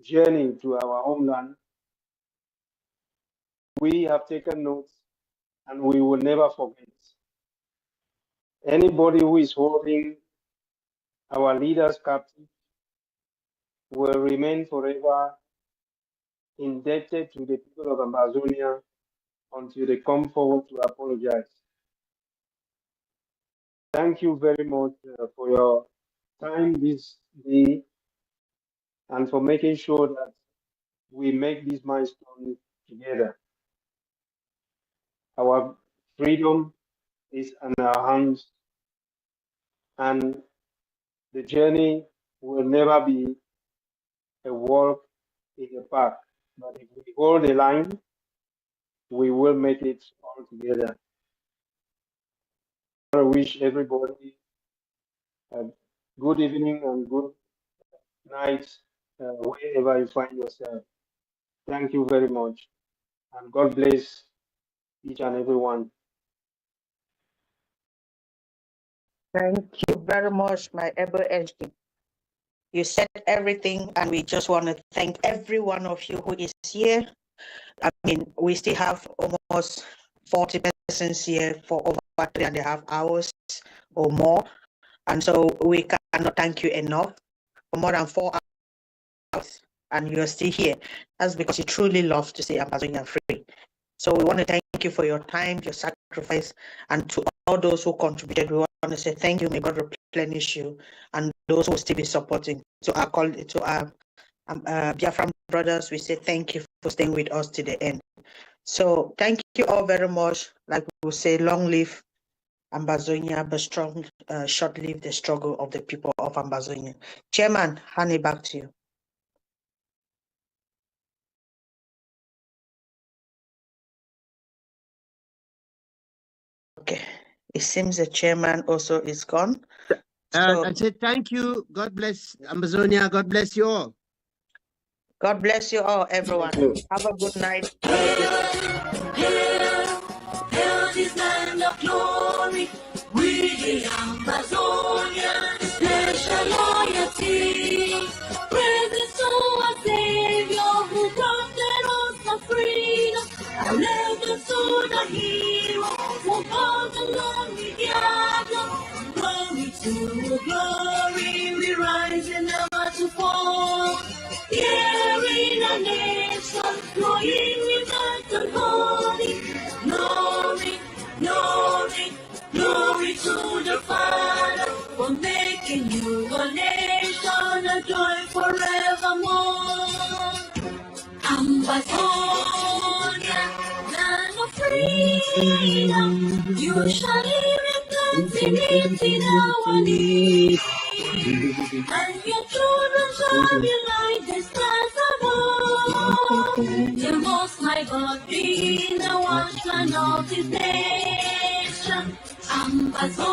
journey to our homeland, we have taken notes and we will never forget. Anybody who is holding our leaders captive will remain forever indebted to the people of Ambazonia until they come forward to apologize. Thank you very much for your time this day and for making sure that we make this milestone together. Our freedom is in our hands, and the journey will never be a walk in the park. But if we hold the line, we will make it all together. I wish everybody a good evening and good night wherever you find yourself. Thank you very much, and God bless each and every one. Thank you very much, my able HD. You said everything, and we just want to thank every one of you who is here. I mean, we still have almost 40 persons here for over 3.5 hours or more. And so we cannot thank you enough for more than 4 hours, and you're still here. That's because you truly love to see Ambazonia free. So we want to thank you for your time, your sacrifice, and to all those who contributed. We want to say thank you. May God replenish you, and those who will still be supporting. To our Biafran brothers, we say thank you for staying with us to the end. So thank you all very much. Like we will say, long live Ambazonia, but strong, short live the struggle of the people of Ambazonia. Chairman, hand it back to you. Okay, it seems the chairman also is gone. So, I said thank you. God bless Ambazonia. God bless you all. God bless you all, everyone. Have a good night. Hail this land of glory, we the Ambazonians, To glory we rise and never to fall. Here in a nation, flowing with earth and glory. Glory, glory, glory to the Father for making you a nation, a joy forevermore. Ambazonia, land of freedom, you shall live in plenty in our need. And your children shall be like the stars above. The Most High God be the watchman of His nation. Ambazonia,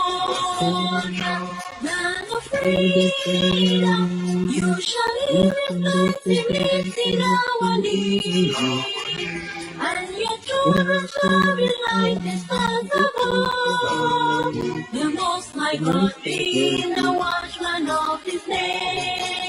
land of freedom, you shall live in plenty in our need. And your children shall be like the stars above. The Most High God be the watchman of His name.